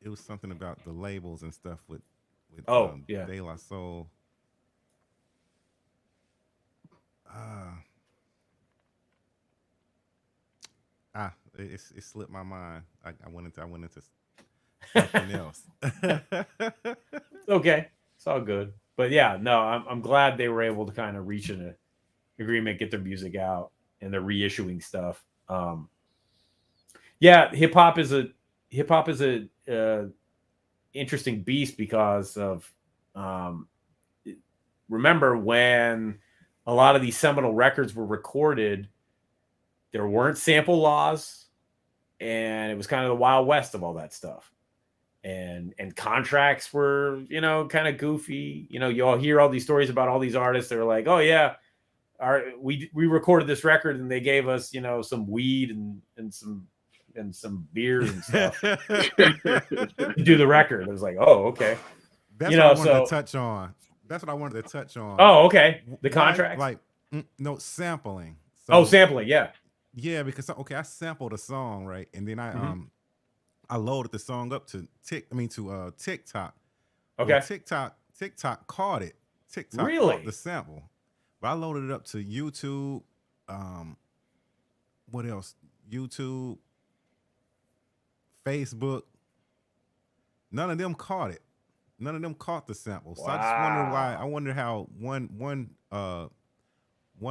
It was something about the labels and stuff with De La Soul. It slipped my mind. I went into something else. Okay, it's all good. But yeah, no, I'm glad they were able to kind of reach an agreement, get their music out, and they're reissuing stuff. Yeah, hip hop is a interesting beast because of remember when a lot of these seminal records were recorded, there weren't sample laws, and it was kind of the Wild West of all that stuff. And contracts were, kind of goofy. You all hear all these stories about all these artists that are like, oh yeah, we recorded this record and they gave us, some weed and some beers and stuff to do the record. It was like, oh, okay. That's what I wanted to touch on. That's what I wanted to touch on. Oh, okay. The contract, no sampling. So, sampling, yeah. Yeah, because I sampled a song, right, and then I loaded the song up to TikTok. Okay. Well, TikTok caught it. TikTok really? Caught the sample. But I loaded it up to YouTube. What else? YouTube, Facebook. None of them caught it. None of them caught the sample. So I just wonder why. I wonder how one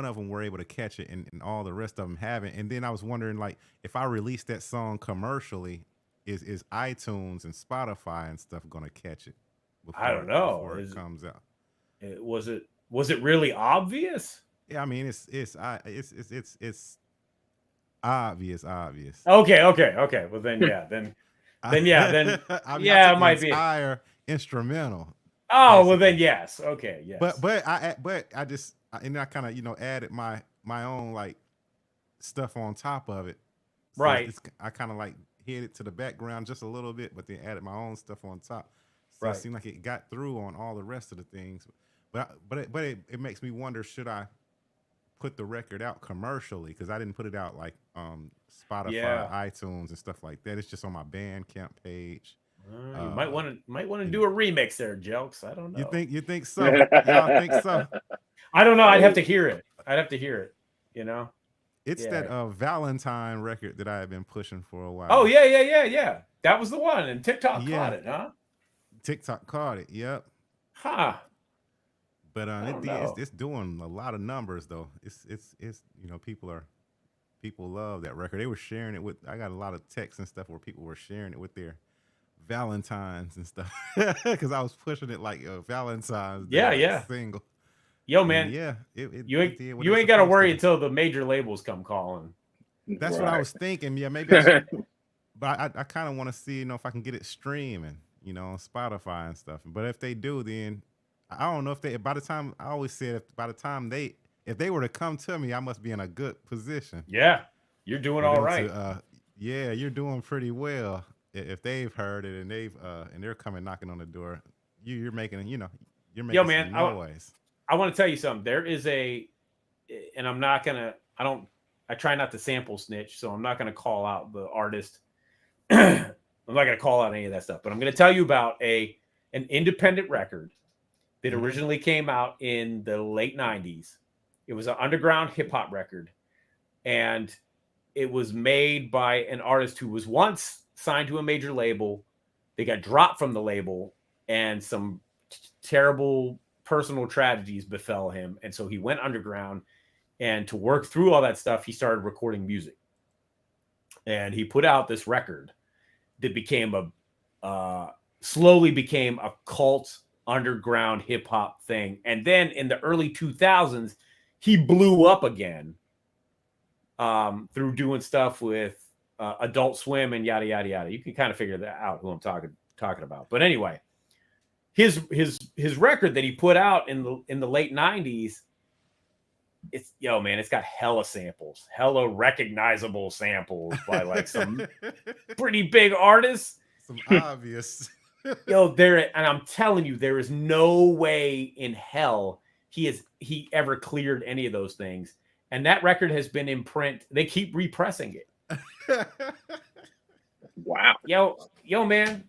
of them were able to catch it and all the rest of them haven't. And then I was wondering, like, if I release that song commercially, is iTunes and Spotify and stuff gonna catch it? I don't know. Before it comes out. Was it really obvious? Yeah, I mean it's obvious. Okay. Well then, yeah, then it might be entire instrumental. Oh, basically. Well then, yes. Okay, yes. But I just and I kind of added my own like stuff on top of it. So right. I kind of like hid it to the background just a little bit, but then added my own stuff on top. So it seemed like it got through on all the rest of the things. But it makes me wonder, should I put the record out commercially? Because I didn't put it out like Spotify, iTunes, and stuff like that. It's just on my Bandcamp page. You might want to do a remix there, Jelks. I don't know. You think so? Y'all think so? I don't know. I'd have to hear it. It's that Valentine record that I have been pushing for a while. Oh yeah. That was the one, and TikTok caught it, huh? TikTok caught it. Yep. Huh. But it's doing a lot of numbers though. It's people love that record. They were sharing it with. I got a lot of texts and stuff where people were sharing it with their Valentines and stuff because I was pushing it like Valentine's Day single. Yo, man, you ain't got to worry until the major labels come calling. That's what I was thinking. Yeah, maybe. But I kind of want to see, if I can get it streaming, on Spotify and stuff. But if they do, then I don't know if they. By the time I always said, if they were to come to me, I must be in a good position. Yeah, you're doing all right. Yeah, you're doing pretty well. If they've heard it and they're coming knocking on the door, you're making some noise. I want to tell you something. There is and I try not to sample snitch, so I'm not going to call out the artist. I'm not going to call out any of that stuff, but I'm going to tell you about an independent record that originally came out in the late 90s. It was an underground hip hop record, and it was made by an artist who was once signed to a major label. They got dropped from the label, and some terrible personal tragedies befell him, and so he went underground, and to work through all that stuff he started recording music. and he put out this record that became slowly became a cult underground hip hop thing. And then in the early 2000s, he blew up again through doing stuff with Adult Swim and yada yada yada. You can kind of figure that out who I'm talking about. But anyway, his record that he put out in the late 90s, it's it's got hella samples, hella recognizable samples by like some pretty big artists. Some obvious. And I'm telling you, there is no way in hell he ever cleared any of those things. And that record has been in print. They keep repressing it. Wow. Yo, man.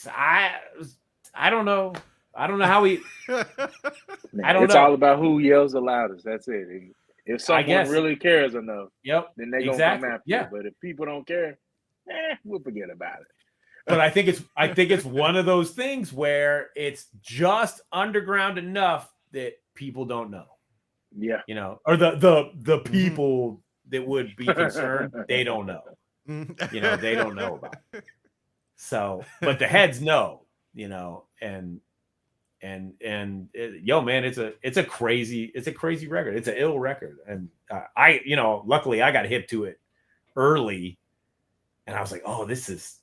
I don't know. I don't know how he. It's all about who yells the loudest. That's it. If someone really cares enough, then they're gonna come after you. But if people don't care, we'll forget about it. But I think it's one of those things where it's just underground enough that people don't know. Yeah. Or the people that would be concerned, they don't know. They don't know about it. So, but the heads know, and man, it's a crazy record. It's an ill record. And luckily I got hip to it early, and I was like, this is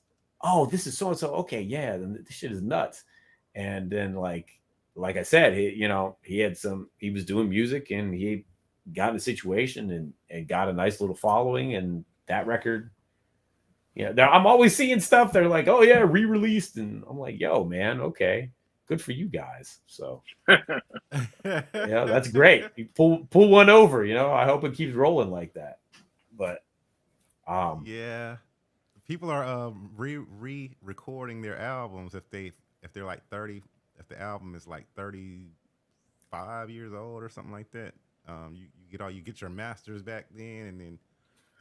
so-and-so. Okay. Yeah. This shit is nuts. And then like I said, he was doing music, and he got in a situation and got a nice little following, and that record, I'm always seeing stuff. They're like, oh yeah, re-released. And I'm like, yo, man, okay. Good for you guys. So that's great. You pull one over, I hope it keeps rolling like that. But people are re-recording their albums if they're like 30, if the album is like 35 years old or something like that. You get your masters back then, and then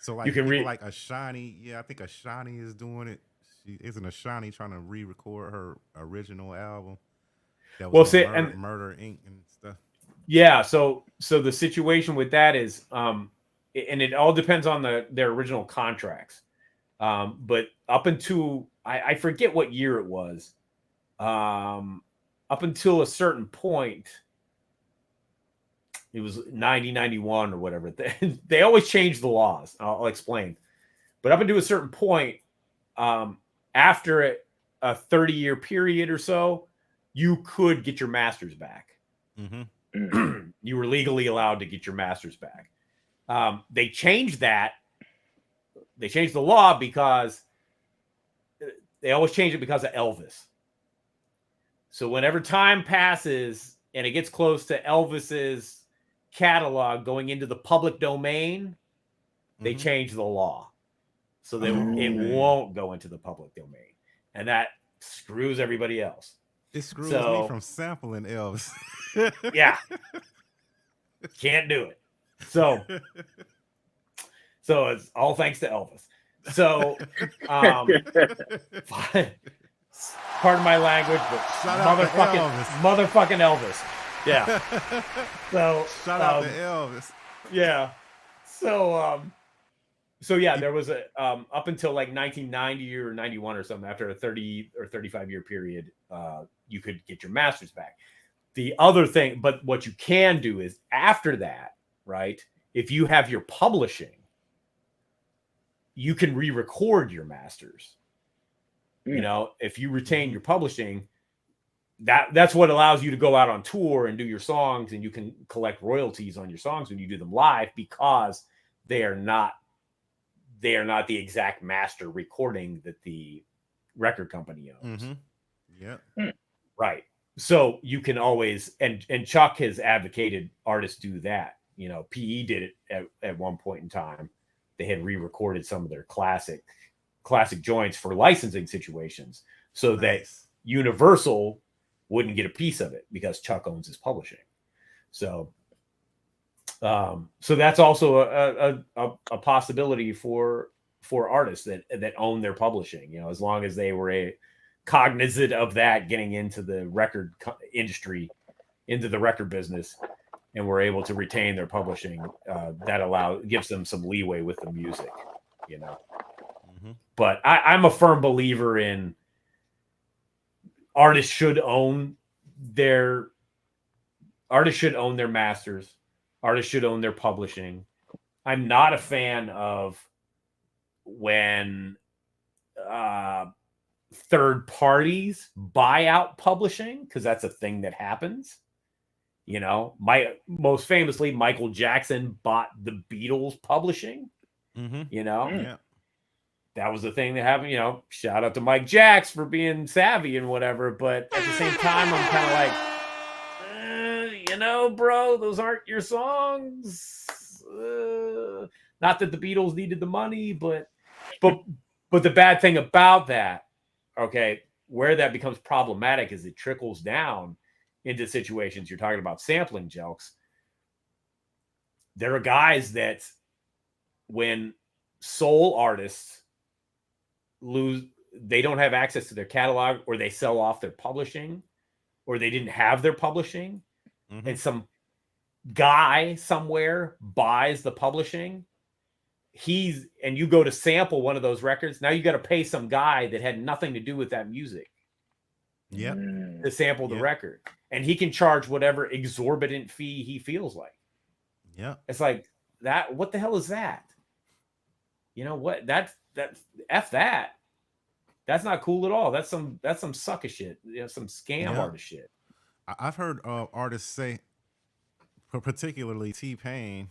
so like you can like Ashani. I think Ashani is doing it. Isn't Ashani trying to re-record her original album? That was Murder Inc. and stuff. Yeah, so the situation with that is, and it all depends on their original contracts. But up until I forget what year it was, up until a certain point, it was 91 or whatever. They always change the laws. I'll explain. But up until a certain point, after a 30-year period or so, you could get your masters back. Mm-hmm. You were legally allowed to get your masters back. They changed that. They changed the law because they always change it because of Elvis. So whenever time passes and it gets close to Elvis's catalog going into the public domain, they change the law. So it won't go into the public domain. And that screws everybody else. It screws me from sampling Elvis. Yeah. Can't do it. So it's all thanks to Elvis. So pardon my language, but motherfucking Elvis. Yeah. So shout out to Elvis. Yeah. So yeah, there was a up until like 1990 or 91 or something, after a 30 or 35 year period, you could get your masters back. The other thing, but what you can do is after that, right? If you have your publishing, you can re-record your masters. If you retain your publishing, that's what allows you to go out on tour and do your songs, and you can collect royalties on your songs when you do them live, because they are not the exact master recording that the record company owns. Mm-hmm. Yeah. Right. So you can always, and Chuck has advocated artists do that. PE did it at one point in time. They had re-recorded some of their classic joints for licensing situations, so that Universal wouldn't get a piece of it because Chuck owns his publishing. So that's also a possibility for artists that own their publishing, as long as they were cognizant of that, getting into the record industry, into the record business, and were able to retain their publishing. That gives them some leeway with the music, But I'm a firm believer in artists should own their masters. Artists should own their publishing. I'm not a fan of when third parties buy out publishing, because that's a thing that happens. You know, most famously, Michael Jackson bought the Beatles publishing. You know, that was the thing that happened. You know, shout out to Mike Jacks for being savvy and whatever. But at the same time, I'm kind of like, you know, bro, those aren't your songs. Not that the Beatles needed the money, but the bad thing about that, okay, where that becomes problematic is it trickles down into situations. You're talking about sampling, Jelks. There are guys that when soul artists they don't have access to their catalog, or they sell off their publishing, or they didn't have their publishing, and some guy somewhere buys the publishing, and you go to sample one of those records, now you got to pay some guy that had nothing to do with that music to sample the record, and he can charge whatever exorbitant fee he feels like. It's like that. What the hell is that? You know what? That's F that. That's not cool at all. That's some sucker shit. You know, some scam artist shit. I've heard artists say, particularly T-Pain.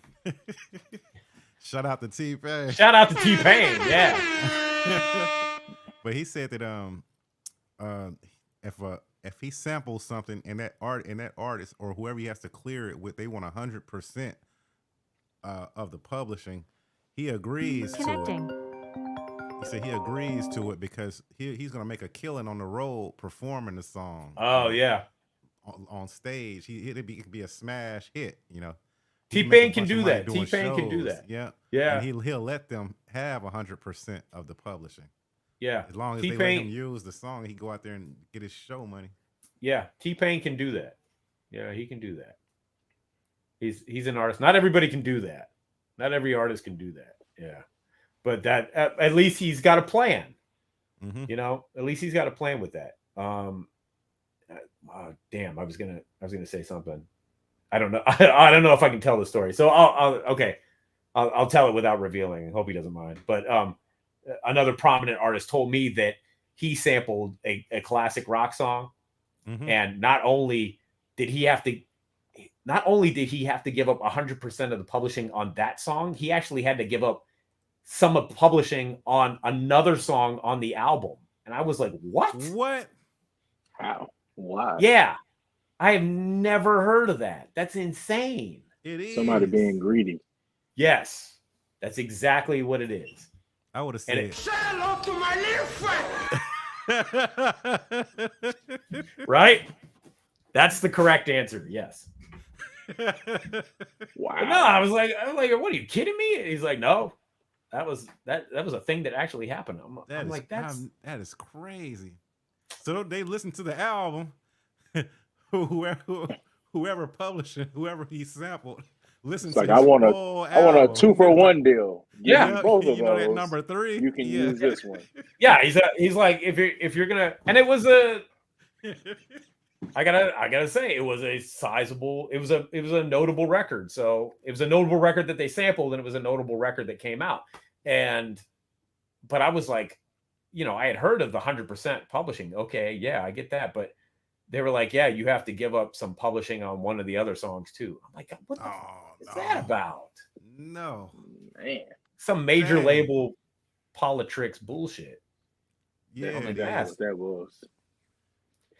Shout out to T-Pain. Shout out to T-Pain. Yeah. But he said that if he samples something and that artist or whoever he has to clear it with, they want 100% of the publishing. He agrees to it. He said he agrees to it because he's gonna make a killing on the road performing the song. Oh yeah, on stage, it could be a smash hit. You know, T-Pain can do that. T-Pain can do that. Yeah, yeah. And he'll let them have 100% of the publishing. Yeah, as long as they let him use the song, he go out there and get his show money. Yeah, T-Pain can do that. Yeah, he can do that. He's an artist. Not everybody can do that. Not every artist can do that. Yeah. But that at least he's got a plan. You know, at least he's got a plan with that. Damn, I was gonna say something. I don't know. I don't know if I can tell the story. So I'll tell it without revealing. I hope he doesn't mind. But another prominent artist told me that he sampled a classic rock song, and not only did he have to give up 100% of the publishing on that song, he actually had to give up some of publishing on another song on the album. And I was like, what? How? Why? Yeah. I have never heard of that. That's insane. It is. Somebody being greedy. Yes. That's exactly what it is. I would have said, say hello to my little friend. Right? That's the correct answer. Yes. Wow. But no, I was like, what are you kidding me? He's like, no. That was a thing that actually happened. I'm like, that is crazy. So they listened to the album. whoever published it, whoever he sampled, listened to like I want a 2-for-1 deal. Yeah, both of you know those. that number 3. You can use this one. Yeah, he's like, if you're gonna, and it was I gotta say, it was a sizable, it was a notable record. So it was a notable record that they sampled, and it was a notable record that came out. But I was like, you know, I had heard of the 100% publishing. Okay, yeah, I get that. But they were like, yeah, you have to give up some publishing on one of the other songs too. I'm like, what the fuck is that about? No, man, some major label politics bullshit. Yeah, that's what that was.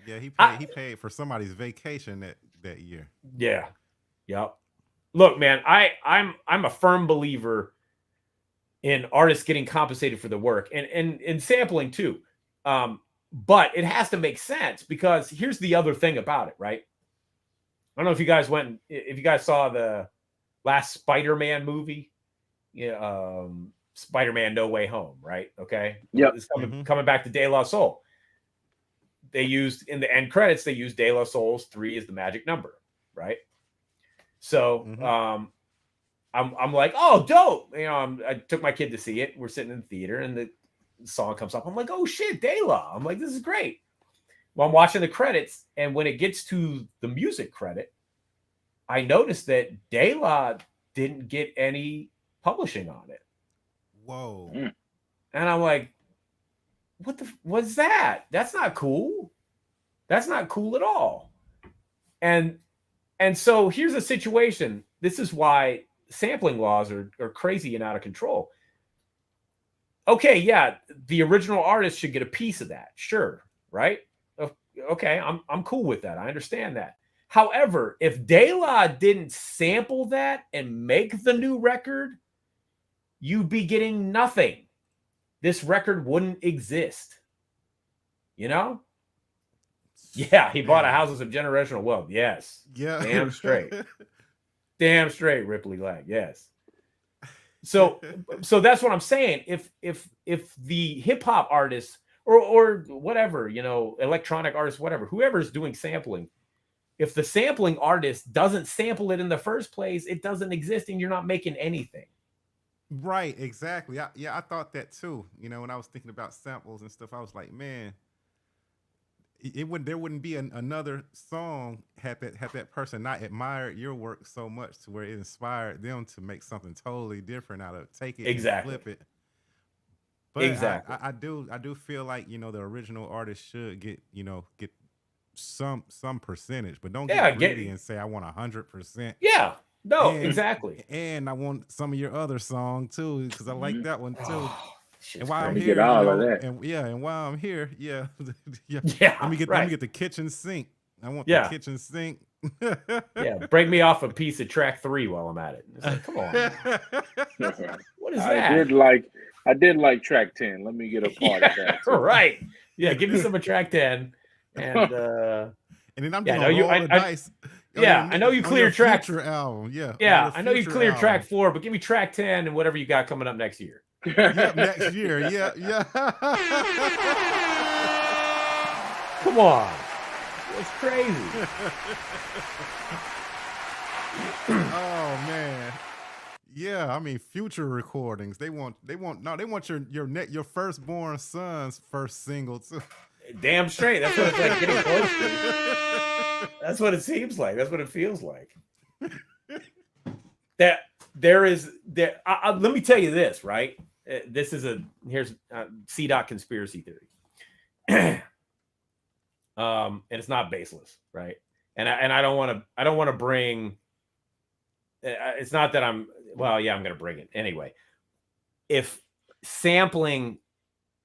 Yeah, he paid for somebody's vacation that year. Yeah. Yep. Look, man, I'm a firm believer in artists getting compensated for the work and sampling too. But it has to make sense, because here's the other thing about it, right? I don't know if you guys saw the last Spider-Man movie. Yeah, Spider-Man No Way Home, right? Okay. Yep. It's coming back to De La Soul. They used in the end credits, they used De La Soul's 3 as the magic number, right? So I'm like, oh, dope. You know, I took my kid to see it. We're sitting in the theater, and song comes up. I'm like, oh shit, De La. I'm like, this is great. Well, I'm watching the credits, and when it gets to the music credit, I noticed that De La didn't get any publishing on it. Whoa. And I'm like, what's that? That's not cool. That's not cool at all. And so here's a situation. This is why sampling laws are crazy and out of control. Okay, yeah, the original artist should get a piece of that. Sure, right? Okay, I'm cool with that. I understand that. However, if De La didn't sample that and make the new record, you'd be getting nothing. This record wouldn't exist. You know? Yeah, he bought a house of generational wealth. Yes. Yeah. Damn straight. Damn straight, Ripley Lag. Yes. So that's what I'm saying. If the hip hop artists or whatever, you know, electronic artists, whatever, whoever's doing sampling, if the sampling artist doesn't sample it in the first place, it doesn't exist and you're not making anything. Right, exactly. I thought that too. You know, when I was thinking about samples and stuff, I was like, man, there wouldn't be another song had that person not admired your work so much to where it inspired them to make something totally different out of take it Exactly. and flip it. But exactly. I do feel like, you know, the original artist should get some percentage, but don't get greedy and say I want 100%. Yeah. No, exactly. And I want some of your other song too, because I like that one too. And while I'm Let me here, get all you of know, that. and while I'm here, yeah. Yeah, let me get the kitchen sink. I want the kitchen sink. Yeah, break me off a piece of track 3 while I'm at it. It's like, come on. What is that? I did like track 10. Let me get a part of that. Too. Right. Yeah, give me some of track 10. And then I'm gonna roll the dice. Yeah, I know you clear track album. Yeah. Yeah, I know you clear track 4, but give me track 10 and whatever you got coming up next year. Next year. Yeah. Come on. It's crazy. Oh man. Yeah, I mean future recordings. They want your firstborn son's first single too. Damn straight. That's what it's like getting close to. That's what it seems like. That's what it feels like. That there is there. Let me tell you this, right? This is here's C-Dot conspiracy theory. And it's not baseless, right? And I don't want to bring. It's not that I'm going to bring it anyway. If sampling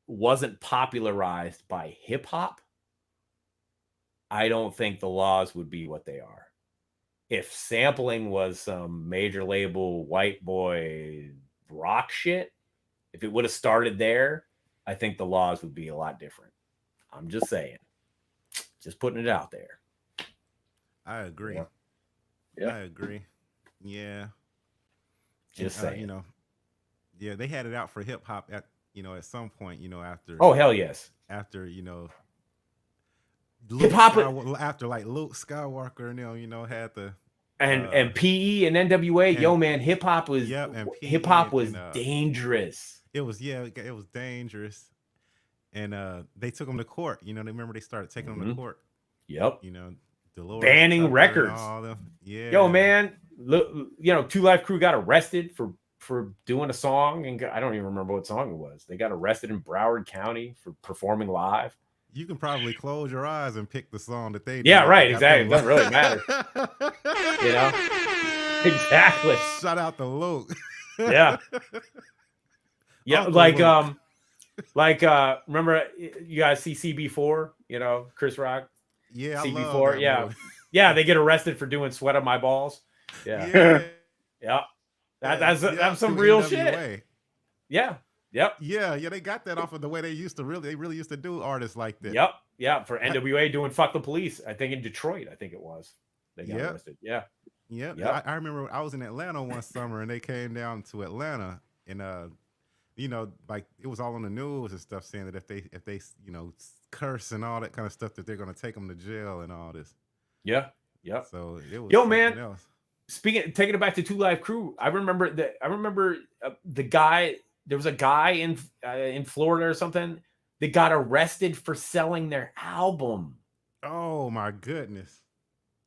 wasn't popularized by hip hop, I don't think the laws would be what they are. If sampling was some major label white boy rock shit, if it would have started there, I think the laws would be a lot different. I'm just saying. Just putting it out there. I agree. Yeah. I agree. Yeah. Just saying. Yeah, they had it out for hip hop at some point, after. Oh, hell yes. After, hip hop after like Luke Skywalker and had the and PE and NWA, yo man, hip hop was dangerous. It was dangerous. And they took them to court. They started taking them to court. Yep. Dolores banning Tucker records. All them. Yeah. Yo, man, look, 2 Live Crew got arrested for doing a song, and I don't even remember what song it was. They got arrested in Broward County for performing live. You can probably close your eyes and pick the song that they. Yeah, right. Exactly. It doesn't really matter. Exactly. Shout out to Luke. Yeah. Yeah, remember you guys see CB4, Chris Rock? Yeah, CB4, yeah. Yeah, they get arrested for doing Sweat on My Balls. Yeah. Yeah. That's some real shit. Yeah. Yep. Yeah, they got that off of the way they really used to do artists like that. Yep. Yeah, for NWA doing Fuck the Police, I think in Detroit, it was. They got arrested. Yeah. Yeah. Yep. I remember I was in Atlanta one summer and they came down to Atlanta and like it was all on the news and stuff saying that if they curse and all that kind of stuff that they're going to take them to jail and all this. Yeah. Yep. So it was man. Else. Taking it back to 2 Live Crew, I remember the guy there was a guy in Florida or something that got arrested for selling their album. Oh my goodness.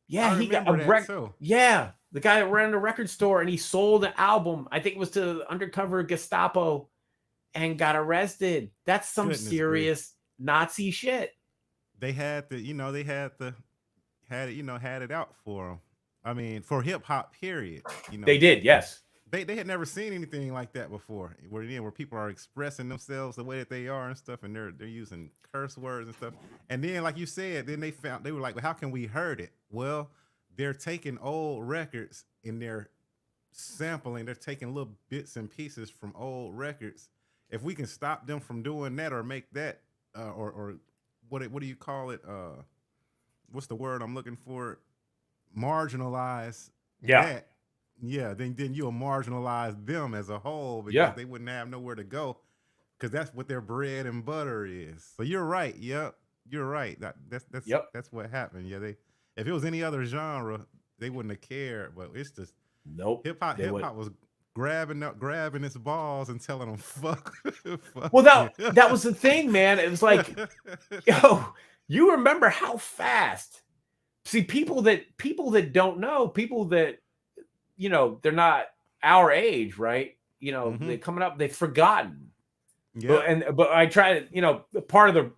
Yeah, I he got remember a that too. Yeah, the guy that ran a record store and he sold an album. I think it was to undercover Gestapo and got arrested. That's some Goodness serious Nazi shit. They had to, had it out for them. I mean, for hip hop, period. They did, yes. They had never seen anything like that before, where people are expressing themselves the way that they are and stuff, and they're using curse words and stuff. And then, like you said, then they were like, well, how can we hurt it? Well, they're taking old records and they're sampling. They're taking little bits and pieces from old records. If we can stop them from doing that, or make that, or what do you call it? What's the word I'm looking for? Marginalize. Yeah. That. Yeah, then you'll marginalize them as a whole, because they wouldn't have nowhere to go, because that's what their bread and butter is. So you're right. Yep, you're right. That's what happened. Yeah, if it was any other genre, they wouldn't have cared. But it's just Hip hop was grabbing its balls and telling them fuck. Well, that was the thing, man. It was like, yo, you remember how fast? See, people that don't know, people that, they're not our age, right? They're coming up, they've forgotten. Yeah. But I try to, part of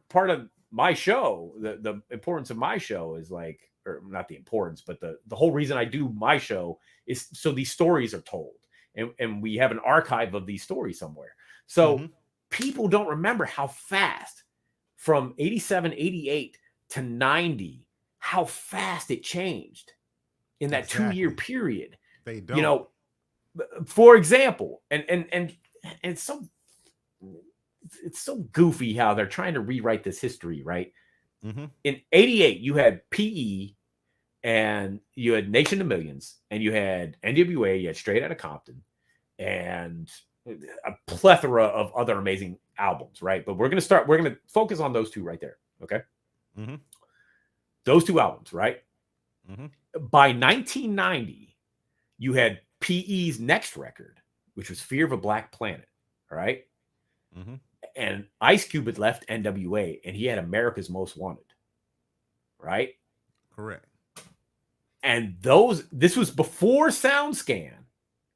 my show, the importance of my show is like, or not the importance, but the whole reason I do my show is so these stories are told, and we have an archive of these stories somewhere. So people don't remember how fast from 87, 88 to 90, how fast it changed in that 2-year period. They don't. For example, and it's so goofy how they're trying to rewrite this history, right? In 88, you had PE, and you had Nation of Millions, and you had NWA, you had Straight Outta Compton, and a plethora of other amazing albums, right? But we're going to focus on those two right there, okay? Those two albums, right? By 1990, you had PE's next record, which was Fear of a Black Planet, all right? And Ice Cube had left NWA, and he had America's Most Wanted, right? Correct. And this was before SoundScan,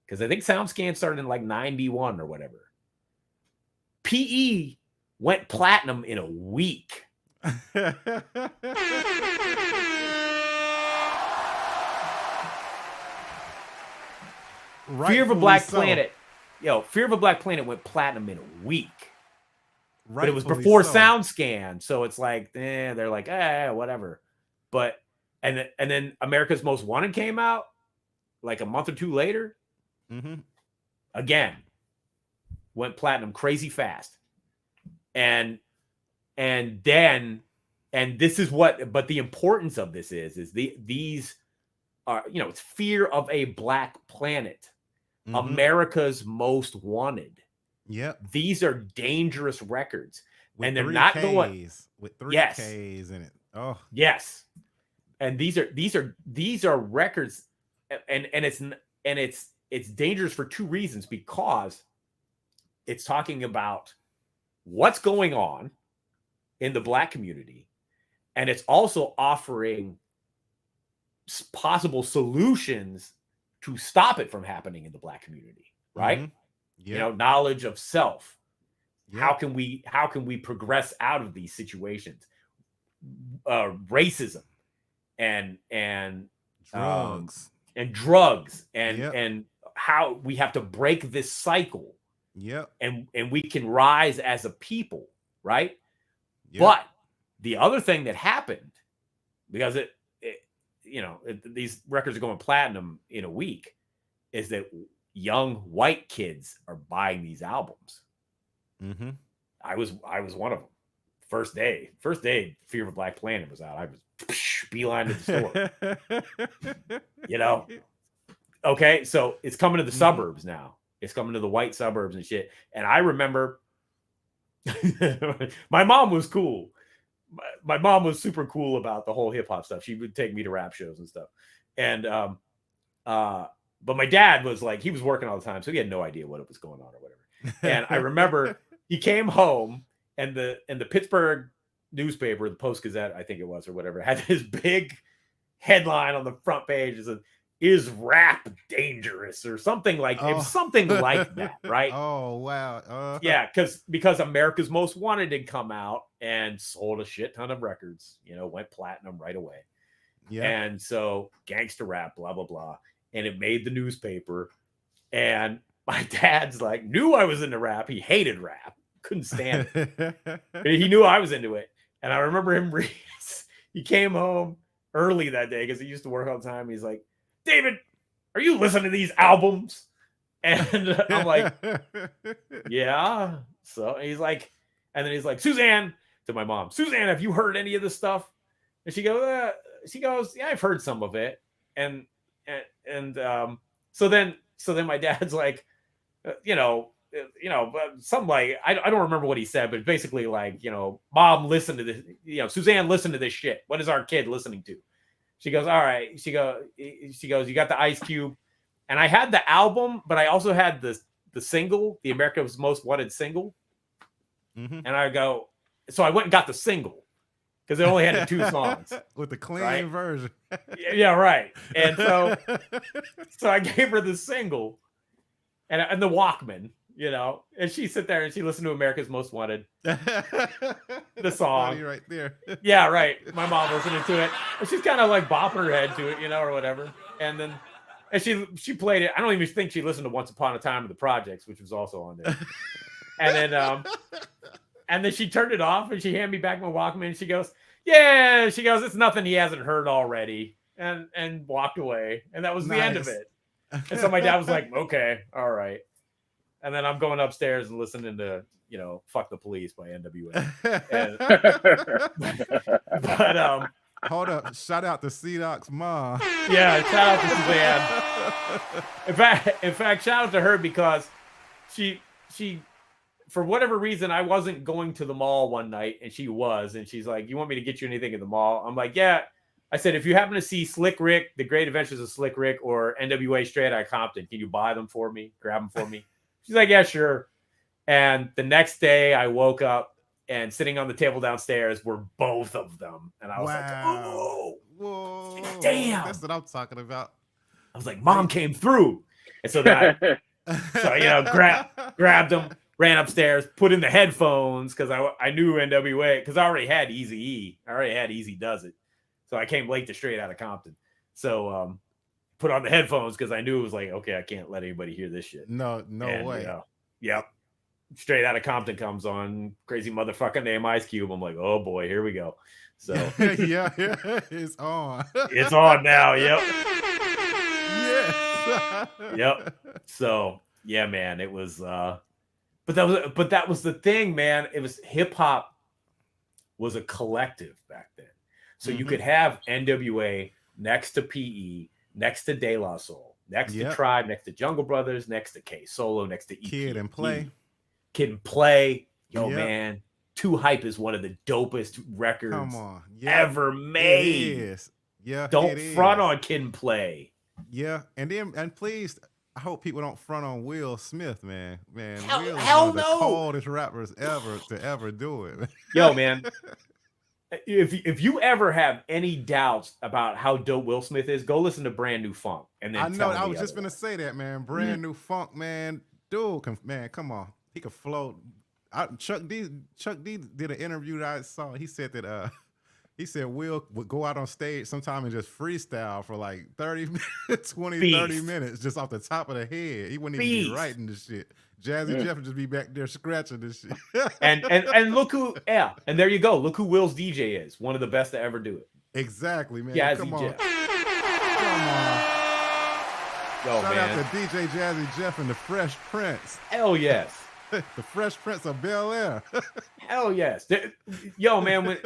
because I think SoundScan started in like 91 or whatever. PE went platinum in a week. Fear of a Black Planet. Fear of a Black Planet went platinum in a week. But it was before SoundScan, so it's like, they're like, whatever. But and then America's Most Wanted came out like a month or two later. Again, went platinum crazy fast. And this is but the importance of this is these are, it's Fear of a Black Planet. America's Most Wanted. Yep. These are dangerous records. With and they're not going with 3 Ks in it. Oh. Yes. And these are records, and it's dangerous for two reasons, because it's talking about what's going on in the Black community, and it's also offering possible solutions to stop it from happening in the Black community, right? Knowledge of self. How can we progress out of these situations? Racism and drugs and how we have to break this cycle. And we can rise as a people, right? But the other thing that happened, because these records are going platinum in a week, is that young white kids are buying these albums. I was one of them. First day, Fear of a Black Planet was out. I was beeline to the store. Okay, so it's coming to the suburbs now. It's coming to the white suburbs and shit. And I remember my mom was cool. My mom was super cool about the whole hip hop stuff. She would take me to rap shows and stuff. And but my dad was like, he was working all the time, so he had no idea what was going on or whatever. And I remember he came home, and the Pittsburgh newspaper, the Post Gazette, I think it was, or whatever, had this big headline on the front page. It said, "Is rap dangerous?" or something like it was something like that, right? Oh wow. Yeah, because America's Most Wanted had come out and sold a shit ton of records, went platinum right away. Yeah. And so gangster rap, blah blah blah, and it made the newspaper. And my dad's like, knew I was into rap. He hated rap, couldn't stand it. He knew I was into it. And I remember him he came home early that day because he used to work all the time. He's like, "David, are you listening to these albums?" And I'm like, "Yeah." So he's like, and then he's like, "Suzanne," to my mom, "Suzanne, have you heard any of this stuff?" And she goes, "Yeah, I've heard some of it." And so then my dad's like, something like, I don't remember what he said, but basically like, "Mom, listen to this, Suzanne, listen to this shit. What is our kid listening to?" She goes, "All right." She goes, "You got the Ice Cube." And I had the album, but I also had the single, the America's Most Wanted single. Mm-hmm. And I go, so I went and got the single because it only had the 2 songs. With the clean version. Yeah, right. And so I gave her the single and the Walkman, and she sit there and she listened to America's Most Wanted, the song right there. Yeah, right. My mom listening to it, and she's kind of like bopping her head to it, or whatever. And then, and she played it. I don't even think she listened to Once Upon a Time in the Projects, which was also on there. And then she turned it off and she handed me back my Walkman. And she goes, "Yeah," she goes, "it's nothing he hasn't heard already," and walked away. And that was the end of it. And so my dad was like, "Okay, all right." And then I'm going upstairs and listening to, "Fuck the Police" by NWA. But hold up, shout out to C-Doc's mom. Yeah, shout out to Suzanne. In fact, shout out to her because she for whatever reason, I wasn't going to the mall one night and she was, and she's like, "You want me to get you anything at the mall?" I'm like, "Yeah." I said, "If you happen to see Slick Rick, The Great Adventures of Slick Rick, or NWA Straight Outta Compton, can you buy them for me? Grab them for me?" She's like, "Yeah, sure." And the next day I woke up and sitting on the table downstairs were both of them. And I was like, "Oh, whoa, damn." That's what I'm talking about. I was like, "Mom came through." And so then grabbed them, ran upstairs, put in the headphones because I knew NWA because I already had Eazy-E. I already had Easy Does It. So I came late to Straight Outta Compton. So put on the headphones because I knew it was like, okay, I can't let anybody hear this shit. No way. Yep. Straight Outta Compton comes on, crazy motherfucker named Ice Cube. I'm like, oh boy, here we go. So yeah, it's on. It's on now. Yep. Yes. Yep. So yeah, man, it was but that was the thing, man. It was hip hop was a collective back then. So you could have NWA next to PE, next to De La Soul, next to Tribe, next to Jungle Brothers, next to K Solo, next to Kid and Play. Yo, man, Too Hype is one of the dopest records ever made. It is. Yeah. Don't front on Kid and Play. Yeah. And please, I hope people don't front on Will Smith, man. Man, Hell Will is one of the no. coldest rappers ever to ever do it. Yo, man. If you ever have any doubts about how dope Will Smith is, go listen to Brand New Funk. And then I know. I was just gonna say that, man. Brand New Funk, man. Dude, man, come on. He could float. Chuck D did an interview that I saw. He said that he said Will would go out on stage sometime and just freestyle for like 30 minutes just off the top of the head. He wouldn't even be writing the shit. Jazzy Jeff would just be back there scratching this shit. and look who, and there you go. Look who Will's DJ is. One of the best to ever do it. Exactly, man. Jazzy Come on. Jeff. Come on. Yo, Shout man. out to DJ Jazzy Jeff and the Fresh Prince. Hell yes. The Fresh Prince of Bel Air. Hell yes. Yo, man,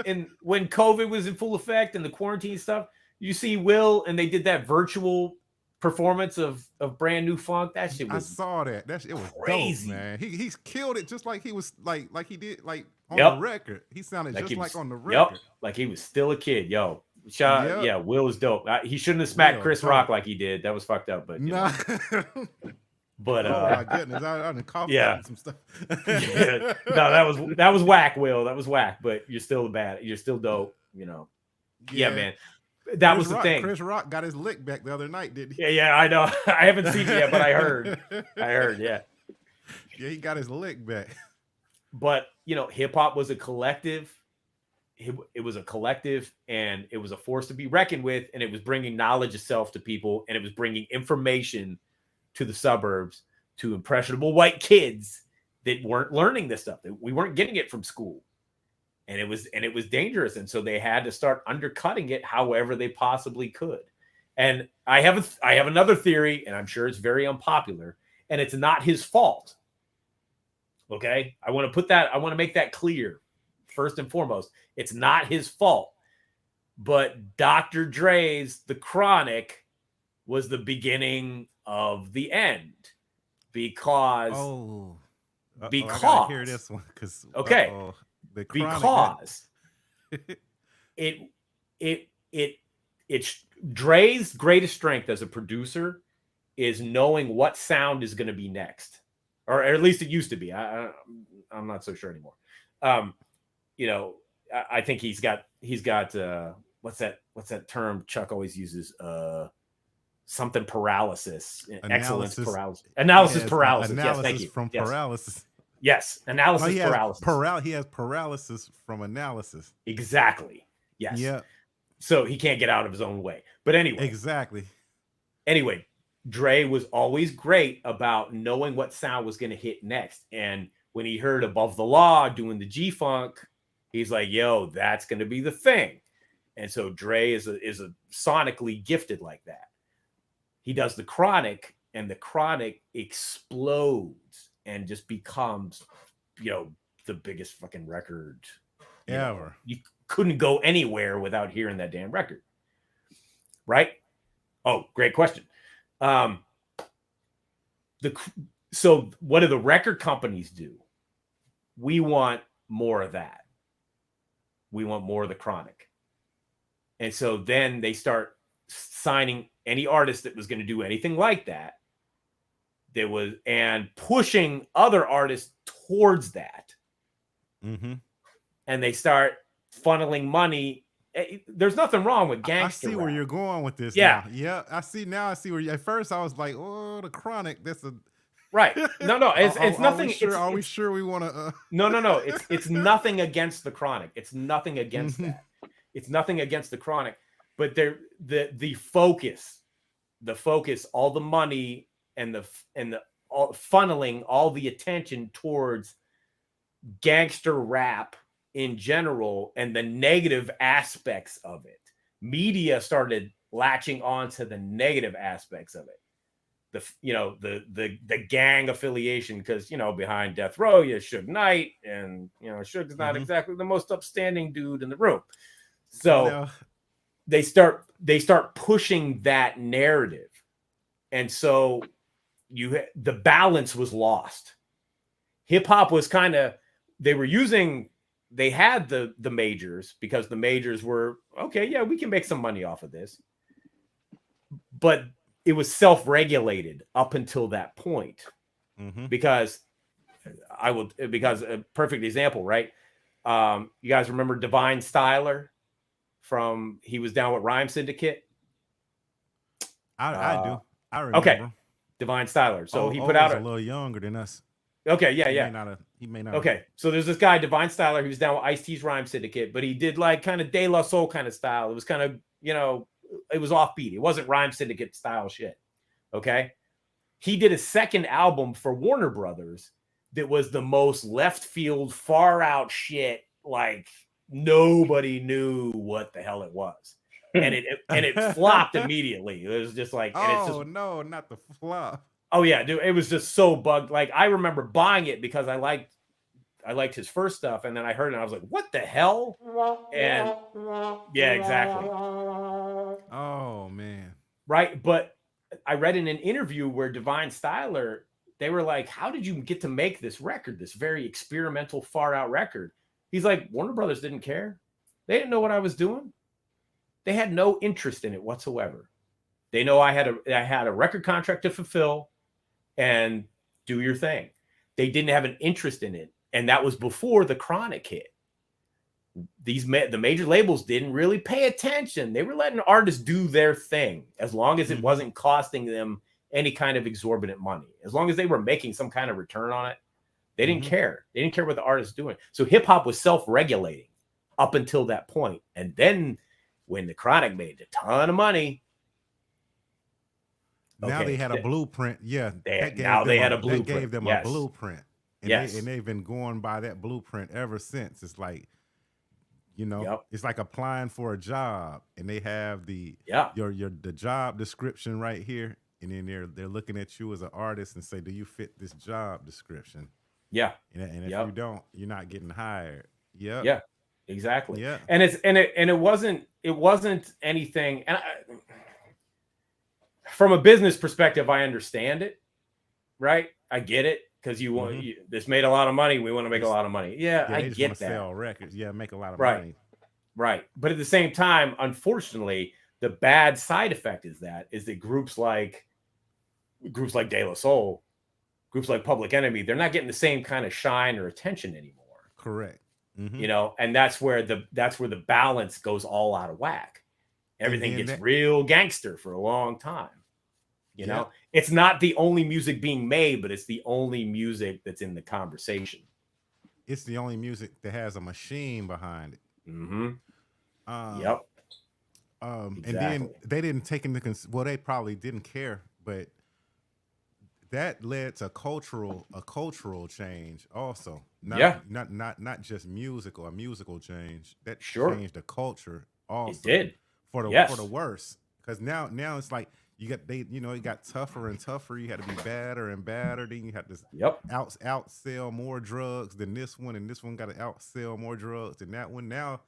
when COVID was in full effect and the quarantine stuff, you see Will and they did that virtual performance of Brand New Funk. That shit was I saw that. It was crazy, dope, man. He's killed it just like he was like he did like on the record. He sounded just like on the record. Yep, like he was still a kid. Yo, yeah, Will is dope. He shouldn't have smacked Chris Rock like he did. That was fucked up, but nah. But oh my goodness, I done coughed yeah. up some stuff. Yeah. No, that was whack, Will. That was whack. But you're still bad. You're still dope. You know. Yeah, man. That was the thing. Chris Rock got his lick back the other night, didn't he? Yeah, I know. I haven't seen it yet, but I heard. Yeah. Yeah, he got his lick back. But you know, hip hop was a collective. It was a collective, and it was a force to be reckoned with, and it was bringing knowledge of self to people, and it was bringing information to the suburbs, to impressionable white kids that weren't learning this stuff. We weren't getting it from school, and it was dangerous, and so they had to start undercutting it however they possibly could. And I have another theory, and I'm sure it's very unpopular, and it's not his fault. Okay, I want to make that clear. First and foremost, it's not his fault, but Dr. Dre's The Chronic was the beginning of the end, because I gotta hear this one, because it's Dre's greatest strength as a producer is knowing what sound is going to be next, or at least it used to be. I'm not so sure anymore. You know, I think he's got what's that term Chuck always uses? Something paralysis, excellence paralysis, analysis paralysis. Yes, thank you. From paralysis. Yes, analysis paralysis. He has paralysis from analysis. Exactly. Yes. Yeah. So he can't get out of his own way. But anyway. Exactly. Anyway, Dre was always great about knowing what sound was going to hit next. And when he heard Above the Law doing the G-Funk, he's like, yo, that's going to be the thing. And so Dre is a sonically gifted like that. He does The Chronic, and The Chronic explodes and just becomes, you know, the biggest fucking record ever. You couldn't go anywhere without hearing that damn record. Right? Oh, great question. So what do the record companies do? We want more of that. We want more of The Chronic. And so then they start signing any artist that was going to do anything like that. And pushing other artists towards that. Mm-hmm. And they start funneling money. There's nothing wrong with gangster I see rap. where you're going with this. Yeah. Now. Yeah. I see where at first I was like, oh, The Chronic. That's a right. No. It's nothing. Are we sure we want to? No. It's nothing against The Chronic. It's nothing against that. It's nothing against The Chronic. But the focus, all the money and the funneling all the attention towards gangster rap in general and the negative aspects of it. Media started latching on to the negative aspects of it. The gang affiliation, because behind Death Row you have Suge Knight, and Suge's not exactly the most upstanding dude in the room. So they start pushing that narrative, and so the balance was lost. Hip hop was kind of, they had the majors, because the majors were okay. Yeah, we can make some money off of this, but it was self-regulated up until that point. Mm-hmm. Because a perfect example, right? You guys remember Divine Styler he was down with Rhyme Syndicate? I do. I remember. Okay. Divine Styler. So he put out a little younger than us. Okay, yeah. He may not. Okay, so there's this guy, Divine Styler, who's down with Ice-T's Rhyme Syndicate, but he did like kind of De La Soul kind of style. It was kind of, it was offbeat. It wasn't Rhyme Syndicate style shit. Okay. He did a second album for Warner Brothers that was the most left field, far out shit. Like nobody knew what the hell it was. And it flopped immediately. It was just like, no, not the flop. Oh yeah, dude, it was just so bugged. Like I remember buying it because I liked his first stuff, and then I heard it and I was like, what the hell? And yeah, exactly. Oh man. Right. But I read in an interview where Divine Styler, they were like, how did you get to make this record, this very experimental, far out record? He's like, Warner Brothers didn't care. They didn't know what I was doing. They had no interest in it whatsoever. They know I had a record contract to fulfill. and do your thing. They didn't have an interest in it. And that was before the Chronic hit. The major labels didn't really pay attention. They were letting artists do their thing as long as it wasn't costing them any kind of exorbitant money. As long as they were making some kind of return on it, they didn't care. They didn't care what the artist was doing. So hip hop was self-regulating up until that point. And then when the Chronic made a ton of money, now they had a blueprint. Yeah, they had a blueprint. That gave them a blueprint. And and they've been going by that blueprint ever since. It's like, you know, it's like applying for a job, and they have the the job description right here, and then they're looking at you as an artist and say, do you fit this job description? Yeah. And if you don't, you're not getting hired. Yeah. Yeah. Exactly. Yeah. And it wasn't anything. And from a business perspective, I understand it, right? I get it, because you want this made a lot of money. We want to make a lot of money. Yeah, I just get want to that. sell records. Yeah, make a lot of right. money. Right. But at the same time, unfortunately, the bad side effect is that groups like De La Soul, groups like Public Enemy, they're not getting the same kind of shine or attention anymore. Correct. You know, and that's where the balance goes all out of whack. Everything gets real gangster for a long time. You know, it's not the only music being made, but it's the only music that's in the conversation. It's the only music that has a machine behind it. Yep. And then they didn't take into well, they probably didn't care, but that led to a cultural change also. Not just a musical change. That changed the culture also. It did. For the worse. Because now it's like it got tougher and tougher. You had to be badder and badder. Then you had to outsell more drugs than this one, and this one got to outsell more drugs than that one. Now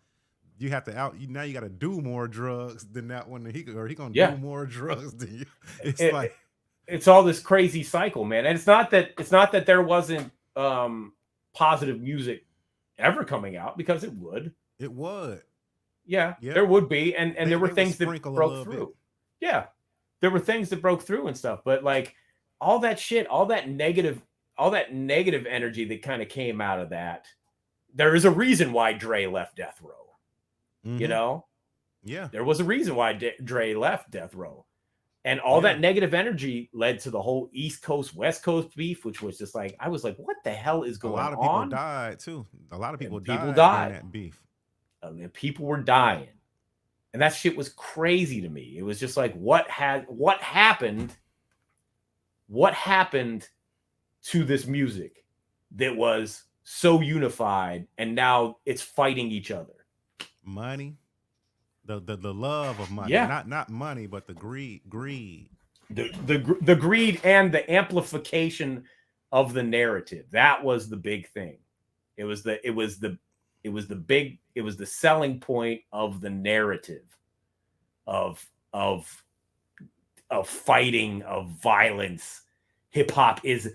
you have to you got to do more drugs than that one, and he gonna do more drugs than you. It's all this crazy cycle, man. And it's not that there wasn't positive music ever coming out, because it would. It would. Yeah, there would be, and there were things that broke through. Yeah, there were things that broke through and stuff, but like all that shit, all that negative energy that kind of came out of that. There is a reason why Dre left Death Row. You know, there was a reason why Dre left Death Row, and all that negative energy led to the whole East Coast West Coast beef, which was just like, I was like, what the hell is going on? A lot of people died too. A lot of people died in that beef. People were dying, and that shit was crazy to me. It was just like, what happened to this music that was so unified, and now it's fighting each other? Money, the love of money, not money, but the greed, the greed and the amplification of the narrative. That was the big thing. It was the selling point of the narrative of fighting, of violence. Hip hop is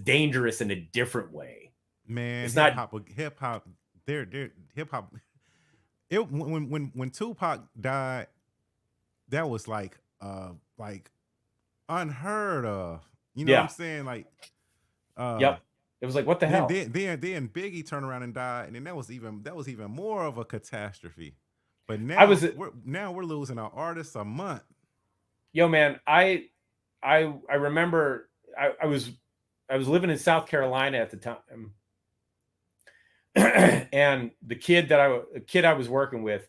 dangerous in a different way. Man, it's hip hop. They're hip hop. When Tupac died, that was like unheard of. You know what I'm saying? Like, it was like, what the hell? Then Biggie turned around and died, and then that was even more of a catastrophe. But now we're losing our artists a month. Yo, man, I remember I was living in South Carolina at the time. And the kid I was working with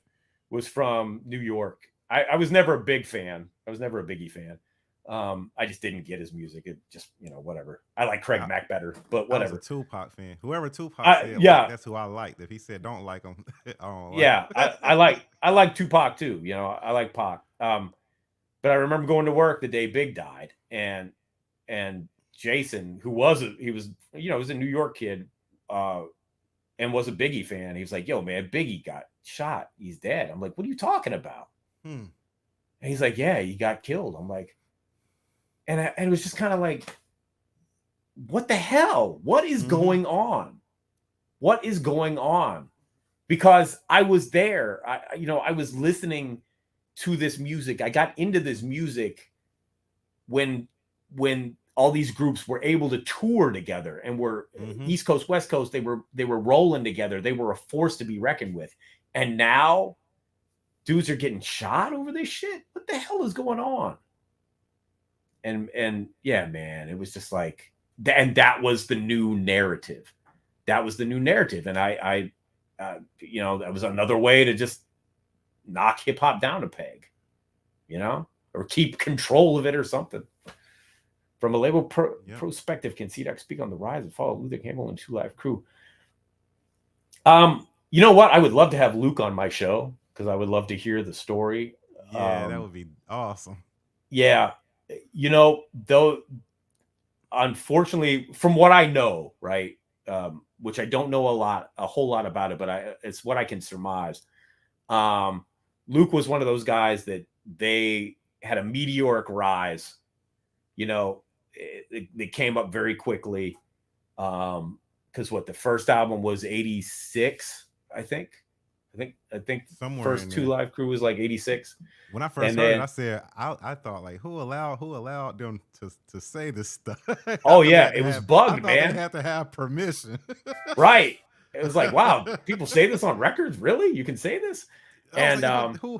was from New York. I was never a big fan. I was never a Biggie fan. I just didn't get his music. It just, whatever. I like Craig Mack better, but whatever. I was a Tupac fan. Whoever Tupac said, that's who I liked. If he said don't like him, I don't like I like Tupac too. I like Pac. But I remember going to work the day Big died, and Jason, he was a New York kid, and was a Biggie fan. He was like, "Yo, man, Biggie got shot. He's dead." I'm like, "What are you talking about?" And he's like, "Yeah, he got killed." I'm like, and it was just kind of like, what the hell? What is going on? What is going on? Because I was there. I was listening to this music. I got into this music when all these groups were able to tour together and were East Coast, West Coast. They were rolling together. They were a force to be reckoned with. And now dudes are getting shot over this shit. What the hell is going on? And yeah, man, it was just like, and that was the new narrative. That was the new narrative. And I you know, that was another way to just knock hip hop down a peg, you know, or keep control of it or something. From a label perspective, can C-Doc speak on the rise and fall of Luther Campbell and Two Live Crew? You know what? I would love to have Luke on my show because I would love to hear the story. Yeah, that would be awesome. Yeah. You know, though, unfortunately, from what I know, right, which I don't know a whole lot about it, but it's what I can surmise. Luke was one of those guys that they had a meteoric rise. You know, they came up very quickly. Because the first album was 86, I think Somewhere first Two Live Crew was like 86. When I first heard it, I said, I thought like, who allowed them to say this stuff? Oh yeah, it was bugged, man. They had to have permission. Right. It was like, wow, people say this on records? Really? You can say this? And like, who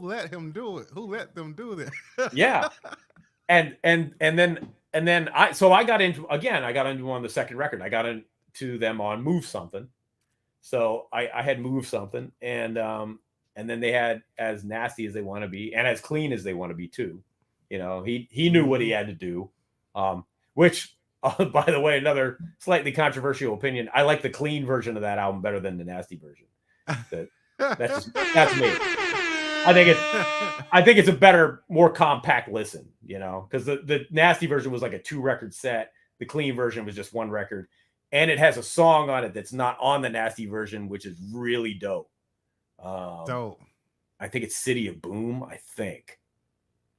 let him do it? Who let them do that? Yeah. And then I got into them on the second record. I got into them on Move Something. So I had Move Something, and then they had As Nasty as They Want to Be and As Clean as They Want to Be too. You know, he knew what he had to do. Which by the way, another slightly controversial opinion. I like the clean version of that album better than the nasty version. That's me. I think it's a better, more compact listen, you know, because the nasty version was like a 2-record set. The clean version was just 1 record. And it has a song on it that's not on the nasty version, which is really dope. Dope. I think it's City of Boom, I think.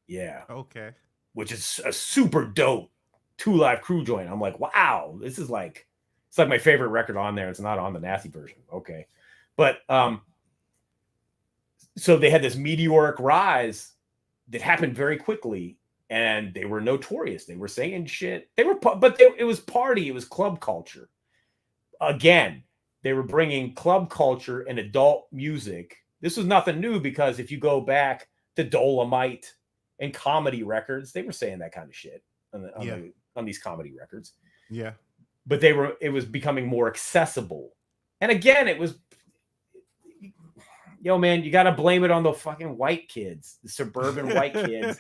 Yeah. Okay. Which is a super dope Two Live Crew joint. I'm like, wow, this is like, it's like my favorite record on there. It's not on the nasty version. Okay. But so they had this meteoric rise that happened very quickly, and they were notorious. They were saying shit. It was party. It was club culture. Again, they were bringing club culture and adult music. This was nothing new because if you go back to Dolomite and comedy records, they were saying that kind of shit on these comedy records. Yeah. But it was becoming more accessible. And again, it was, yo, man, you got to blame it on the fucking white kids, the suburban white kids,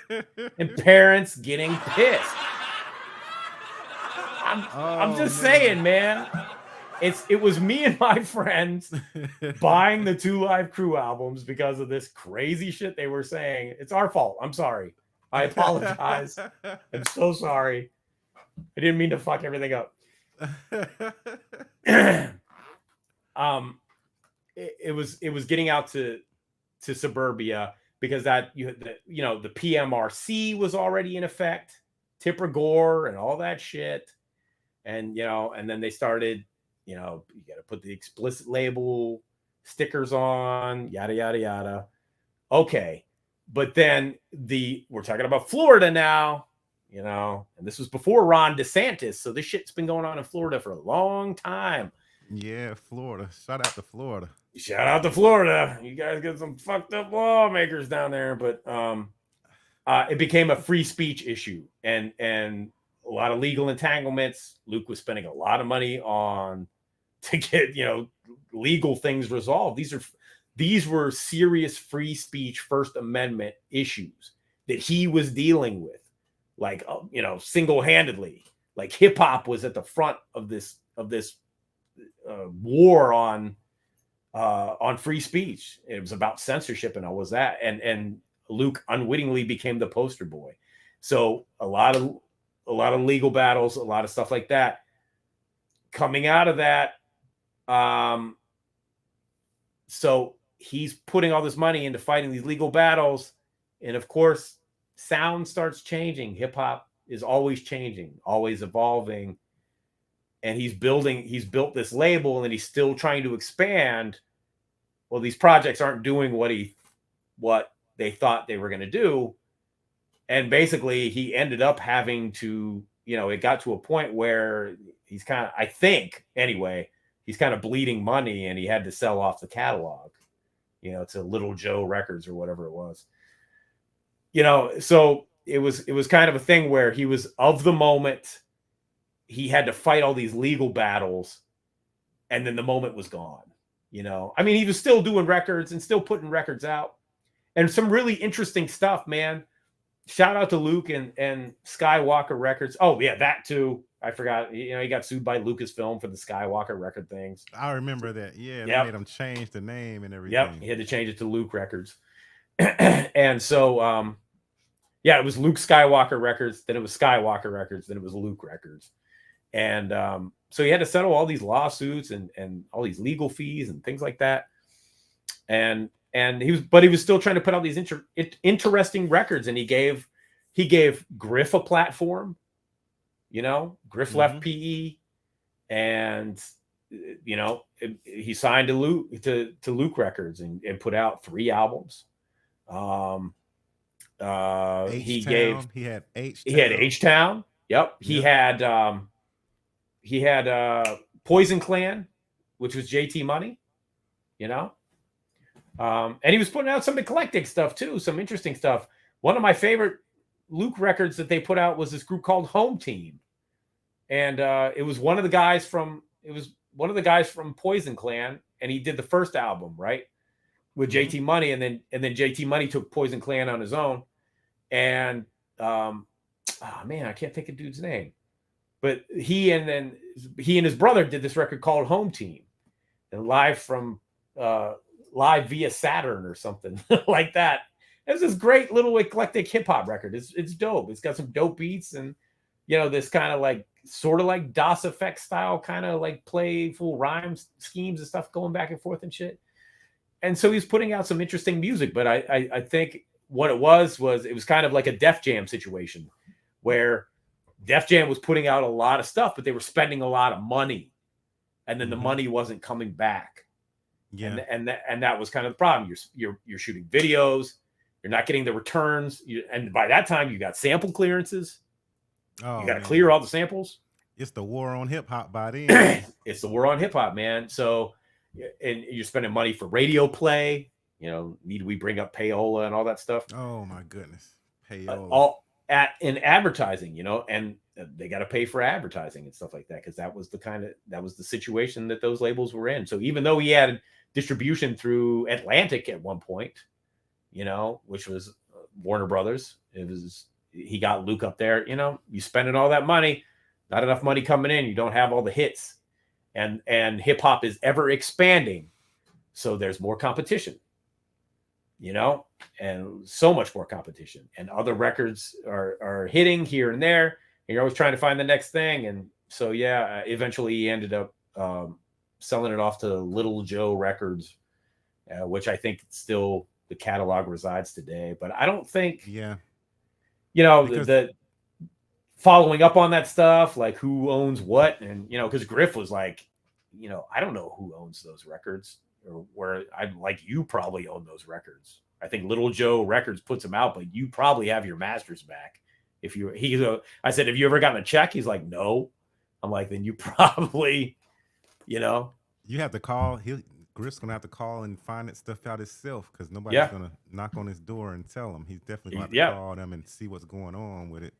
and parents getting pissed. I'm just saying, man. It was me and my friends buying the Two Live Crew albums because of this crazy shit they were saying. It's our fault. I'm sorry. I apologize. I'm so sorry. I didn't mean to fuck everything up. It was getting out to suburbia because the PMRC was already in effect, Tipper Gore and all that shit. And, and then they started, you got to put the explicit label stickers on, yada, yada, yada. Okay. But then we're talking about Florida now, and this was before Ron DeSantis. So this shit's been going on in Florida for a long time. Yeah, Florida. Shout out to Florida. Shout out to Florida. You guys get some fucked up lawmakers down there. But it became a free speech issue and a lot of legal entanglements. Luke was spending a lot of money to get, legal things resolved. These were serious free speech, First Amendment issues that he was dealing with, like, single-handedly. Like hip hop was at the front of this war on free speech. It was about censorship and all was that. And Luke unwittingly became the poster boy. So a lot of legal battles, a lot of stuff like that. Coming out of that, so he's putting all this money into fighting these legal battles. And of course, sound starts changing. Hip hop is always changing, always evolving. And he's built this label and he's still trying to expand. Well, these projects aren't doing what they thought they were going to do. And basically he ended up having to it got to a point where he's kind of, I think anyway, he's kind of bleeding money, and he had to sell off the catalog, to Little Joe Records or whatever it was. So it was kind of a thing where he was of the moment. He had to fight all these legal battles, and then the moment was gone. I mean, he was still doing records and still putting records out, and some really interesting stuff, man. Shout out to Luke and Skywalker Records. Oh yeah, that too. I forgot. He got sued by Lucasfilm for the Skywalker record things. I remember that. Yeah, they Yep. made him change the name and everything. Yep, he had to change it to Luke Records. And so, it was Luke Skywalker Records. Then it was Skywalker Records. Then it was Luke Records. And so he had to settle all these lawsuits and all these legal fees and things like that. And he was still trying to put out these interesting records. And he gave Griff a platform. Griff left PE, and he signed to Luke Records and put out 3 albums. He had H-Town. Yep. He had Poison Clan, which was JT Money, and he was putting out some eclectic stuff too, some interesting stuff. One of my favorite Luke records that they put out was this group called Home Team, and it was one of the guys from Poison Clan, and he did the first album right with JT Money, and then JT Money took Poison Clan on his own, and I can't think of dude's name, but he and his brother did this record called Home Team, and live via Saturn or something like that. It's this great little eclectic hip hop record. It's dope. It's got some dope beats and this kind of like sort of like DOS Effect style kind of like playful rhyme schemes and stuff going back and forth and shit. And so he's putting out some interesting music, but I think what it was kind of like a Def Jam situation where Def Jam was putting out a lot of stuff, but they were spending a lot of money, and then the money wasn't coming back. Yeah, and that was kind of the problem. You're shooting videos, you're not getting the returns, and by that time you got sample clearances. You got to clear all the samples. It's the war on hip hop by then. It's the war on hip hop, man. So, and you're spending money for radio play. Need we bring up payola and all that stuff? Oh my goodness, payola. In advertising, and they got to pay for advertising and stuff like that, because that was the situation that those labels were in. So even though he had distribution through Atlantic at one point, which was Warner Brothers, he got Luke up there. You spending all that money, not enough money coming in. You don't have all the hits, and hip hop is ever expanding, so there's more competition. And so much more competition, and other records are hitting here and there, and you're always trying to find the next thing. And so, eventually he ended up selling it off to Little Joe Records, which I think still the catalog resides today. But I don't think, the following up on that stuff, like who owns what, and because Griff was like, I don't know who owns those records. Or where you probably own those records. I think Little Joe Records puts them out, but you probably have your masters back. I said, have you ever gotten a check? He's like, no. I'm like, then you probably, You have to call. Griff's gonna have to call and find that stuff out himself, because nobody's gonna knock on his door and tell him. He's definitely gonna have to call them and see what's going on with it.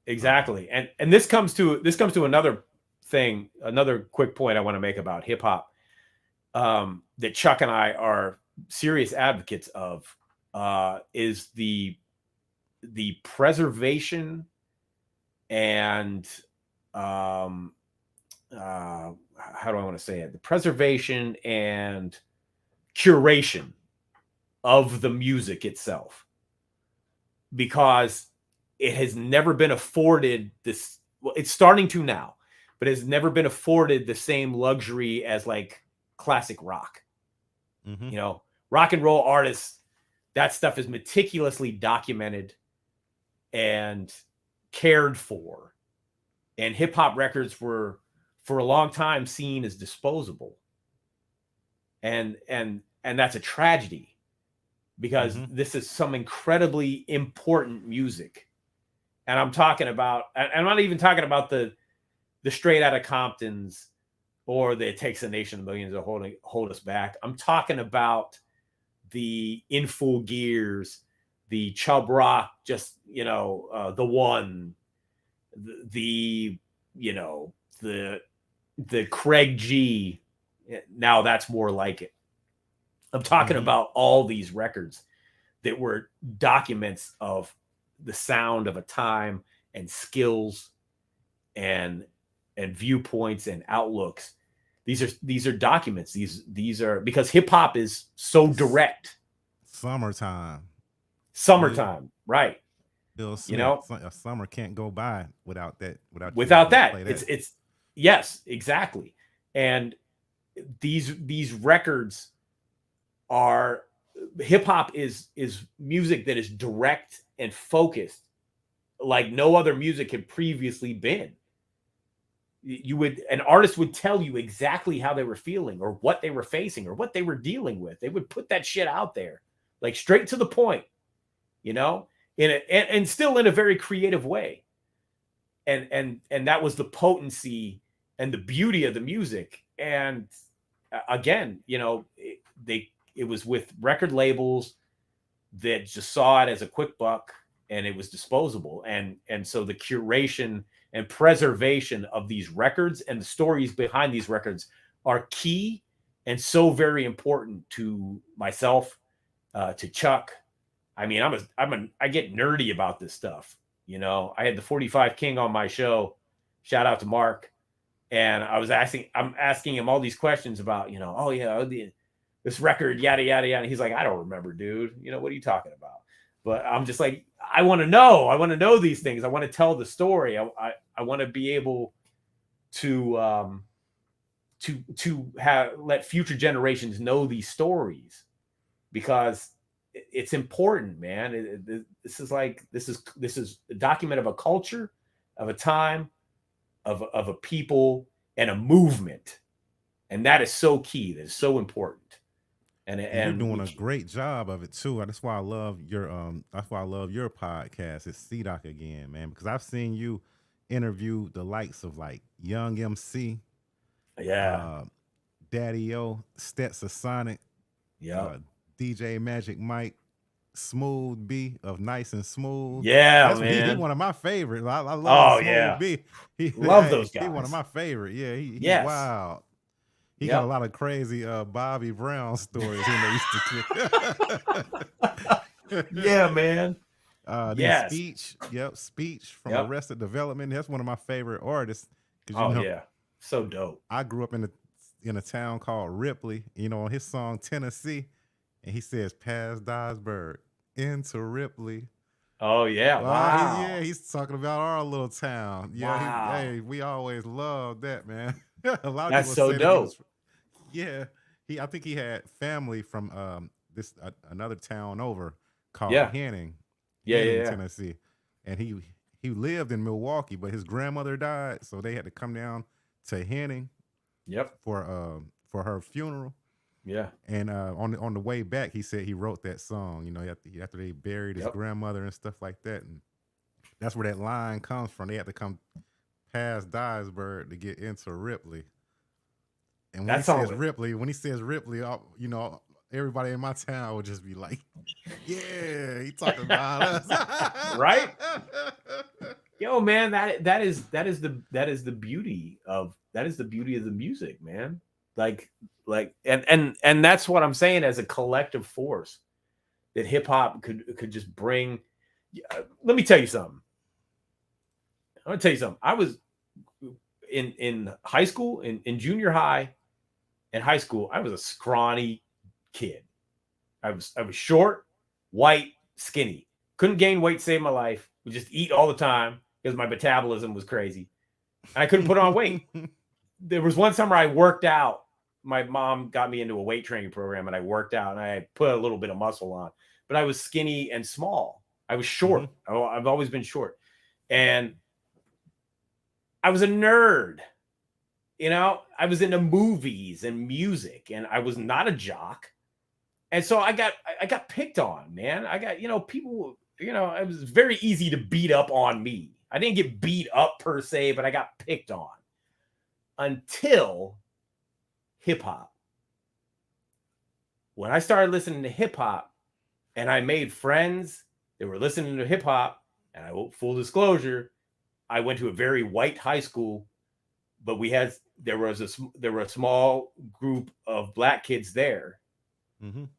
Exactly. And this comes to another thing, another quick point I want to make about hip hop. That Chuck and I are serious advocates of, is the preservation and how do I want to say it? The preservation and curation of the music itself, because it has never been afforded this. Well, it's starting to now, but it's never been afforded the same luxury as like classic rock. Rock and roll artists, that stuff is meticulously documented and cared for, and hip hop records were for a long time seen as disposable, and that's a tragedy, because this is some incredibly important music, And I'm talking about, and I'm not even talking about the Straight Outta Comptons or the It Takes a Nation of Millions to hold us back. I'm talking about the In Full Gears, the Chubb Rock, just, the One, the Craig G. Now That's More Like It. I'm talking about all these records that were documents of the sound of a time and skills and viewpoints and outlooks. These are documents. These are, because hip hop is so direct. Summertime, right? Bill Smith, a summer can't go by without that. Without that. It's yes, exactly. And these records are, hip hop is music that is direct and focused like no other music had previously been. An artist would tell you exactly how they were feeling or what they were facing or what they were dealing with. They would put that shit out there, like straight to the point, and still in a very creative way. And that was the potency and the beauty of the music. And again, it was with record labels that just saw it as a quick buck and it was disposable. And so the curation and preservation of these records and the stories behind these records are key and so very important to myself, to Chuck. I mean, I get nerdy about this stuff. I had the 45 King on my show. Shout out to Mark. And I'm asking him all these questions about, this record, yada, yada, yada. He's like, I don't remember, dude. What are you talking about? But I'm just like, I want to know these things. I want to tell the story. I want to be able to let future generations know these stories, because it's important, man. This is a document of a culture, of a time, of a people, and a movement. And that is so key. That is so important. And you're doing a great job of it too. That's why I love your podcast. It's C-Doc again, man, because I've seen you interview the likes of like Young MC, Daddy O, Stetsa Sonic, DJ Magic Mike, Smooth B of Nice and Smooth. Yeah, that's man. He's one of my favorites. I love Smooth B. Love those guys. He's one of my favorite. Yeah, he's wild. He got a lot of crazy Bobby Brown stories he used to kick. Yeah, man. Speech from Arrested Development. That's one of my favorite artists. So dope. I grew up in a town called Ripley. On his song Tennessee, and he says past Dyersburg into Ripley. Oh yeah, wow. He's talking about our little town. Yeah, wow. We always loved that, man. A lot of That's people so say dope. I think he had family from another town over called Henning. Tennessee, and he lived in Milwaukee, but his grandmother died, so they had to come down to Henning. For her funeral. Yeah. And on the way back, he said he wrote that song. After they buried his grandmother and stuff like that, and that's where that line comes from. They had to come past Dyersburg to get into Ripley. And when he says Ripley, everybody in my town would just be like, "Yeah, he talking about us." Right? Yo, man, that is the beauty of the music, man. Like and that's what I'm saying, as a collective force that hip hop could just bring. Let me tell you something. I was in high school, in junior high and high school. I was a scrawny kid. I was short, white, skinny. Couldn't gain weight to save my life. Would just eat all the time because my metabolism was crazy. And I couldn't put on weight. There was one summer I worked out. My mom got me into a weight training program, and I worked out, and I put a little bit of muscle on. But I was skinny and small. I was short. Mm-hmm. I've always been short. And I was a nerd. I was into movies and music, and I was not a jock. And so I got picked on, man. I got, people you know, it was very easy to beat up on me. I didn't get beat up per se, but I got picked on until hip hop. When I started listening to hip hop and I made friends that were listening to hip hop, and I, full disclosure, I went to a very white high school, but there were a small group of black kids there,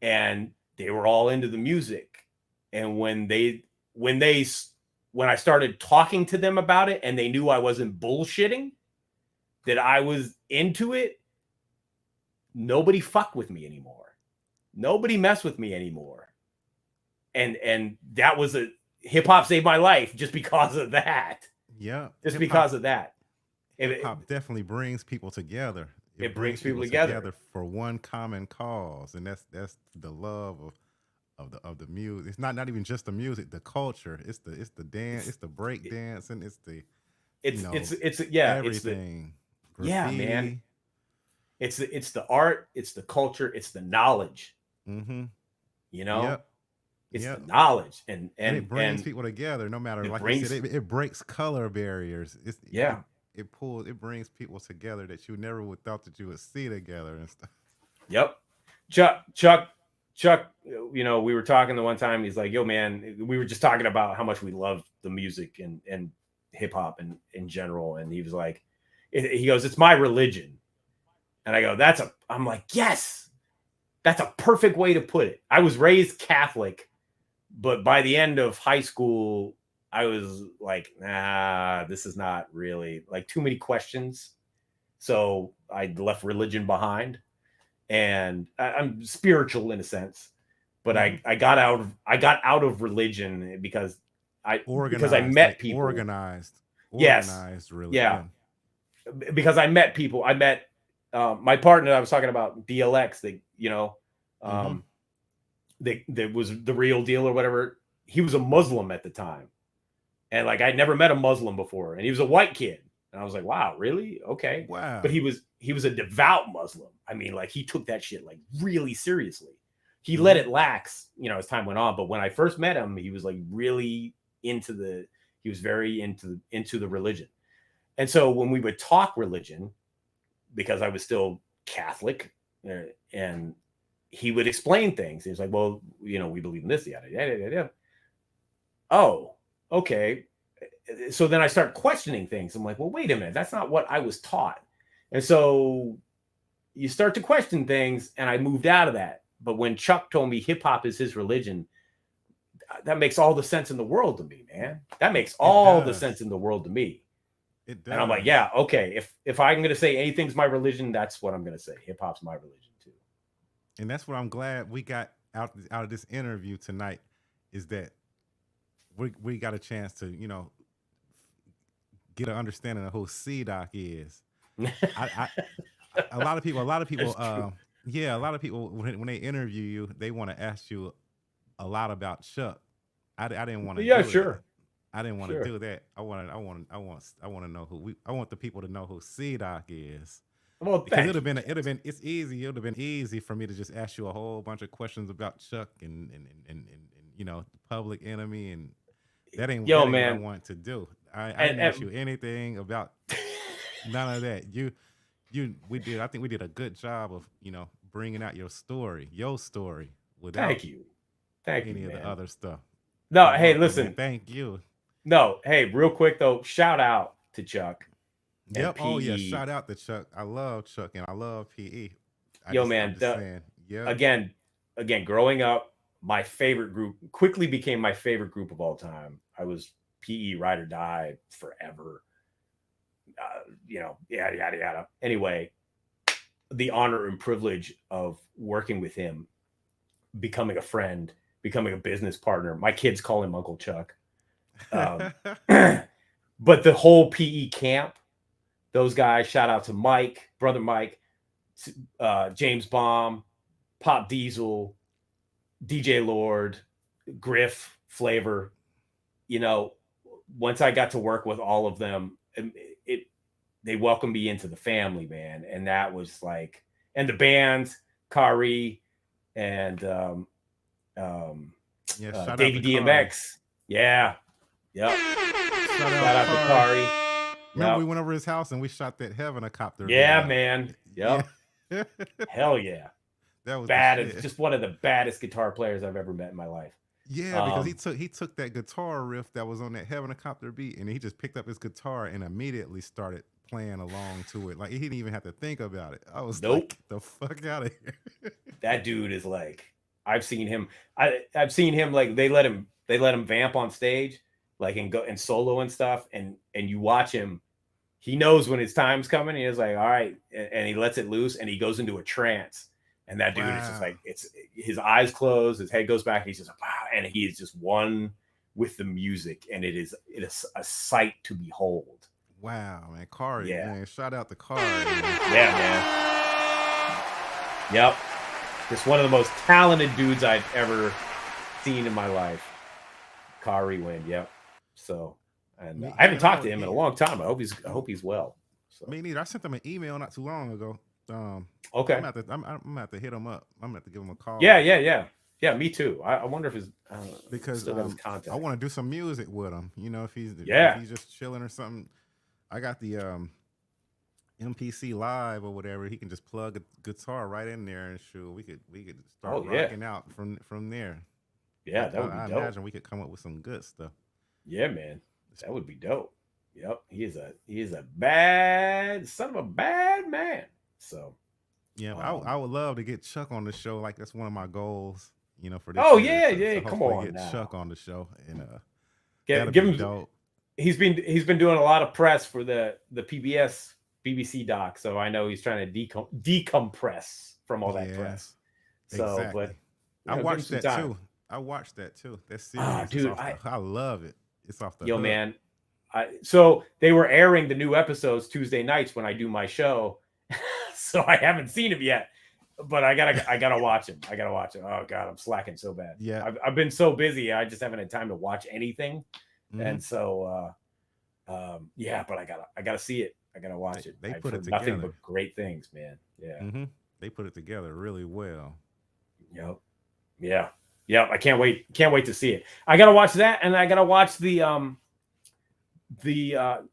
and they were all into the music. And when I started talking to them about it, and they knew I wasn't bullshitting, that I was into it, nobody fucked with me anymore. Nobody messed with me anymore. And that was hip hop saved my life just because of that. Yeah. Just because of that. Hip hop definitely brings people together. It brings people together for one common cause, and that's the love of the music. It's not even just the music, the culture. It's the dance, it's the break dance, and it's everything. Yeah, man. It's the art, it's the culture, it's the knowledge. You know, it's the knowledge, and it brings people together. No matter, like you said, it breaks color barriers. It brings people together that you never would thought that you would see together and stuff. Yep. Chuck, you know, we were talking the one time, he's like, yo, man, we were just talking about how much we love the music and hip hop and in general. And he was like, he goes, it's my religion. And I go, I'm like, yes, that's a perfect way to put it. I was raised Catholic, but by the end of high school, I was like, nah, this is not really, like, too many questions. So I left religion behind, and I'm spiritual in a sense, but I got out of religion because I met people. Organized religion. Yeah. Because I met people. I met my partner I was talking about, DLX, that, you know, that was the real deal or whatever. He was a Muslim at the time. And like, I'd never met a Muslim before, and he was a white kid. And I was like, wow, really? Okay. Wow. But he was a devout Muslim. I mean, like, he took that shit like really seriously. He let it lax, you know, as time went on. But when I first met him, he was like really he was very into the religion. And so when we would talk religion, because I was still Catholic, and he would explain things. He was like, well, you know, we believe in this, yada, yada, yada. Oh, okay. So then I start questioning things. I'm like, well, wait a minute. That's not what I was taught. And so you start to question things, and I moved out of that. But when Chuck told me hip hop is his religion, that makes all the sense in the world to me, man. That makes all the sense in the world to me. It does. And I'm like, yeah, okay. If I'm going to say anything's my religion, that's what I'm going to say. Hip hop's my religion too. And that's what I'm glad we got out of this interview tonight, is that we got a chance to, you know, get an understanding of who C-Doc is. A lot of people, when they interview you, they want to ask you a lot about Chuck. I didn't want to. Yeah, sure. I didn't want to do that. I want to know I want the people to know who C-Doc is. Well, because it would have been easy for me to just ask you a whole bunch of questions about Chuck and you know, Public Enemy, and that ain't what I want to do. I didn't ask you anything about none of that. I think we did a good job of, you know, bringing out your story without Thank you, any of the other stuff. No, hey, listen. Man. Thank you. No, hey, real quick though, shout out to Chuck. Yep. Oh yeah, shout out to Chuck. I love Chuck and I love PE. Again, growing up, my favorite group quickly became my favorite group of all time. I was PE ride or die forever. You know, yada yada yada. Anyway, the honor and privilege of working with him, becoming a friend, becoming a business partner. My kids call him Uncle Chuck. But the whole PE camp, those guys, shout out to Mike, brother Mike, James Baum, Pop Diesel, DJ Lord, Griff, Flavor. You know, once I got to work with all of them, they welcomed me into the family, man. And that was like, and the bands, Kari and Davey DMX. Yeah. Yep. Shout Shout out to Kari. Remember Yep. we went over his house and we shot that Heavenicopter. Yeah, video. man. Yep. Yeah. Hell yeah. That was Bad. the It's shit. just one of the baddest guitar players I've ever met in my life. Yeah, because he took that guitar riff that was on that Heavenicopter beat, and he just picked up his guitar and immediately started playing along to it. Like he didn't even have to think about it. I was Nope. like, the fuck out of here. That dude is like, I've seen him. I've seen him like they let him vamp on stage, like and go and solo and stuff, and you watch him. He knows when his time's coming. He's like, all right, and he lets it loose, and he goes into a trance. And that dude is just like, it's his eyes closed, his head goes back, and he's just like, wow, and he is just one with the music, and it is a sight to behold. Wow, man, Kari, Yeah. man, shout out to Kari. Yeah, man. Yep. Just one of the most talented dudes I've ever seen in my life. Kari Wind, yep. So, and I haven't talked to him in a long time. I hope he's well. So. Me neither. I sent him an email not too long ago. Okay. I'm gonna have to hit him up. I'm gonna have to give him a call. Yeah. Me too. I wonder if his because still has contact. I want to do some music with him. You know, if he's just chilling or something. I got the MPC Live or whatever. He can just plug a guitar right in there and shoot. We could start rocking out from there. Yeah, that would be I dope. imagine we could come up with some good stuff. Yeah, man, that would be dope. Yep, he is a bad son of a bad man. So, yeah, I would love to get Chuck on the show. Like that's one of my goals. You know, for this. Oh year. yeah. So Come hopefully on, get now. Chuck on the show and give him. dope. He's been doing a lot of press for the PBS BBC doc, so I know he's trying to decompress from all that press. So, exactly. but I watched that too. That series, dude, I love it. It's off the yo hook. man. So they were airing the new episodes Tuesday nights when I do my show, so I haven't seen him yet. But I gotta watch him. Oh god, I'm slacking so bad. Yeah, I've been so busy. I just haven't had time to watch anything. Mhm. And so, but I gotta see it. I gotta watch it. They I've put it heard nothing together. but great things, man. Yeah. They put it together really well. Yep. Yeah. I can't wait to see it. I gotta watch that, and I gotta watch the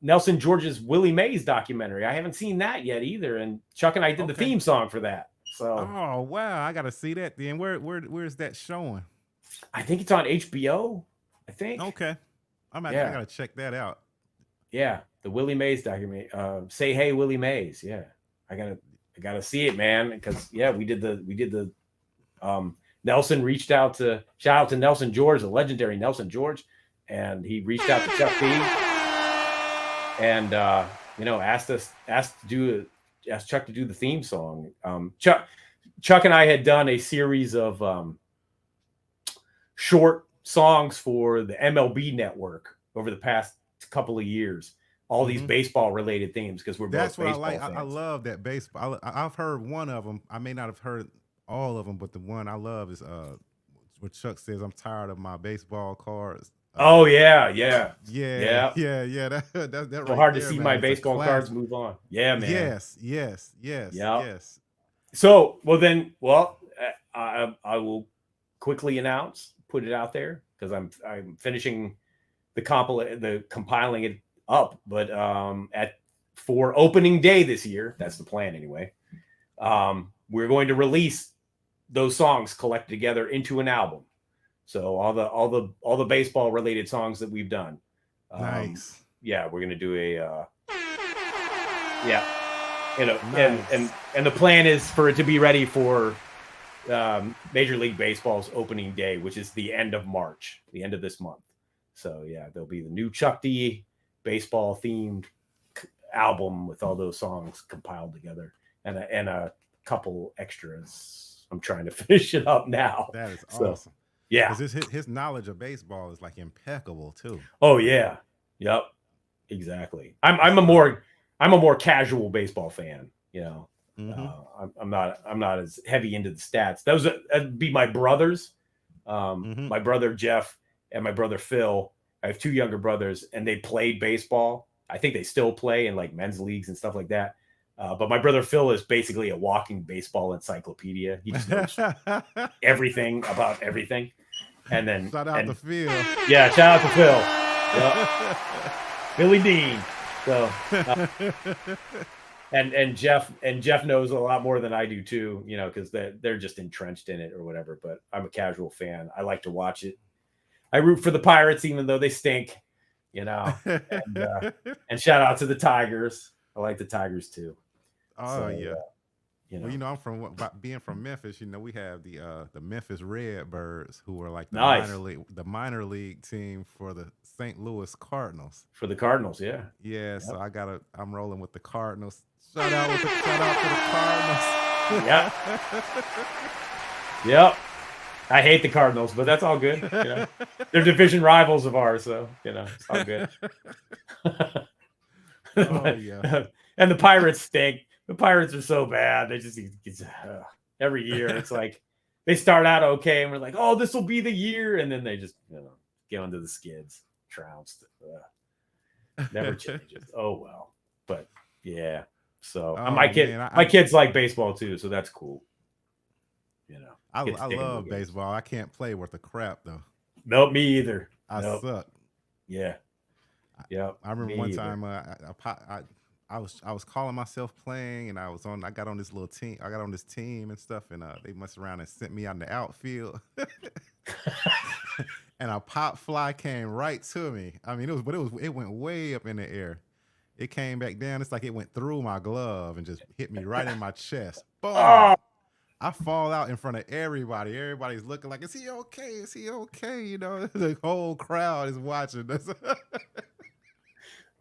Nelson George's Willie Mays documentary. I haven't seen that yet either. And Chuck and I did the theme song for that. So, oh wow, I gotta see that then. Where's that showing? I think it's on HBO. I think. Okay. I gotta check that out. Yeah, the Willie Mays documentary. Say Hey Willie Mays. Yeah, I gotta see it, man. Because we did the Nelson reached out to shout out to Nelson George, the legendary Nelson George, and he reached out to Chuck D and asked Chuck to do the theme song. Chuck and I had done a series of short songs for the MLB network over the past couple of years, all these baseball related themes, because we're That's both what baseball I like. fans. I love that baseball. I've heard one of them. I may not have heard all of them, but the one I love is where Chuck says, "I'm tired of my baseball cards." Oh yeah. That So right hard to there, see man, my is a baseball cards classic. move on. Yeah, man. Yes. So I will quickly put it out there, because I'm finishing the compiling it up, but for opening day this year, that's the plan anyway. We're going to release those songs collected together into an album. So all the baseball related songs that we've done. Nice. Yeah, we're gonna do and the plan is for it to be ready for Major League Baseball's opening day, which is the end of March, the end of this month. So yeah, there'll be the new Chuck D baseball themed album with all those songs compiled together, and a couple extras. I'm trying to finish it up now. That is So, awesome. yeah. Because his knowledge of baseball is like impeccable too. Oh yeah. Yep. Exactly. I'm a more casual baseball fan. I'm not as heavy into the stats. That'd be my brothers. My brother Jeff and my brother Phil. I have two younger brothers, and they played baseball. I think they still play in like men's leagues and stuff like that. But my brother Phil is basically a walking baseball encyclopedia. He just knows everything about everything. And then shout out to Phil. Yeah, shout out to Phil. Yep. Billy Dean. So and Jeff knows a lot more than I do too, you know, because they're just entrenched in it or whatever. But I'm a casual fan. I like to watch it. I root for the Pirates, even though they stink, you know. And shout out to the Tigers. I like the Tigers too. Oh So, yeah. You know. Well, you know, I'm from being from Memphis. You know, we have the Memphis Redbirds, who are like the Nice. minor league team for the St. Louis Cardinals. For the Cardinals, yeah. Yeah. Yep. So I'm rolling with the Cardinals. Shout out to the Cardinals. Yep. Yep. I hate the Cardinals, but that's all good. You know, they're division rivals of ours, so you know it's all good. Yeah. And the Pirates stink. The Pirates are so bad. They just every year it's like they start out okay, and we're like, oh, this will be the year, and then they just get onto the skids, trounced. Never changes. Oh well, but yeah. So my kids like baseball too, so that's cool. You know, I love baseball. I can't play worth a crap though. Nope, me either. I suck. Yeah. Yeah. I remember one time I was calling myself playing, and I got on this little team. I got on this team and stuff, and they messed around and sent me out in the outfield. And a pop fly came right to me. I mean, it went way up in the air. It came back down. It's like it went through my glove and just hit me right in my chest. Boom! Oh! I fall out in front of everybody. Everybody's looking like, is he okay? Is he okay? You know, the whole crowd is watching this.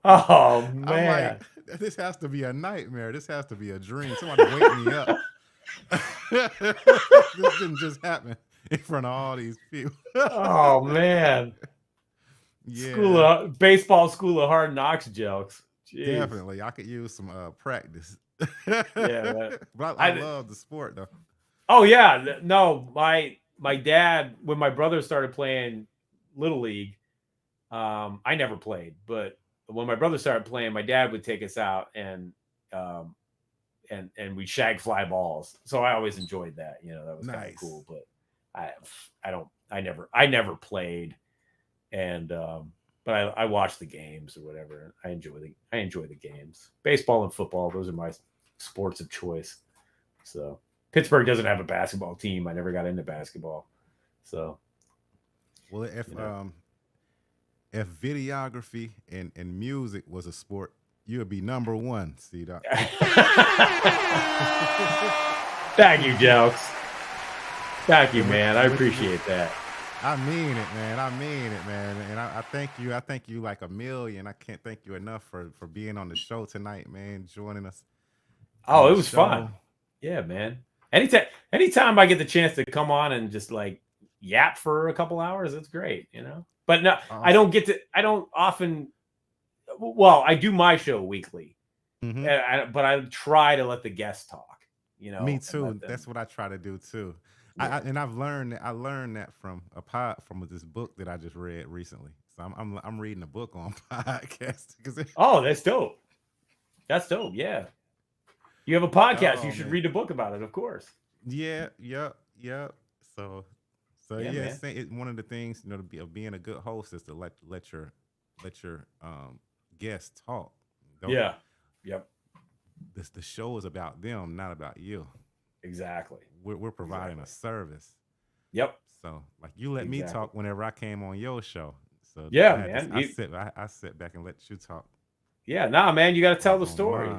Oh man! I'm like, this has to be a nightmare. This has to be a dream. Somebody wake me up. This didn't just happen in front of all these people. Oh man! Yeah. Baseball school of hard knocks, Jelks. Jeez. Definitely, I could use some practice. Yeah, but I love the sport though. Oh yeah, no, my dad, when my brother started playing Little League, I never played, but when my brother started playing, my dad would take us out and we shag fly balls. So I always enjoyed that. You know, that was kind of cool. But I never played, and but I watch the games or whatever. I enjoy the games. Baseball and football, those are my sports of choice. So Pittsburgh doesn't have a basketball team. I never got into basketball. So well, if videography and music was a sport, you would be number one, C-Dot. Thank you, Jelks. Thank you, man. I appreciate that. I mean it, man. I mean it, man. And I thank you. I thank you like a million. I can't thank you enough for being on the show tonight, man, joining us. Oh, it was fun. Yeah, man. Anytime I get the chance to come on and just like yap for a couple hours, it's great, you know? But no, awesome. I don't often, well, I do my show weekly, but I try to let the guests talk, you know? Me too. That's what I try to do too. Yeah. I learned that from this book that I just read recently. So I'm reading a book on podcasting. Oh, that's dope. That's dope. Yeah. You have a podcast. You should read a book about it, of course. Yeah. Yep. So yeah, one of the things, you know, being a good host is to let your guests talk. Yeah. Yep. The show is about them, not about you. Exactly. We're providing a service. Yep. So like you let me talk whenever I came on your show. So yeah, man. I sit back and let you talk. Yeah, man, you got to tell the story.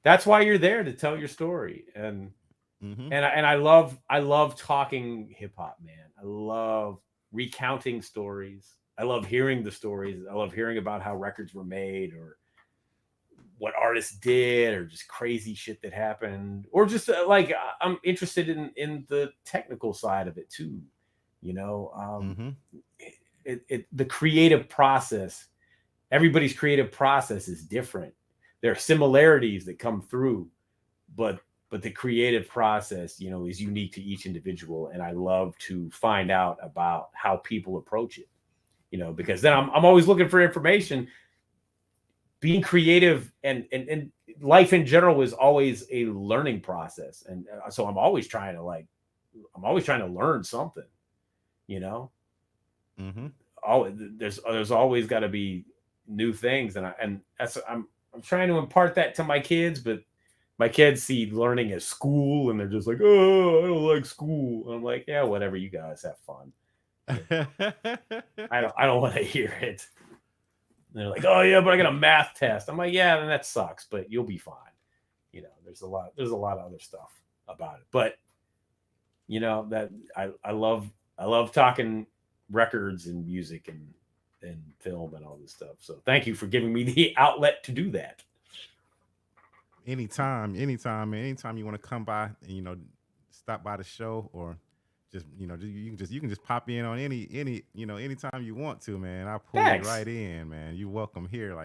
That's why you're there, to tell your story. And I love talking hip hop, man. I love recounting stories. I love hearing the stories. I love hearing about how records were made, or what artists did, or just crazy shit that happened, or just like I'm interested in the technical side of it too. You know, the creative process. Everybody's creative process is different. There are similarities that come through, but the creative process, you know, is unique to each individual. And I love to find out about how people approach it, you know, because then I'm always looking for information. Being creative and life in general is always a learning process. And so I'm always trying to learn something, you know, there's always got to be new things, and I'm trying to impart that to my kids, but my kids see learning as school, and they're just like, oh, I don't like school. And I'm like, yeah, whatever, you guys have fun. I don't want to hear it. And they're like, oh yeah, but I got a math test. I'm like, yeah, then that sucks, but you'll be fine. There's a lot of other stuff about it, but that I love talking records and music and film and all this stuff. So thank you for giving me the outlet to do that. Anytime, man. Anytime you want to come by and stop by the show, or just you can just pop in on any anytime you want to, man. I'll pull you right in, man. You're welcome here,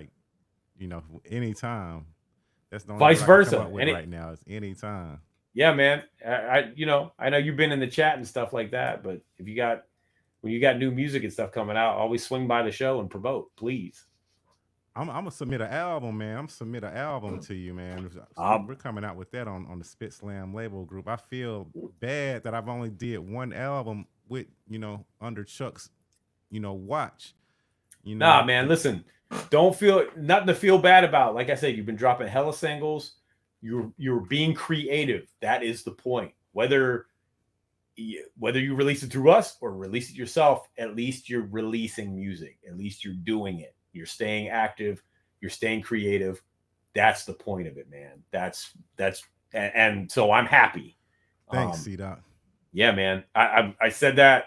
anytime. That's the only vice versa. Right now is anytime. Yeah, man. I know you've been in the chat and stuff like that, but when you got new music and stuff coming out, always swing by the show and promote, please. I'm gonna submit an album, man. I'm gonna submit an album to you, man. We're coming out with that on the Spit Slam label group. I feel bad that I've only did one album with under Chuck's watch. Nah, man. Listen, don't feel nothing to feel bad about. Like I said, you've been dropping hella singles. You're being creative. That is the point. Whether you release it through us or release it yourself, at least you're releasing music. At least you're doing it. You're staying active. You're staying creative. That's the point of it, man. And so I'm happy. Thanks, C-Doc. Yeah, man. I said that.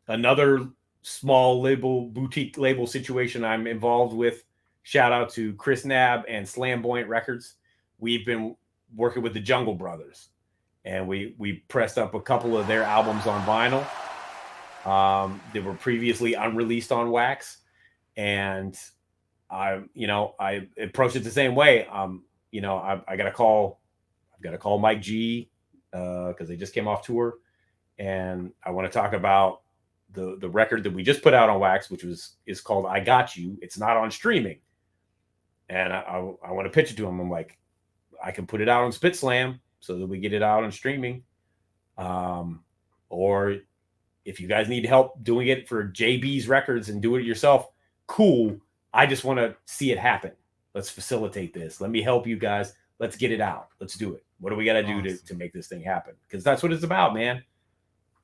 Another small boutique label situation I'm involved with. Shout out to Chris Nab and Slamboyant Records. We've been working with the Jungle Brothers, and we pressed up a couple of their albums on vinyl. They were previously unreleased on wax, and I approached it the same way. I've got to call Mike G, because they just came off tour, and I want to talk about the record that we just put out on wax, which is called I Got You. It's not on streaming, and I want to pitch it to him. I'm like, I can put it out on Spit Slam so that we get it out on streaming, or if you guys need help doing it for JB's Records and do it yourself, cool. I just want to see it happen. Let's facilitate this. Let me help you guys. Let's get it out. Let's do it. What do we got to do to make this thing happen? Because that's what it's about, man.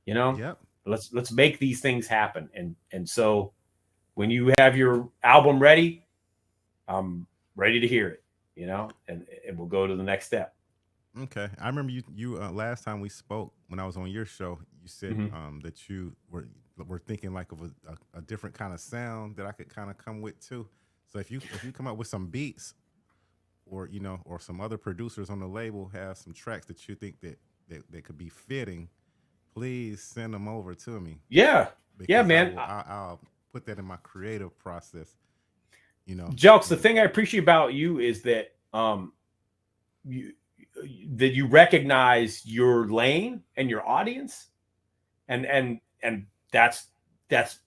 Yep. Let's make these things happen. And so when you have your album ready, I'm ready to hear it, and we'll go to the next step. Okay. I remember you last time we spoke, when I was on your show, you said that you were thinking like of a different kind of sound that I could kind of come with too. So if you come up with some beats, or or some other producers on the label have some tracks that you think that could be fitting, please send them over to me. Yeah. Yeah, man. I'll put that in my creative process. Jelks, the thing I appreciate about you is that you recognize your lane and your audience, and that's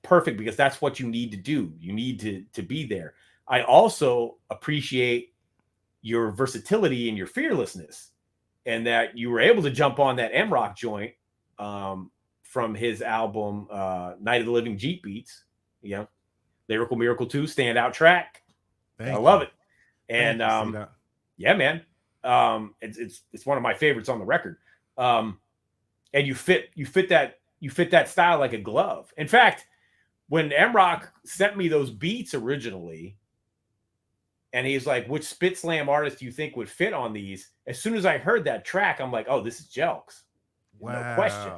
perfect, because that's what you need to do. You need to be there. I also appreciate your versatility and your fearlessness, and that you were able to jump on that M-Rock joint from his album Night of the Living Jeep Beats. Lyrical Miracle 2 standout track. I love it. And yeah, man. It's one of my favorites on the record. And you fit that style like a glove. In fact, when M-Rock sent me those beats originally, and he's like, which Spit Slam artist do you think would fit on these? As soon as I heard that track, I'm like, oh, this is Jelks. Wow. No question.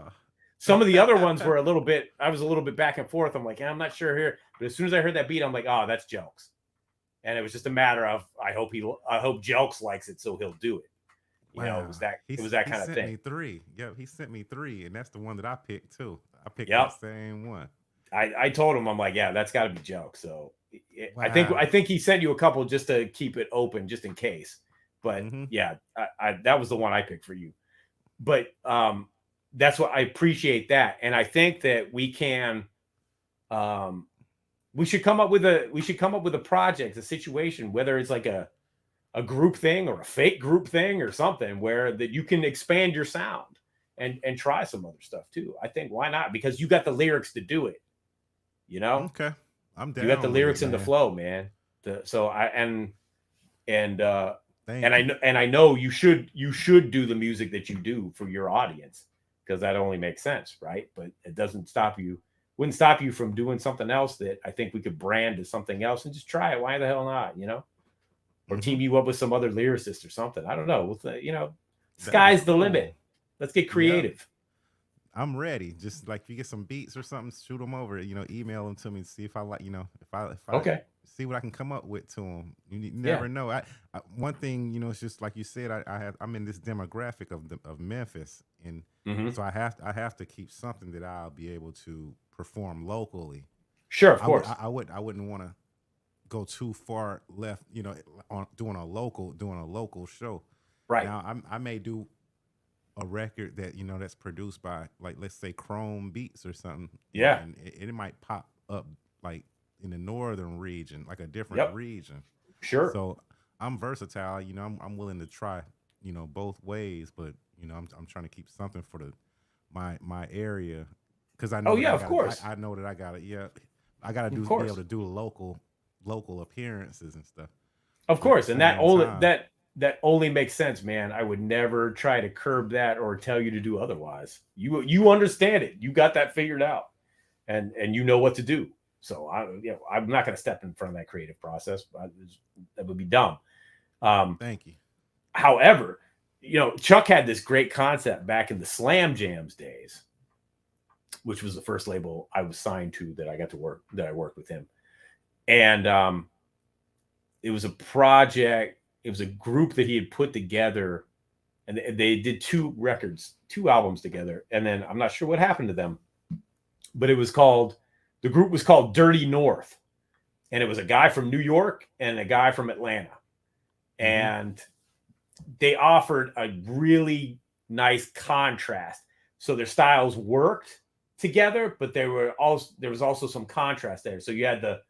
Some of the other ones were I was a little bit back and forth. I'm like, I'm not sure here. But as soon as I heard that beat, I'm like, oh, that's Jelks. And it was just a matter of, I hope Jelks likes it, so he'll do it. It was that kind of thing. He sent me 3. Yeah, he sent me 3, and that's the one that I picked too. I picked the same one. I told him, I'm like, yeah, that's got to be Jelks. So wow. I think he sent you a couple just to keep it open, just in case. But yeah, that was the one I picked for you. But that's what I appreciate that, and I think that we can. We should come up with a project, a situation, whether it's like a group thing or a fake group thing or something, where that you can expand your sound and try some other stuff too. I think why not? Because you got the lyrics to do it. You know, Okay, I'm down. you got the with lyrics it, and the man. flow, man. So Thank you. I know you should do the music that you do for your audience, because that only makes sense, right? But it doesn't stop you. Wouldn't stop you from doing something else that I think we could brand as something else and just try it. Why the hell not? You know, or team you up with some other lyricist or something. I don't know. With you know, That'd be sky's the cool. limit. Let's get Yeah. creative. I'm ready. Just like if you get some beats or something, shoot them over. You know, email them to me. See if I like. You know, if I Okay. see what I can come up with to them. You Yeah. never know. One thing, you know, it's just like you said. I'm in this demographic of Memphis, and Mhm. so I have to keep something that I'll be able to perform locally. Sure, of course. I wouldn't want to go too far left. You know, on doing a local show. Right. Now I may do a record that, you know, that's produced by, like, let's say Chrome Beats or something. Yeah. And it might pop up like in the northern region, like a different Yep. region. Sure. So I'm versatile. You know, I'm willing to try, you know, both ways. But you know, I'm trying to keep something for my area, because I know. Oh, that yeah, I of gotta- course. I know that I got to. Yeah, I got to be course. able to do local appearances and stuff. Of course, At and the that same only time. that only makes sense, man. I would never try to curb that or tell you to do otherwise. You understand it. You got that figured out, and you know what to do. So I'm not going to step in front of that creative process. That would be dumb. Thank you. However, you know, Chuck had this great concept back in the Slam Jams days, which was the first label I was signed to that I worked with him, and it was a project. It was a group that he had put together, and they did 2 albums together. And then I'm not sure what happened to them, but the group was called Dirty North. And it was a guy from New York and a guy from Atlanta. Mm-hmm. And they offered a really nice contrast. So their styles worked together, but there was also some contrast there. So you had the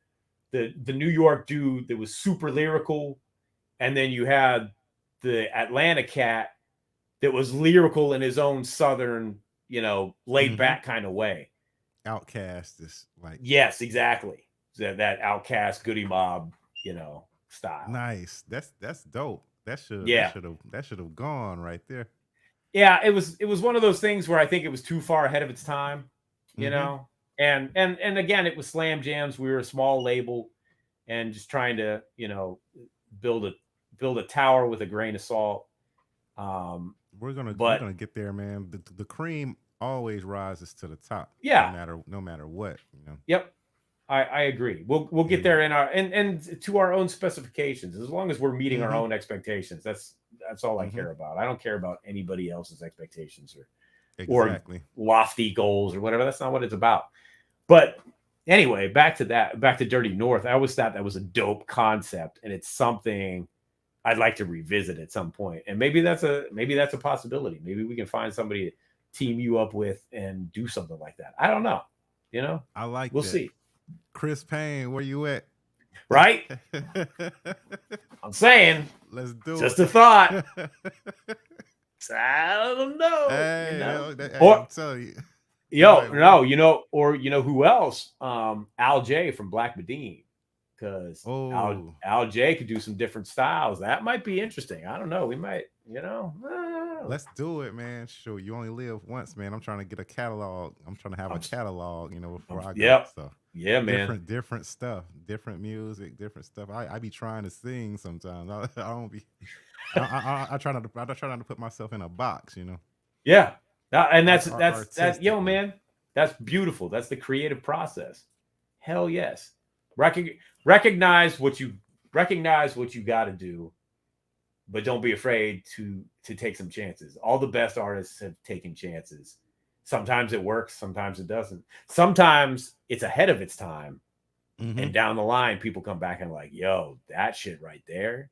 New York dude that was super lyrical, and then you had the Atlanta cat that was lyrical in his own southern, you know, laid back kind of way. Outcast is like, yes, exactly. That Outcast Goody Mob, you know, style. Nice. That's dope. That should have gone right there. Yeah, it was one of those things where I think it was too far ahead of its time, you know. And again, it was Slam Jams. We were a small label and just trying to, you know, build a tower with a grain of salt. We're gonna get there, man. The cream always rises to the top. Yeah. No matter what, you know. Yep. I agree. We'll get there in our and to our own specifications, as long as we're meeting our own expectations. That's all I care about. I don't care about anybody else's expectations or lofty goals or whatever. That's not what it's about. But anyway, back to Dirty North. I always thought that was a dope concept, and it's something I'd like to revisit at some point. And maybe that's a possibility. Maybe we can find somebody to team you up with and do something like that. I don't know. You know, I like. We'll see. Chris Payne, where you at? Right? I'm saying. Let's do just it. a thought. I don't know. Hey, you know? I'm telling you. You know who else? Al J from Black Medine. Because Al J could do some different styles. That might be interesting. I don't know. We might, you know. Let's do it, man. Sure. You only live once, man. I'm trying to get a catalog. I'm trying to have a catalog, you know, before I go. Yep. So yeah, man. Different stuff, different music, different stuff. I be trying to sing sometimes. I don't be. I try not to put myself in a box, you know. Yeah, and that's yo, man. That's beautiful. That's the creative process. Hell yes. Recognize what you got to do, but don't be afraid to take some chances. All the best artists have taken chances. Sometimes it works, sometimes it doesn't. Sometimes it's ahead of its time, and down the line, people come back and like, "Yo, that shit right there,"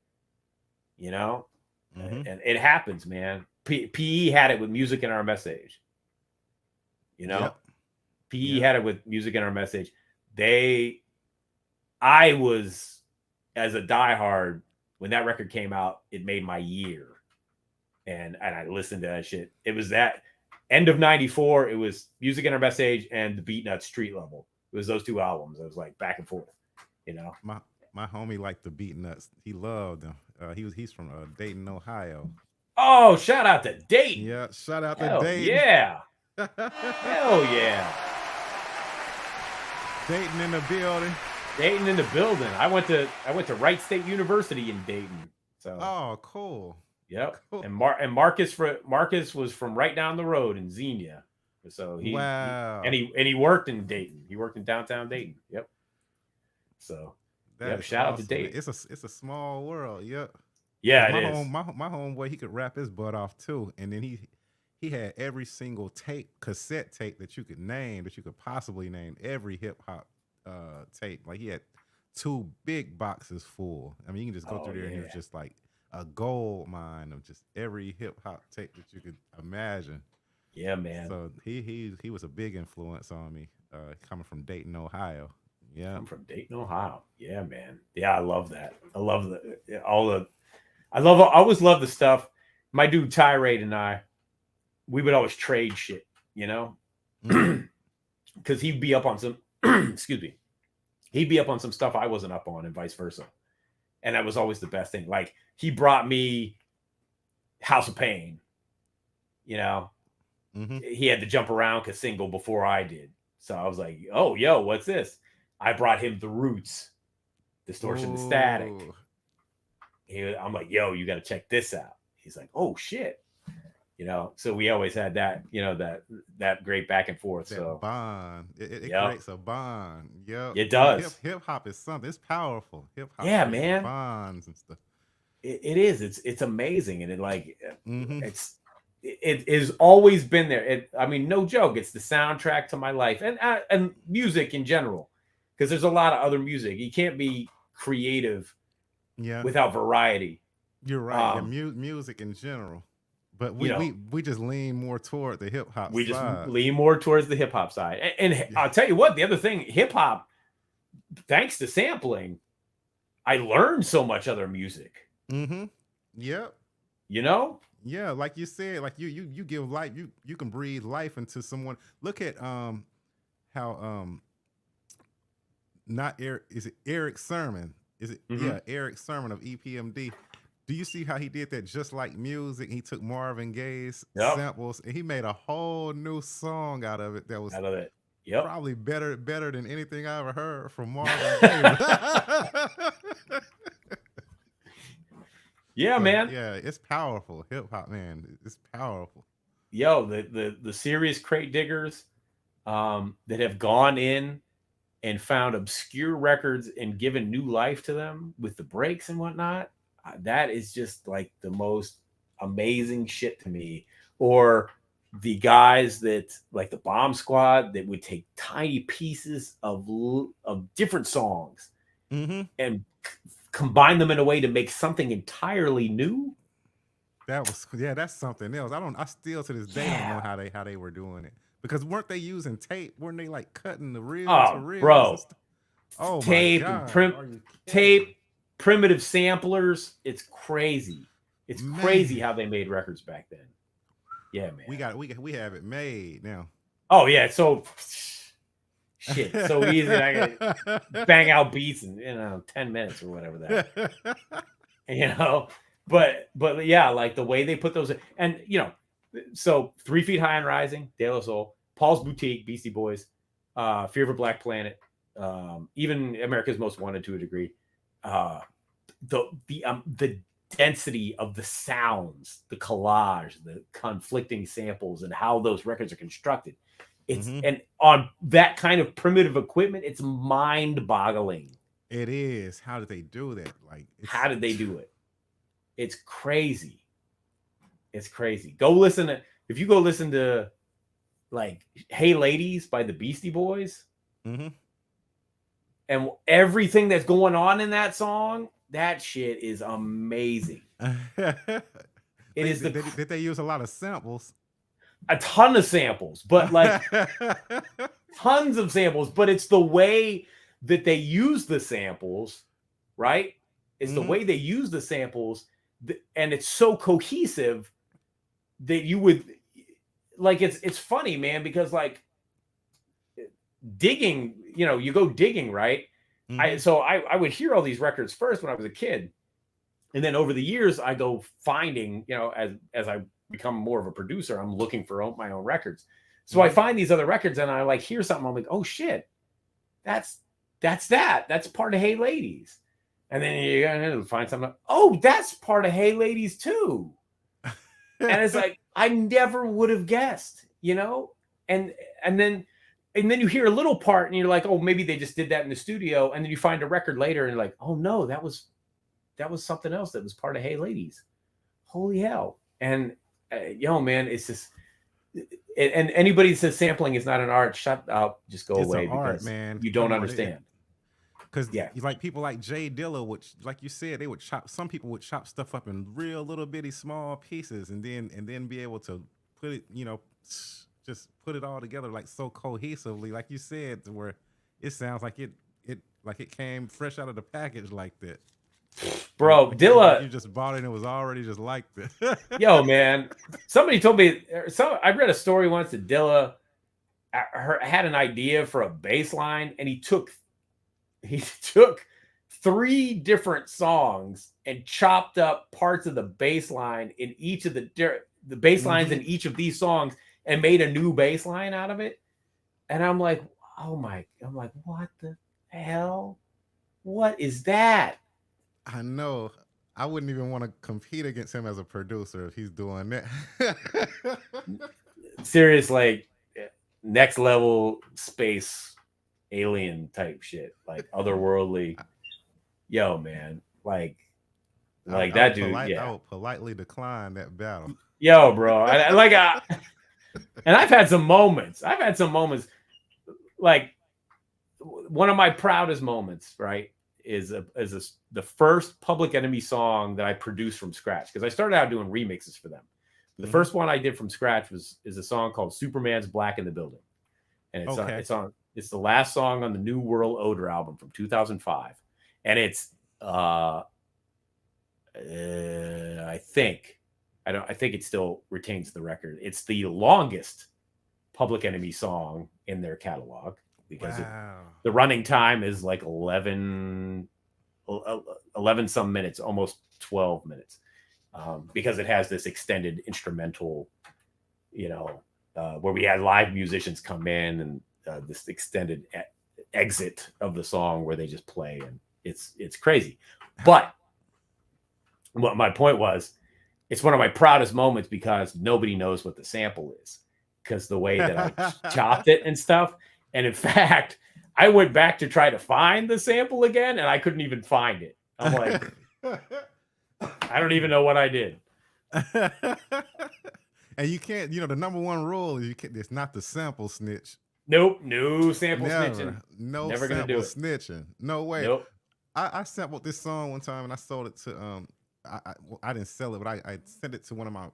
you know. And it happens, man. PE had it with Music in Our Message. You know, PE had it with Music in Our Message. I was, as a diehard, when that record came out, it made my year. And I listened to that shit. It was that end of 94, it was Music in Our Best Age and The Beatnuts Street Level. It was those two albums. It was like back and forth, you know. My homie liked the Beatnuts. He loved them. He's from Dayton, Ohio. Oh, shout out to Dayton. Yeah, shout out Hell to Dayton. Yeah. Hell yeah. Dayton in the building. Dayton in the building. I went to Wright State University in Dayton. So cool. Yep. Cool. And Marcus was from right down the road in Xenia. So he worked in Dayton. He worked in downtown Dayton. Yep. So shout out to Dayton. It's a small world. Yep. Yeah, my it is. My homeboy, he could rap his butt off too, and then he had every single cassette tape that you could name, that you could possibly name, every hip hop tape. Like he had 2 big boxes full. I mean, you can just go through there and it was just like a gold mine of just every hip hop tape that you could imagine. Yeah, man. So he was a big influence on me, coming from Dayton, Ohio. Yeah, I'm from Dayton, Ohio. Yeah, man. Yeah, I love that. I love I always love the stuff. My dude Tirade and I, we would always trade shit, you know, because he'd be up on some, excuse me, he'd be up on some stuff I wasn't up on, and vice versa. And that was always the best thing. Like he brought me House of Pain, you know. He had to jump around single before I did. So I was like, oh, yo, what's this? I brought him The Roots, Distortion and Static. I'm like, yo, you got to check this out. He's like, oh, shit. You know, so we always had that, you know, that great back and forth. That bond. It creates a bond. Yeah. It does. Hip hop is something. It's powerful. Hip hop. Yeah, man. Bonds and stuff. It is. It's amazing. And it has always been there. I mean, no joke. It's the soundtrack to my life and music in general, because there's a lot of other music. You can't be creative without variety. You're right. Music in general, but we just lean more toward the hip hop. Just lean more towards the hip hop side. And I'll tell you what, the other thing, hip hop, thanks to sampling, I learned so much other music. Yep. You know. Yeah, like you said, like you give life, you can breathe life into someone. Look at how not Eric, is it Eric Sermon? Is it Eric Sermon of EPMD? Do you see how he did that just like music? He took Marvin Gaye's samples and he made a whole new song out of it that was probably better than anything I ever heard from Marvin Gaye. Yeah, man. Yeah, it's powerful. Hip hop, man, it's powerful. Yo, the serious crate diggers that have gone in and found obscure records and given new life to them with the breaks and whatnot, that is just like the most amazing shit to me. Or the guys that like the Bomb Squad that would take tiny pieces of different songs and combine them in a way to make something entirely new. That's something else. I still to this day don't know how they were doing it, because weren't they using tape? Weren't they like cutting the reels to reels? Bro. Oh, tape and tape, primitive samplers. It's crazy. It's crazy how they made records back then. Yeah, man. We have it made now. Oh yeah, so shit, so easy. I can bang out beats in 10 minutes or whatever that. But yeah, like the way they put those in, and so 3 Feet High and Rising, De La Soul, Paul's Boutique, Beastie Boys, Fear of a Black Planet, even America's Most Wanted to a degree. The density of the sounds, the collage, the conflicting samples, and how those records are constructed. It's and on that kind of primitive equipment, it's mind-boggling. It is. How did they do that? Like, how did they do it? It's crazy. It's crazy. If you go listen to like Hey Ladies by the Beastie Boys, and everything that's going on in that song, that shit is amazing. Did they use a lot of samples? A ton of samples, but like tons of samples, but it's the way that they use the samples, right? It's the way they use the samples, and it's so cohesive that you would like it's funny, man, because like digging, you go digging, right? I would hear all these records first when I was a kid, and then over the years I go finding, as I become more of a producer, I'm looking for my own records. So I find these other records and I like hear something, I'm like, oh shit, that's part of Hey Ladies. And then you gotta find something, oh, that's part of Hey Ladies too. And it's like, I never would have guessed, and then you hear a little part and you're like, oh, maybe they just did that in the studio. And then you find a record later and you're like, oh no, that was something else that was part of Hey Ladies. Holy hell. And man, it's just, and anybody that says sampling is not an art, shut up, just go away, because art, man. you don't understand. Because like people like Jay Dilla, which, like you said, some people would chop stuff up in real little bitty small pieces and then be able to put it, just put it all together like so cohesively, like you said, to where it sounds like it came fresh out of the package like that. Bro, like Dilla, you just bought it and it was already just like that. Yo, man, somebody told me, I read a story once that Dilla had an idea for a bass line, and he took 3 different songs and chopped up parts of the bass line in each of the bass lines in each of these songs and made a new bass line out of it. And I'm like, what the hell? What is that? I know. I wouldn't even want to compete against him as a producer if he's doing that. Serious, like next level space alien type shit, like otherworldly. Yo, man, like that dude. I would politely decline that battle. Yo, bro, and I've had some moments. Like one of my proudest moments, right, is the first Public Enemy song that I produced from scratch, because I started out doing remixes for them. The first one I did from scratch is a song called Superman's Black in the Building, and it's the last song on the New World Odor album from 2005, and it's I think it still retains the record. It's the longest Public Enemy song in their catalog, because the running time is like 11 some minutes, almost 12 minutes, because it has this extended instrumental, where we had live musicians come in, and this extended exit of the song where they just play, and it's crazy. But what my point was, it's one of my proudest moments because nobody knows what the sample is, because the way that I chopped it and stuff. And in fact, I went back to try to find the sample again, and I couldn't even find it. I'm like, I don't even know what I did. And you can't, the number one rule is it's not the sample snitch. Nope, no sample snitching. No, never sample gonna do it. Snitching. No way. Nope. I sampled this song one time and I sold it to I didn't sell it, but I sent it to one of my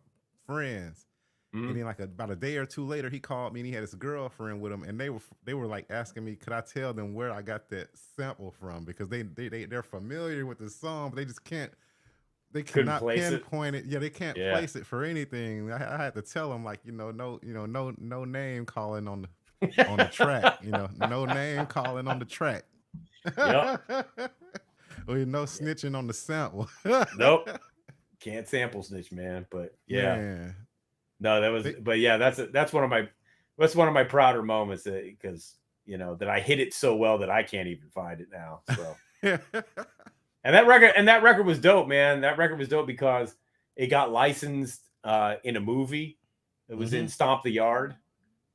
friends. And then about a day or two later, he called me and he had his girlfriend with him, and they were like asking me, could I tell them where I got that sample from, because they're familiar with the song, but they cannot pinpoint it. Yeah, they can't place it for anything. I had to tell them, like, no name calling on the track. No name calling on the track. Yep. Or no snitching on the sample. Nope. Can't sample snitch, man. But yeah. Man. No, that's one of my prouder moments, because that I hit it so well that I can't even find it now. So and that record was dope, man. That record was dope because it got licensed in a movie. It was in Stomp the Yard.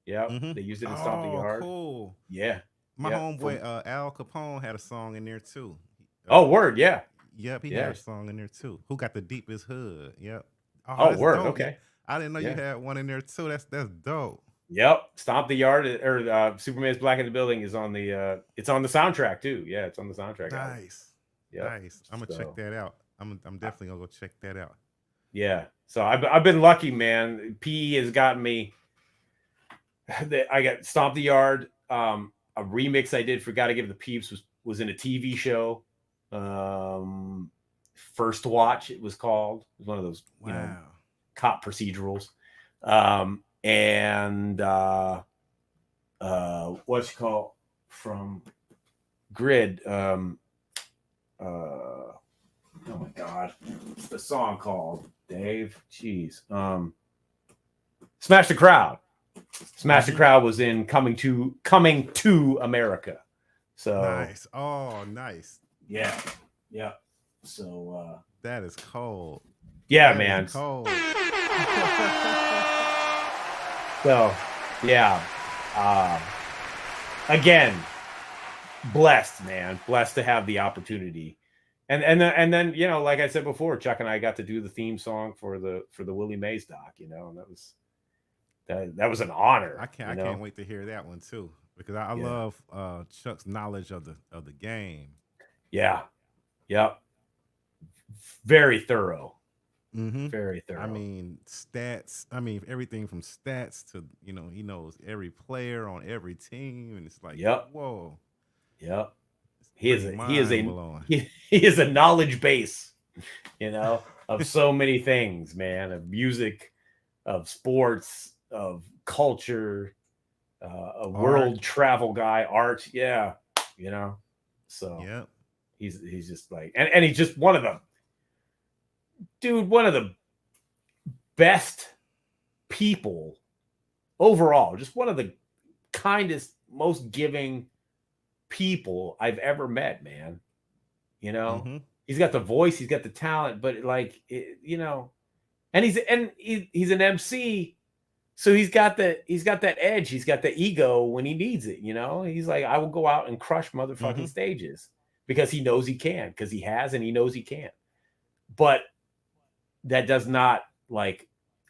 Yeah, they used it in Stomp the Yard. Cool. Yeah. My homeboy Al Capone had a song in there too. Oh, word, yeah. Yep, he had a song in there too. Who got the deepest hood? Yep. Oh, word, dope. okay. I didn't know you had one in there too. That's dope. Yep, Stomp the Yard, or Superman's Black in the Building is on the it's on the soundtrack too. Yeah, it's on the soundtrack. Nice. Yep. Nice. I'm gonna check that out. I'm definitely gonna go check that out. Yeah. So I've been lucky, man. PE has gotten me. I got Stomp the Yard. A remix I did for Gotta Give the Peeps was in a TV show. First Watch, it was called. It was one of those, cop procedurals. and what's called from Grid. Oh my God, what's the song called? Dave, jeez. Smash the Crowd. Smash the Crowd was in Coming to America. So Nice. Oh, nice. yeah. So that is cold. Yeah, that man. Cold. So yeah. Again, blessed, man. Blessed to have the opportunity. And then like I said before, Chuck and I got to do the theme song for the Willie Mays doc, and that was an honor. I can't wait to hear that one too, because I love Chuck's knowledge of the game. Yeah. Yep. Very thorough. Mm-hmm. Very thorough. I mean, stats. I mean, everything from stats to he knows every player on every team, and it's like, whoa. Yep. He is a knowledge base, of so many things, man, of music, of sports, of culture, a world travel guy, art. Yeah. So he's just like, and he's just one of the best people overall, just one of the kindest, most giving people I've ever met, man. He's got the voice, he's got the talent, but and he's an MC, so he's got that edge, he's got the ego when he needs it. He's like, I will go out and crush motherfucking stages because he knows he can, because he has, and he knows he can. But that does not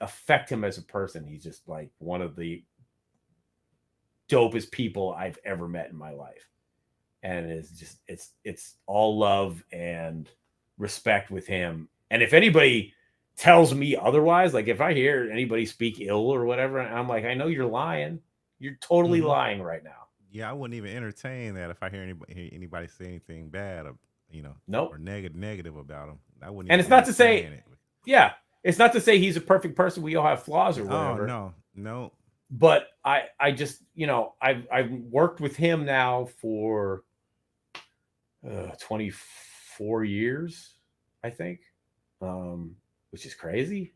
affect him as a person. He's just like one of the dopest people I've ever met in my life. And it's all love and respect with him. And if anybody tells me otherwise, like if I hear anybody speak ill or whatever, I'm like, I know you're lying. You're totally lying right now. Yeah, I wouldn't even entertain that if I hear anybody say anything bad or nope, or negative about him. I wouldn't. And it's not to say, it's not to say he's a perfect person. We all have flaws or whatever. Oh no. But I just I've worked with him now for 24 years, I think, which is crazy.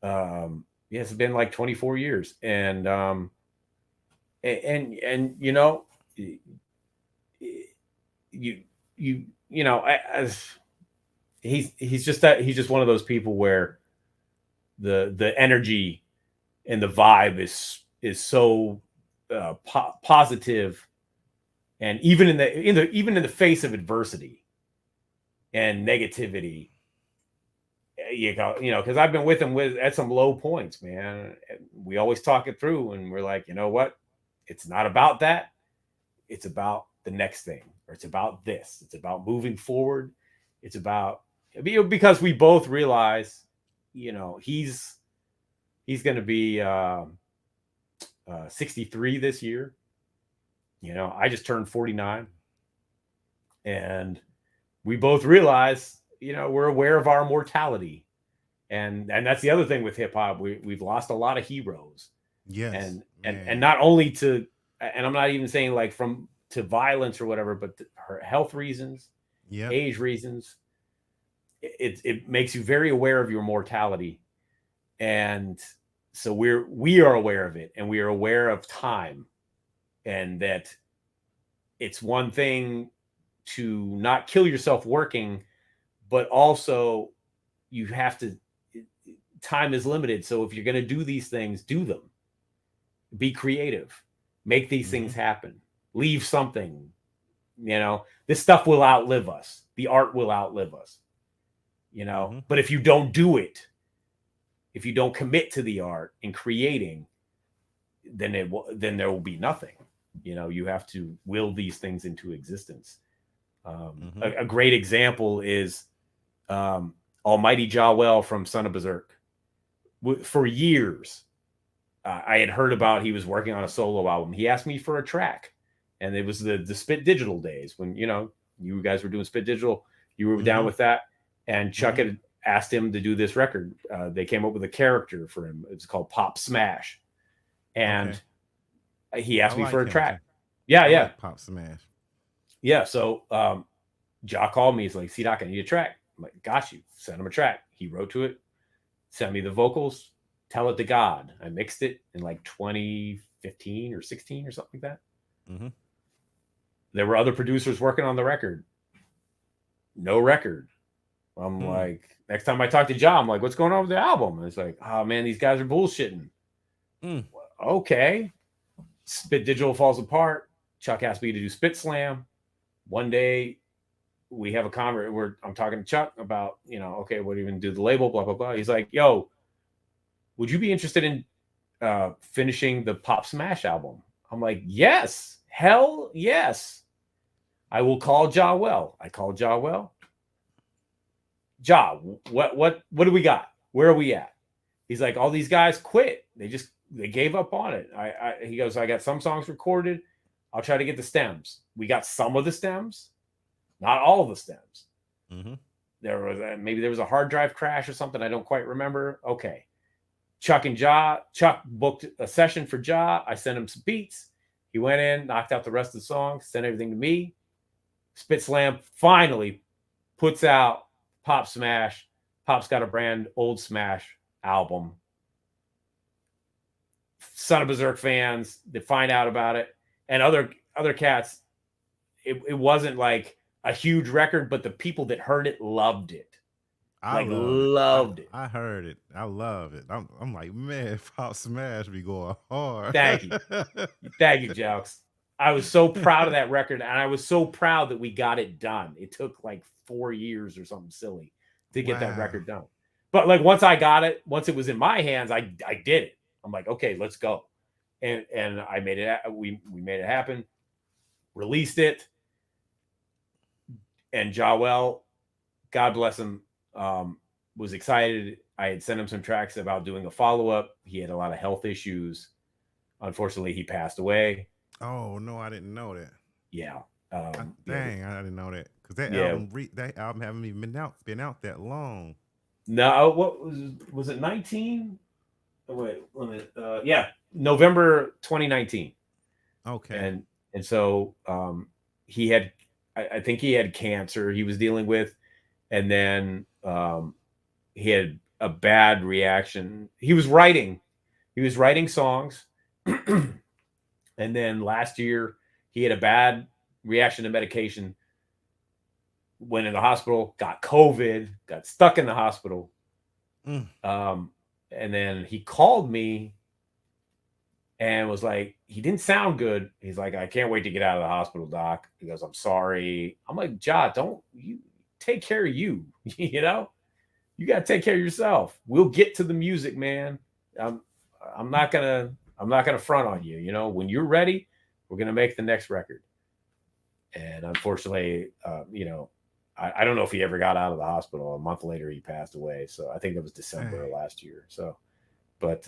It's been like 24 years, and he's just one of those people where the energy and the vibe is so positive, and even in the face of adversity and negativity, because I've been with him at some low points, man. We always talk it through, and we're like, you know what? It's not about that. It's about the next thing, or it's about this. It's about moving forward. It's about, because we both realize, he's going to be 63 this year. I just turned 49, and we both realize, we're aware of our mortality, and that's the other thing with hip hop. We've lost a lot of heroes. Yes, and not only to, and I'm not even saying like to violence or whatever, but her health reasons, age reasons. It makes you very aware of your mortality, and so we are aware of it, and we are aware of time, and that it's one thing to not kill yourself working, but also you have to. Time is limited, so if you're going to do these things, do them. Be creative, make these things happen, leave something. This stuff will outlive us. The art will outlive us. But if you don't do it, if you don't commit to the art and creating, then there will be nothing. You have to will these things into existence. A great example is Almighty Jawel from Son of Berserk. For years, I had heard about he was working on a solo album. He asked me for a track, and it was the Spit Digital days when you guys were doing Spit Digital. You were down with that, and Chuck had asked him to do this record. They came up with a character for him. It's called Pop Smash, and he asked I me like for a him, track. too. Yeah, I yeah. like Pop Smash. Yeah, so Ja called me. He's like, C-Doc, I need a track. I'm like, got you. Send him a track. He wrote to it, sent me the vocals, Tell It to God. I mixed it in like 2015 or 16 or something like that. Mm-hmm. There were other producers working on the record. No record. I'm like, next time I talk to Ja, I'm like, what's going on with the album? And it's like, oh man, these guys are bullshitting. Okay. Spit Digital falls apart. Chuck asked me to do Spit Slam. One day we have a conversation where I'm talking to Chuck about, okay, what do you even do the label, blah, blah, blah. He's like, yo, would you be interested in finishing the Pop Smash album? I'm like, yes, hell yes. I will call Ja Well. I called Ja Well. Ja, what do we got? Where are we at? He's like, all these guys quit. They gave up on it. He goes, I got some songs recorded. I'll try to get the stems. We got some of the stems, not all of the stems. Mm-hmm. There was a hard drive crash or something. I don't quite remember. Okay. Chuck booked a session for Ja. I sent him some beats. He went in, knocked out the rest of the song, sent everything to me. Spit Slam finally puts out Pop Smash. Pop's Got a Brand Old Smash album. Son of Berserk fans, they find out about it. And other cats, it wasn't like a huge record, but the people that heard it loved it. Loved it. I heard it. I love it. I'm like, man, Pop Smash be going hard. Thank you. Thank you, Jelks. I was so proud of that record, and I was so proud that we got it done. It took like 4 years or something silly to get that record done. But like once I got it, once it was in my hands, I did it. I'm like, okay, let's go. And I made it. We made it happen. Released it. And Jawel, God bless him, was excited. I had sent him some tracks about doing a follow-up. He had a lot of health issues. Unfortunately, he passed away. Oh no, I didn't know that. Yeah. Dang, I didn't know that because that album haven't even been out that long. No, what was it? 19? Wait, November 2019. Okay. And so he had, I think he had cancer he was dealing with, and then he had a bad reaction. He was writing songs. And then last year he had a bad reaction to medication, went in the hospital, got COVID, got stuck in the hospital. And then he called me and was like, he didn't sound good. He's like, I can't wait to get out of the hospital, doc. He goes, I'm sorry. I'm like, Ja, don't you take care of you, you know? You got to take care of yourself. We'll get to the music, man. I'm not gonna front on you. You know, when you're ready, we're gonna make the next record. And unfortunately, I don't know if he ever got out of the hospital. A month later, he passed away. So I think that was December of last year. So, but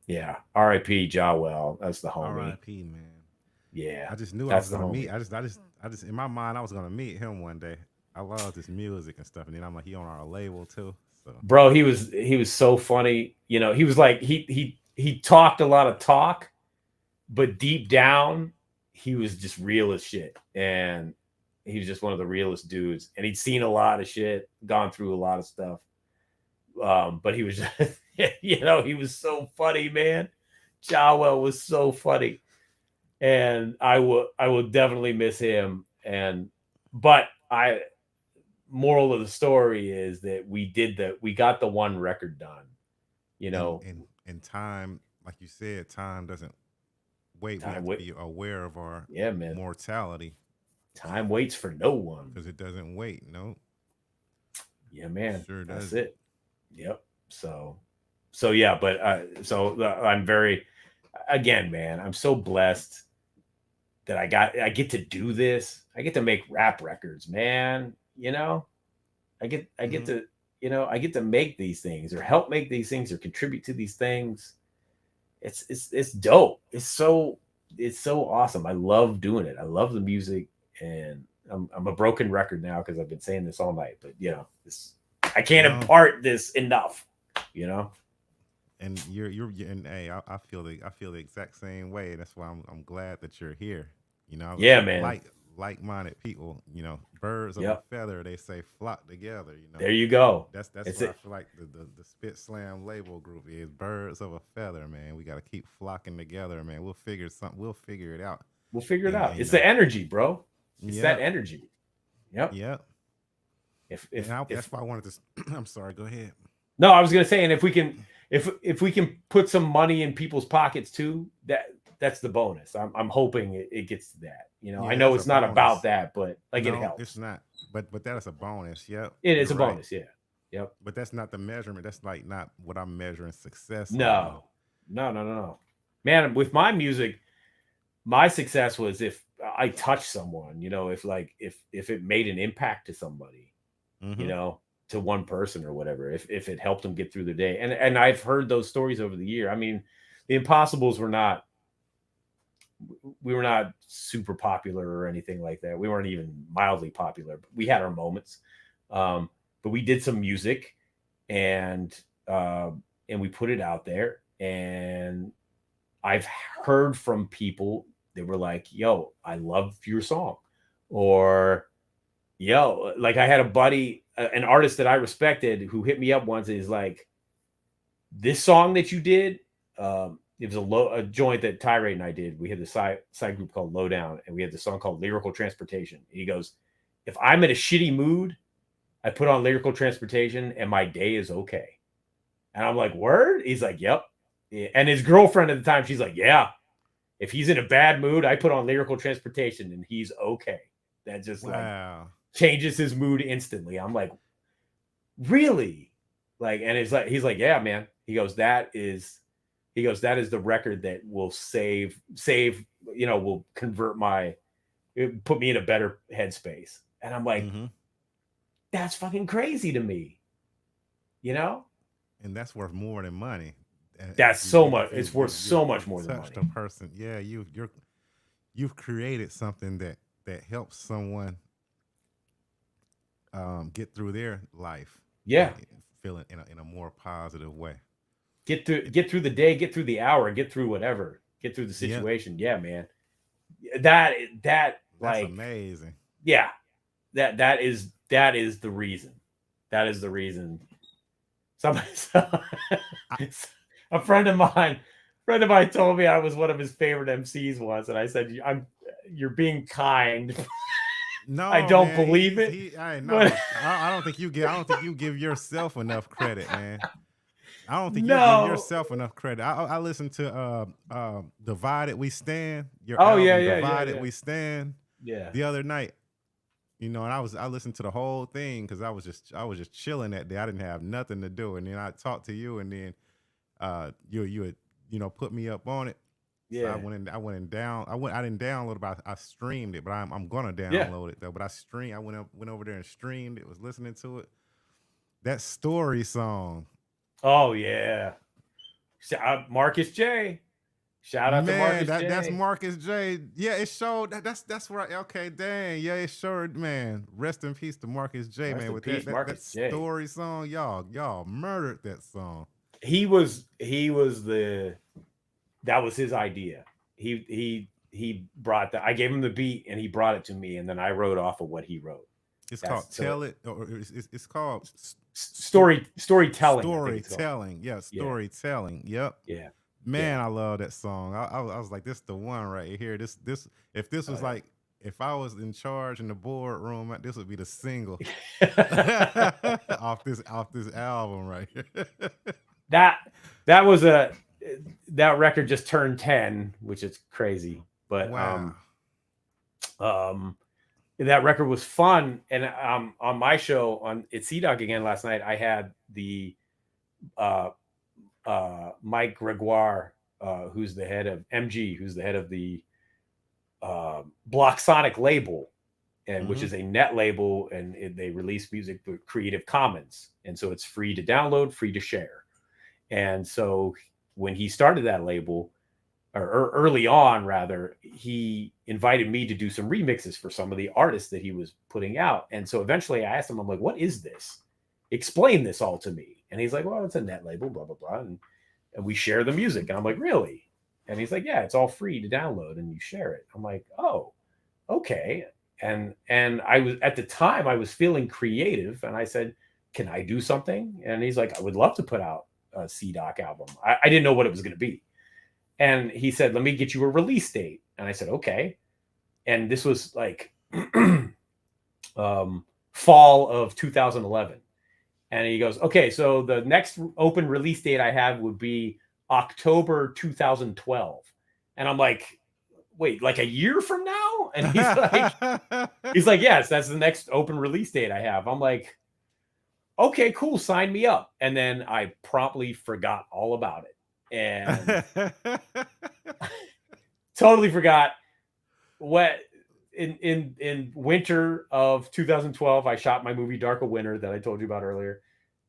yeah, R.I.P. Jawel. That's the homie. R.I.P. man. Yeah, I just knew I was gonna meet. I just in my mind I was gonna meet him one day. I love this music and stuff, and then I'm like, he on our label too. So, bro, he was so funny. You know, he was like he talked a lot of talk, but deep down, he was just real as shit. And he was just one of the realest dudes. And he'd seen a lot of shit, gone through a lot of stuff. But he was just, he was so funny, man. Jawel was so funny. And I will definitely miss him. But moral of the story is that we got the one record done, you know. And time, like you said, time doesn't wait. We have to be aware of our mortality. Time waits for no one. Because it doesn't wait, no. Yeah, man. Sure does. That's it. Yep. So yeah, but I'm very, again, man, I'm so blessed that I get to do this. I get to make rap records, man. You know, I get to, I get to make these things or help make these things or contribute to these things. It's dope. It's so awesome. I love doing it. I love the music, and I'm a broken record now because I've been saying this all night. But I can't impart this enough. And and hey, I feel the exact same way. That's why I'm glad that you're here. You know, Yeah, man. Like-minded people. You know, birds of a Yep. feather, they say, flock together. You know, There you go. That's It's what I it. feel like the Spit Slam label group is. Birds of a feather, man. We got to keep flocking together, man. We'll figure it out. We'll figure it And, out. you It's know, the energy, bro. It's Yep. that energy. Yep. Yep. If That's why I wanted to. I'm sorry. Go ahead. no, I was gonna say, and if we can put some money in people's pockets too, that's the bonus. I'm hoping it gets to that. You know, Yeah, I know that's it's a not bonus. about that, but like it No, helps. it's not. But that is a bonus. Yep. It is a You're right. bonus, yeah. Yep. But that's not the measurement. That's like not what I'm measuring success on. No. Man, with my music, my success was if I touched someone, you know, if it made an impact to somebody, Mhm. you know, to one person or whatever, if it helped them get through the day. And I've heard those stories over the year. I mean, the Impossibles we were not super popular or anything like that. We weren't even mildly popular, but we had our moments. But we did some music and we put it out there, and I've heard from people that were like, yo, I love your song. Or, yo, like I had a buddy, an artist that I respected who hit me up once and is like, this song that you did, it was a joint that Tyrate and I did. We had the side group called Lowdown, and we had the song called Lyrical Transportation. And he goes, if I'm in a shitty mood, I put on Lyrical Transportation and my day is okay. And I'm like, word? He's like, yep. And his girlfriend at the time, she's like, yeah. If he's in a bad mood, I put on Lyrical Transportation and he's okay. That just like changes his mood instantly. I'm like, really? Like, and it's like, he's like, yeah, man. He goes, that is the record that will save, you know, will put me in a better headspace. And I'm like, that's fucking crazy to me, you know? And that's worth more than money. That's so much. It's worth so much more than money. Touched a person. Yeah, you've created something that helps someone get through their life. Yeah, feeling in a more positive way. Get through the day, get through the hour, get through whatever, get through the situation. Yeah, man. That's like amazing. Yeah, that is the reason. That is the reason. A friend of mine told me I was one of his favorite MCs once, and I said, you're being kind. No, I don't man, believe it. I don't think you give yourself enough credit, man. I don't think you give yourself enough credit. I listened to Divided We Stand. Your album, Divided We Stand. Yeah. The other night, you know, and I listened to the whole thing because I was just chilling that day. I didn't have nothing to do, and then I talked to you, and then you had, you know, put me up on it. Yeah. So I went and I didn't download it, but I streamed it. But I'm gonna download it though. But I went over there and streamed it. Was listening to it. That Story song. Oh yeah. Marcus J. Shout out to Marcus J. That's Marcus J. Yeah, it showed. That's right. Okay, dang. Yeah, it showed, man. Rest in peace to Marcus J. Rest man. in With peace, that Story song, y'all murdered that song. That was his idea. He brought that. I gave him the beat and he brought it to me, and then I wrote off of what he wrote. It's called Tell It, or it's called Storytelling. Storytelling. Yeah, storytelling. Yep. Yeah. Man, I love that song. I was like, this is the one right here. This if this was like, if I was in charge in the boardroom, this would be the single off this album right here. That record just turned 10, which is crazy. But wow. That record was fun. And on my show on It's C-Dog Again last night, I had the Mike Gregoire, who's the head of MG, who's the head of the Block Sonic label, and which is a net label, and they release music with Creative Commons, and so it's free to download, free to share. And so when he started that label, or early on rather, he invited me to do some remixes for some of the artists that he was putting out. And so eventually I asked him, I'm like, what is this? Explain this all to me. And he's like, well, it's a net label, blah, blah, blah. And and we share the music. And I'm like, really? And he's like, yeah, it's all free to download and you share it. I'm like, oh, okay. And I was, at the time I was feeling creative, and I said, can I do something? And he's like, I would love to put out a C-Doc album. I didn't know what it was going to be. And he said, let me get you a release date. And I said, okay. And this was like fall of 2011. And he goes, okay, so the next open release date I have would be October 2012. And I'm like, wait, like a year from now? And he's like, yes, that's the next open release date I have. I'm like, okay, cool, sign me up. And then I promptly forgot all about it. And totally forgot what in winter of 2012, I shot my movie Dark of Winter that I told you about earlier.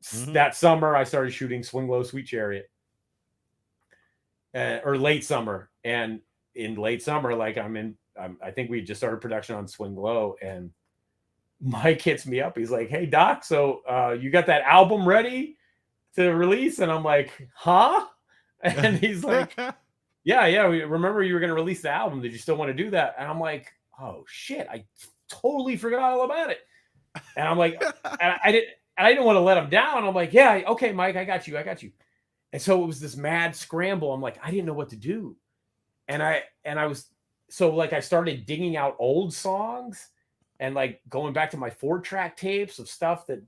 Mm-hmm. That summer, I started shooting Swing Low, Sweet Chariot, or late summer. And in late summer, like I think we just started production on Swing Low, and Mike hits me up. He's like, hey, Doc, so you got that album ready to release? And I'm like, huh? And he's like, yeah, we remember you were going to release the album. Did you still want to do that? And I'm like, oh shit, I totally forgot all about it. And I'm like, and I didn't want to let him down. I'm like, yeah, okay, Mike, I got you. And so it was this mad scramble. I'm like, I didn't know what to do. And I was, so like, I started digging out old songs and like going back to my 4-track tapes of stuff that,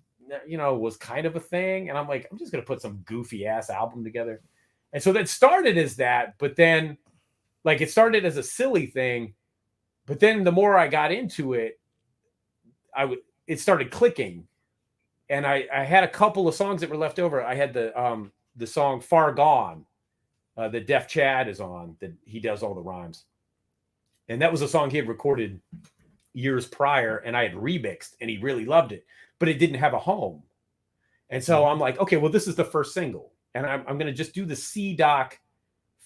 you know, was kind of a thing. And I'm like, I'm just going to put some goofy ass album together. And so that started as that, but then like it started as a silly thing, but then the more I got into it, it started clicking. And I had a couple of songs that were left over. I had the song Far Gone that Def Chad is on, that he does all the rhymes. And that was a song he had recorded years prior, and I had remixed, and he really loved it, but it didn't have a home. And so I'm like, okay, well, this is the first single. And I'm going to just do the C-Doc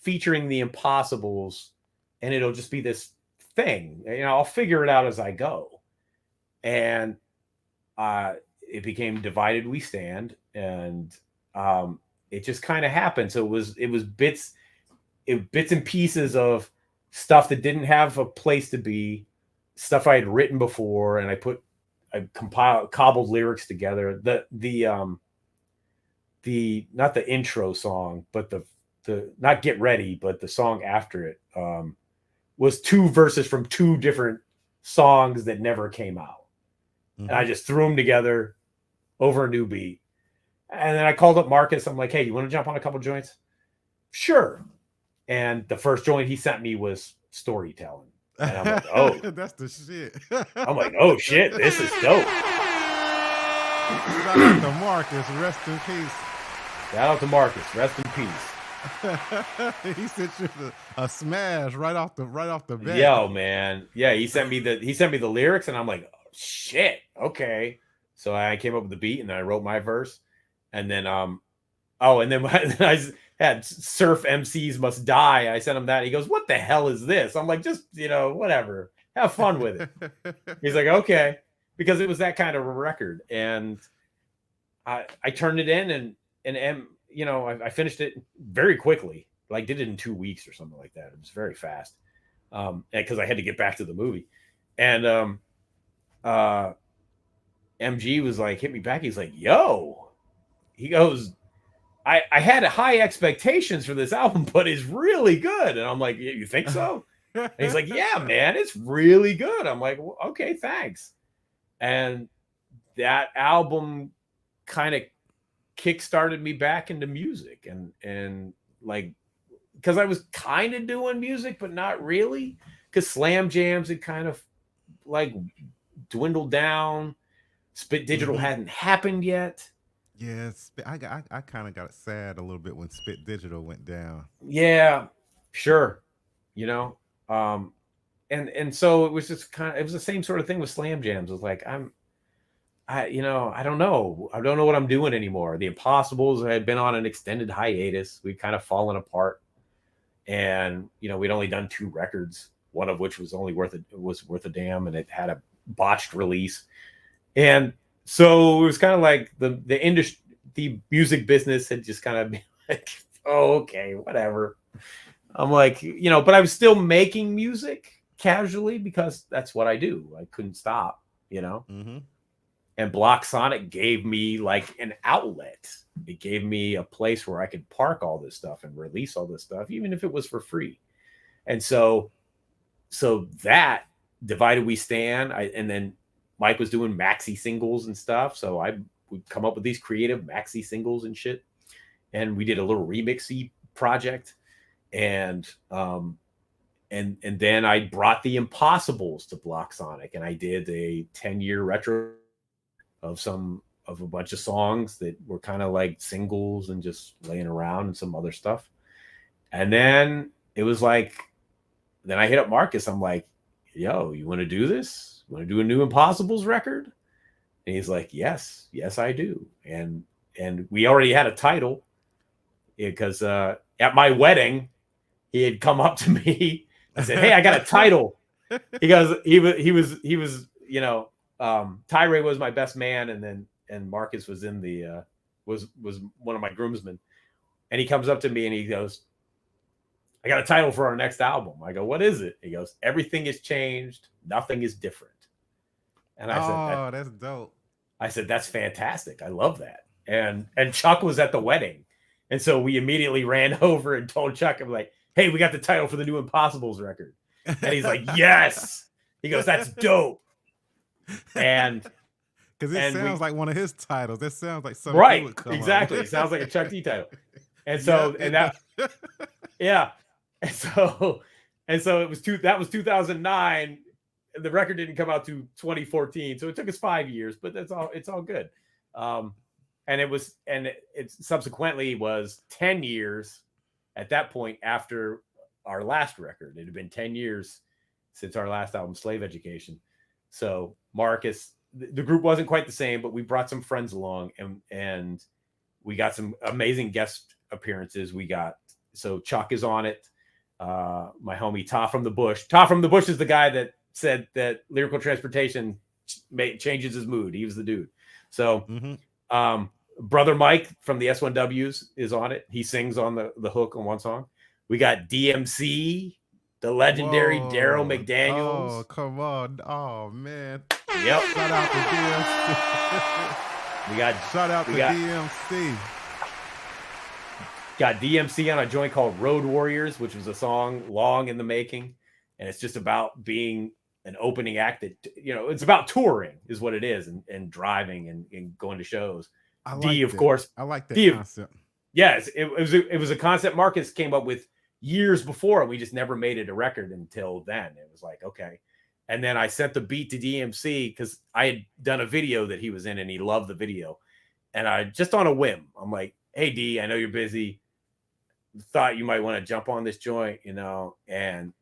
featuring the Impossibles, and it'll just be this thing. You know, I'll figure it out as I go. And it became Divided We Stand, and it just kind of happened. So it was bits and pieces of stuff that didn't have a place to be, stuff I had written before, and I cobbled lyrics together. The not the intro song, but the not Get Ready, but the song after it was 2 verses from 2 different songs that never came out. Mm-hmm. And I just threw them together over a new beat. And then I called up Marcus. I'm like, hey, you want to jump on a couple joints? Sure. And the first joint he sent me was Storytelling. And I'm like, oh, that's the shit. I'm like, oh shit, this is dope. Shout out to Marcus, rest in peace. Shout out to Marcus, rest in peace. He sent you a smash right off the bat. Yo, man, yeah, he sent me the lyrics, and I'm like, oh, shit, okay. So I came up with the beat, and then I wrote my verse, and then I had Surf MCs Must Die. I sent him that. He goes, what the hell is this? I'm like, just, whatever. Have fun with it. He's like, okay. Because it was that kind of a record. And I turned it in and I finished it very quickly. Like did it in 2 weeks or something like that. It was very fast. Because I had to get back to the movie. And MG was like, hit me back. He's like, yo. He goes, I had high expectations for this album, but it's really good. And I'm like, you think so? And he's like, yeah, man, it's really good. I'm like, well, okay, thanks. And that album kind of kickstarted me back into music. And like, because I was kind of doing music, but not really. Because Slam Jams had kind of like dwindled down. Spit Digital hadn't happened yet. Yeah, I kind of got sad a little bit when Spit Digital went down. Yeah, sure. And so it was just it was the same sort of thing with Slam Jams. It was like, I don't know. I don't know what I'm doing anymore. The Impossibles had been on an extended hiatus. We'd kind of fallen apart. And, we'd only done 2 records, one of which was only worth a damn, and it had a botched release. And so it was kind of like the industry, the music business had just kind of been like, oh, okay, whatever. I'm like, you know, but I was still making music casually because that's what I do. I couldn't stop, you know. Mm-hmm. And Block Sonic gave me like an outlet. It gave me a place where I could park all this stuff and release all this stuff, even if it was for free. And so that Divided We Stand. And then Mike was doing maxi singles and stuff. So I would come up with these creative maxi singles and shit. And we did a little remixy project. And then I brought the Impossibles to Block Sonic, and I did a 10-year retro of a bunch of songs that were kind of like singles and just laying around and some other stuff. And then it was like, then I hit up Marcus. I'm like, yo, you want to do this? You want to do a new Impossibles record? And he's like, yes, I do. And we already had a title because at my wedding, he had come up to me and said, hey, I got a title. He goes, he was, you know, Tyree was my best man, and Marcus was in the was one of my groomsmen, and he comes up to me and he goes, I got a title for our next album. I go, what is it? He goes, Everything Has Changed, Nothing Is Different. And I said, that's dope. I said, that's fantastic. I love that. And Chuck was at the wedding, and so we immediately ran over and told Chuck, I'm like, hey, we got the title for the new Impossibles record. And he's like, yes. He goes, that's dope. And because it sounds like one of his titles. That sounds like something right, would come exactly. Up. It sounds like a Chuck D title. And so, yeah. And so it was that was 2009. The record didn't come out to 2014, so it took us 5 years, but it's all good. And it subsequently was 10 years at that point after our last record. It had been 10 years since our last album, Slave Education. So Marcus, the group wasn't quite the same, but we brought some friends along, and we got some amazing guest appearances. So Chuck is on it. My homie Ta from the Bush. Ta from the Bush is the guy that said that Lyrical Transportation changes his mood. He was the dude. So Brother Mike from the S1Ws is on it. He sings on the hook on one song. We got DMC, the legendary Daryl McDaniels. Oh, come on. Oh, man. Yep. Shout out to DMC. Shout out to DMC. Got DMC on a joint called Road Warriors, which was a song long in the making. And it's just about being an opening act that, you know, it's about touring is what it is, and driving and going to shows. Of course. I like that concept. Yes, it was a concept Marcus came up with years before, and we just never made it a record until then. It was like, okay. And then I sent the beat to DMC because I had done a video that he was in, and he loved the video. And I just on a whim, I'm like, hey D, I know you're busy. Thought you might want to jump on this joint, you know. And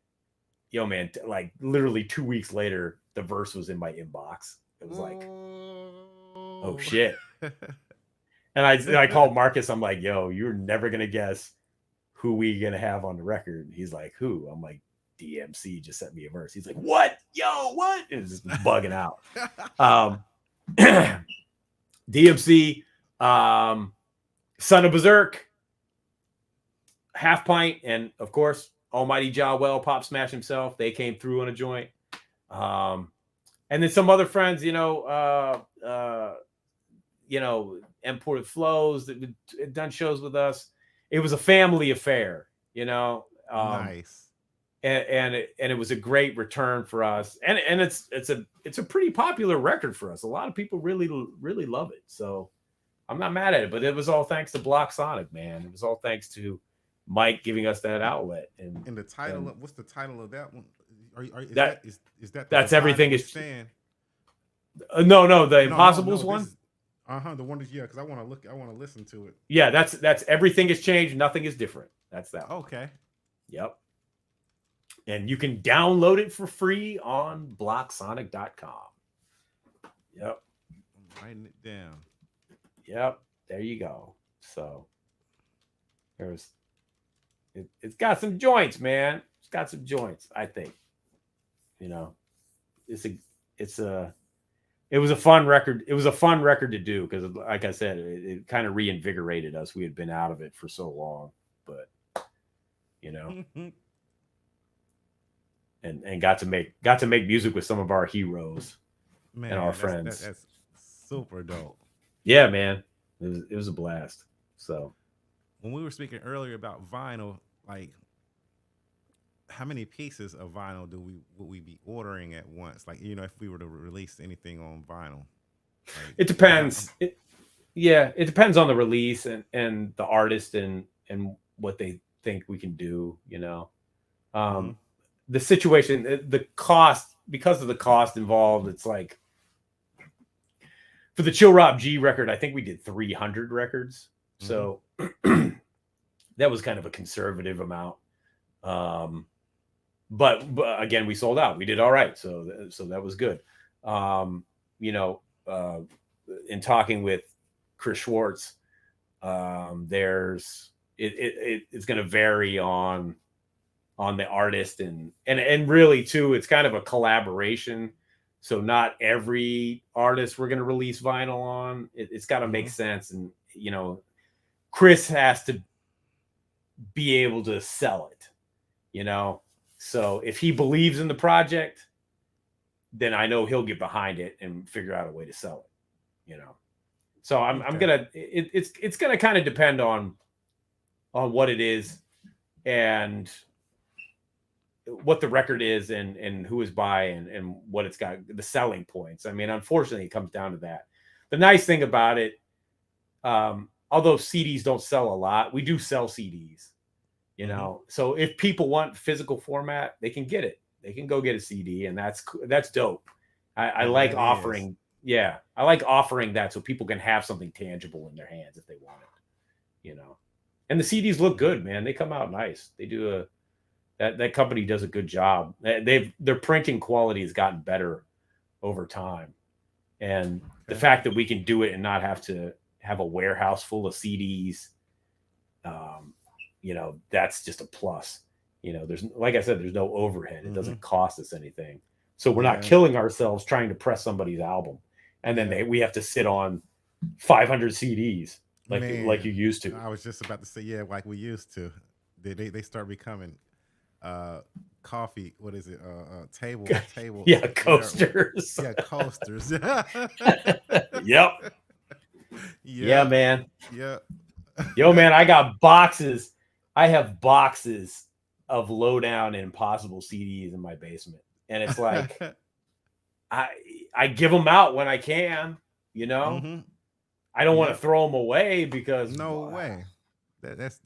yo, man, like literally 2 weeks later, the verse was in my inbox. It was like, oh shit. And I called Marcus. I'm like, yo, you're never gonna guess who we gonna have on the record. He's like, who? I'm like, DMC just sent me a verse. He's like, what? Yo, what? And it's just bugging out. DMC, Son of Berserk, Half Pint, and of course, Almighty Jah Well, Pop Smash himself. They came through on a joint. And then some other friends, Imported Flows that had done shows with us. It was a family affair, Nice. And it was a great return for us. And it's a pretty popular record for us. A lot of people really, really love it. So I'm not mad at it, but it was all thanks to Block Sonic, man. It was all thanks to Mike giving us that outlet. And the title, what's the title of that one? Is that that's Everything Is Stand? No, the Impossibles one. The one that because I want to listen to it. Yeah, that's Everything Has Changed, Nothing Is Different. That's that one. Okay. Yep. And you can download it for free on blocksonic.com. Yep. I'm writing it down. Yep. There you go. So it's got some joints, man. It's got some joints, I think. It was a fun record. It was a fun record to do because, like I said, it kind of reinvigorated us. We had been out of it for so long. you know, and got to make music with some of our heroes Man, and our friends. that's super dope. Yeah, man, it was a blast. So When we were speaking earlier about vinyl, like how many pieces of vinyl would we be ordering at once? Like, you know, if we were to release anything on vinyl, like, it depends. It depends on the release and the artist and what they think we can do. You know, the situation, the cost, because of the cost involved. It's like for the Chill Rob G record, I think we did 300 records. So that was kind of a conservative amount. But again, we sold out. We did all right. So that was good. You know, in talking with Chris Schwartz, it's going to vary on the artist and really too, it's kind of a collaboration. So not every artist we're going to release vinyl on. It's got to make sense. And, you know, Chris has to be able to sell it, you know? So if he believes in the project, then I know he'll get behind it and figure out a way to sell it, you know? So I'm gonna, it's going to kind of depend on what it is and what the record is and who is by and what it's got, the selling points. I mean, unfortunately, it comes down to that. The nice thing about it, although CDs don't sell a lot, we do sell CDs, you know? So if people want physical format, they can get it. They can go get a CD, and that's dope. I like offering, I like offering that so people can have something tangible in their hands if they want it, you know? And the CDs look good, man. They come out nice. They do that company does a good job. Their printing quality has gotten better over time. And the fact that we can do it and not have to have a warehouse full of CDs, you know, that's just a plus. You know, like I said, there's no overhead. It doesn't cost us anything. So we're not killing ourselves trying to press somebody's album. And then we have to sit on 500 CDs like you used to. I was just about to say, yeah, like we used to. They start becoming coffee, what is it? Table. Yeah, coasters. Yeah, coasters. Yep. Yeah, man. Yeah. Yo, man, I got boxes. I have boxes of Lowdown and Impossible CDs in my basement. And it's like I give them out when I can, you know. I don't want to throw them away because way. That's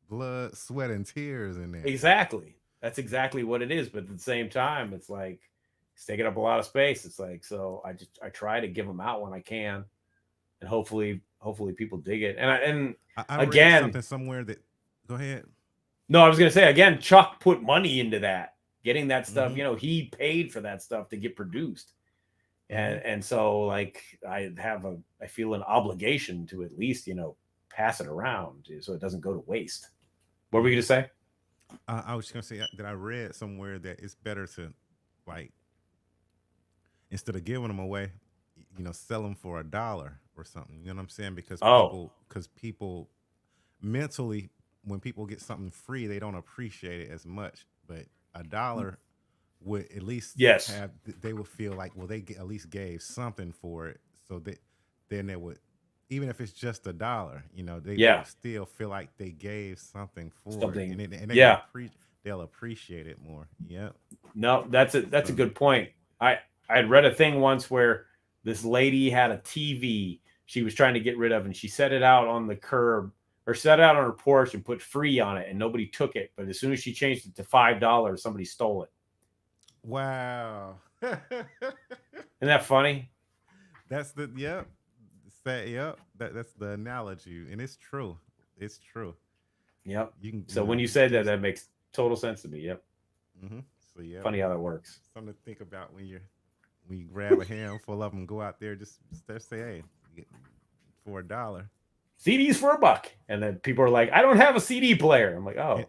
blood, sweat, and tears in there. Exactly. That's exactly what it is. But at the same time, it's like it's taking up a lot of space. It's like, so I try to give them out when I can, and hopefully people dig it. And I again, read something somewhere that. Go ahead. No, I was gonna say again, Chuck put money into that, getting that stuff. You know, he paid for that stuff to get produced, and so like I feel an obligation to at least, you know, pass it around so it doesn't go to waste. What were you gonna say? I was just gonna say that I read somewhere that it's better to, like, instead of giving them away, you know, sell them for $1 or something. You know what I'm saying? Because people mentally, when people get something free, they don't appreciate it as much. But $1 would at least have, they would feel like, well, they at least gave something for it, so that then they would, even if it's just $1, you know, they will still feel like they gave something for it, and they'll appreciate it more. Yeah. No, that's a good point. I'd read a thing once where this lady had a TV she was trying to get rid of, and she set it out on the curb or set it out on her porch and put free on it, and nobody took it. But as soon as she changed it to $5, somebody stole it. Wow. Isn't that funny? That's the that's the analogy, and it's true. It's true. Yep. So when you say that makes total sense to me. Yep. So yeah. Funny how that works. Something to think about when you grab a handful of them, go out there, just say, hey, for $1. CDs for $1, and then people are like, I don't have a CD player. I'm like, oh,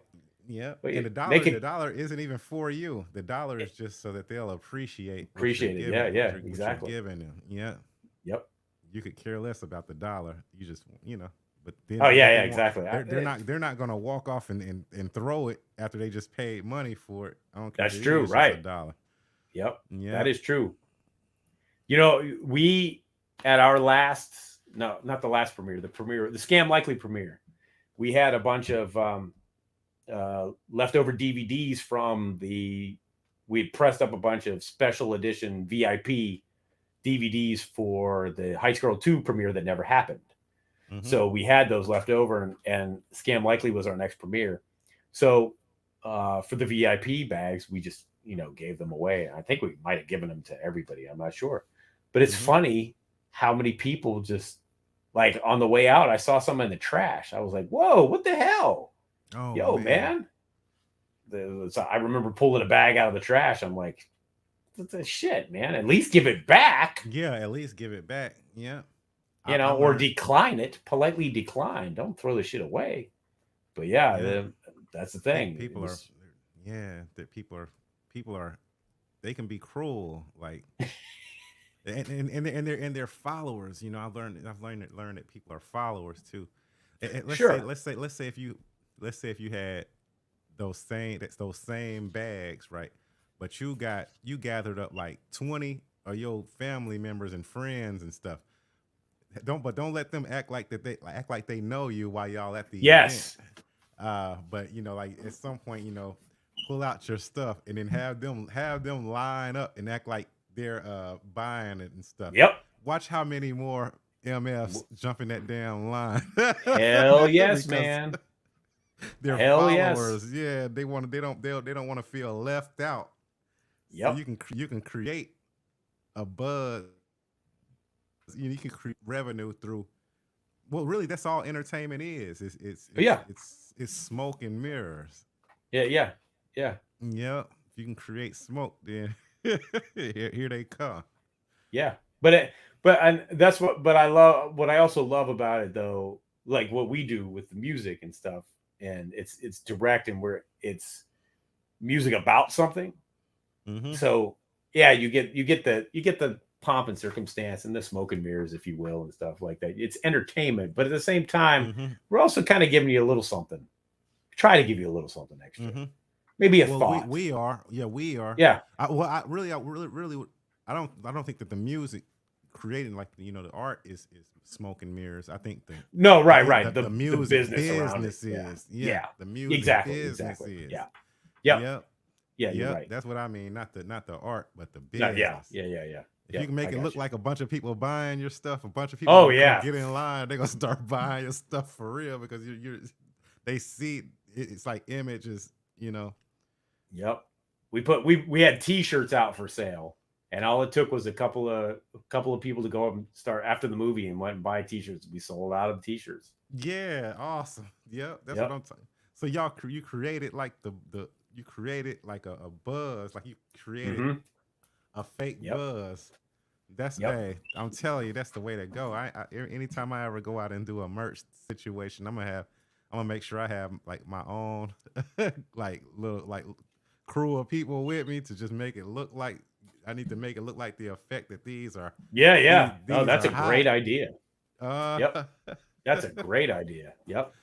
yeah. And the dollar isn't even for you. The dollar is just so that they'll appreciate it. Exactly. What you're giving them. Yeah. Yep. You could care less about the dollar. You just, you know, But then Oh yeah, what yeah, they want, exactly. they're not gonna walk off and throw it after they just paid money for it. I don't care That's if it true, is just right? $1. Yep, Yeah. that is true. You know, we at our last, no, not the last premiere, the Scam Likely premiere, we had a bunch of leftover DVDs from we'd pressed up a bunch of special edition VIP DVDs for the High School 2 premiere that never happened. So we had those left over, and Scam Likely was our next premiere. So for the VIP bags, we just, gave them away. I think we might have given them to everybody. I'm not sure. But it's funny how many people just, like, on the way out, I saw some in the trash. I was like, whoa, what the hell? Oh, Yo, man. So I remember pulling a bag out of the trash. I'm like, what the shit, man? At least give it back. Yeah, at least give it back. Yeah. Or decline it. Politely decline. Don't throw the shit away. But yeah. That's the thing. People are, they can be cruel. Like, and they're followers. I've learned that people are followers too. And let's say if you had those same bags, right? But you gathered up like 20 of your family members and friends and stuff. Don't let them act like they know you while y'all at the event. But like at some point, pull out your stuff and then have them line up and act like they're buying it and stuff. Yep. Watch how many more MFs jump in that damn line. Hell yes, man. Their followers, yeah, they don't want to feel left out. Yep. So you can create a buzz. You can create revenue through. Well, really, that's all entertainment is. It's smoke and mirrors. Yeah. Yep. If you can create smoke, then here they come. Yeah, but that's what I love. What I also love about it, though, like what we do with the music and stuff, and it's direct and it's music about something. So yeah, you get the pomp and circumstance and the smoke and mirrors, if you will, and stuff like that. It's entertainment, but at the same time, we're also kind of giving you a little something. Try to give you a little something extra. Maybe a thought. We are. Yeah, we are. Yeah. I really I don't think that the music creating, like, the art is smoke and mirrors. I think the the music business around it. is. Yeah. The music exactly. is. Yeah. Yep. Yeah, you're right. That's what I mean. Not the art, but the business. Yeah. If you can make it look like a bunch of people buying your stuff, a bunch of people get in line, they're gonna start buying your stuff for real, because they see it's like images, Yep. We had T-shirts out for sale, and all it took was a couple of people to go up and start after the movie and went and buy T-shirts. We sold out of T-shirts. Yeah, awesome. Yep, that's what I'm saying. So you created like you created like a buzz, like you created a fake buzz. That's hey, I'm telling you, that's the way to go. I anytime I ever go out and do a merch situation, I'm gonna make sure I have like my own like little crew of people with me to just make it look like, I need to make it look like the effect that these are. Yeah. These that's a hot. great idea. Yep. That's a great idea. Yep.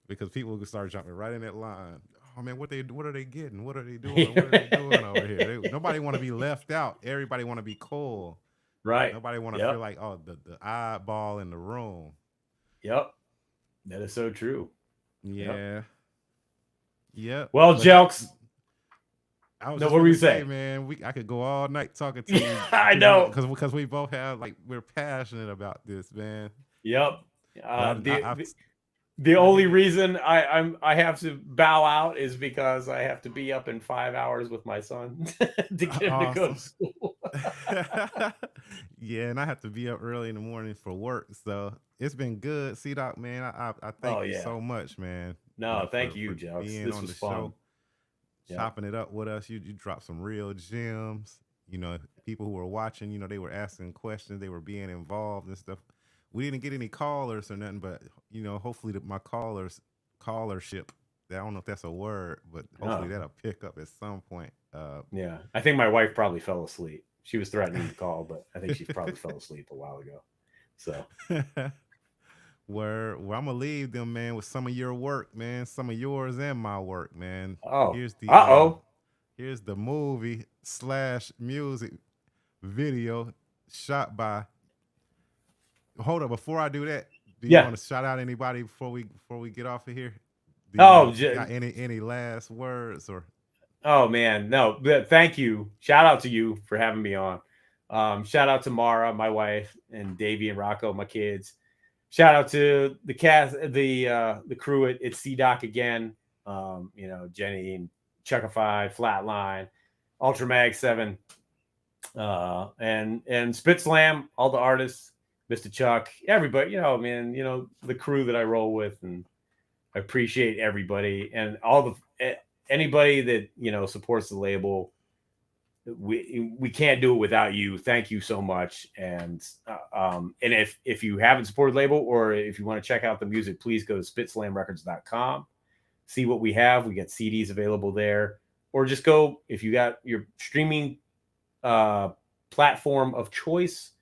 Because people will start jumping right in that line. Oh man, what are they getting? What are they doing? What are they doing over here? Nobody want to be left out. Everybody want to be cool. Right. Nobody want to feel like, oh, the eyeball in the room. Yep. That is so true. Yeah. Yep. Well, Jelks. What were you saying, man? I could go all night talking to you. I know, because we both have we're passionate about this, man. Yep. The only reason I have to bow out is because I have to be up in 5 hours with my son to get him to go to school. Yeah, and I have to be up early in the morning for work. So it's been good. C-Doc, man, I thank you so much, man. No, thank you, Joe. This was fun. Chopping it up with us. You dropped some real gems. People who were watching, they were asking questions. They were being involved and stuff. We didn't get any callers or nothing, but hopefully my callership, I don't know if that's a word, but hopefully that'll pick up at some point. Yeah, I think my wife probably fell asleep. She was threatening to call, but I think she probably fell asleep a while ago. So, Well, I'm gonna leave them, man, with some of your work, man. Some of yours and my work, man. Oh, Here's the here's the movie / music video shot by. Hold up, before I do that, do you want to shout out anybody before we get off of here? Got any last words or? Oh man, no. Thank you. Shout out to you for having me on. Shout out to Mara, my wife, and Davey and Rocco, my kids. Shout out to the cast, the crew at CDoc again. Jenny and Chuckify, Flatline, Ultramag 7, and Spit Slam, all the artists, Mr. Chuck, everybody. The crew that I roll with, and I appreciate everybody and all the anybody that supports the label. We can't do it without you. Thank you so much. And if you haven't supported the label, or if you want to check out the music, please go to spitslamrecords.com. See what we have. We got CDs available there, or just go, if you got your streaming platform of choice,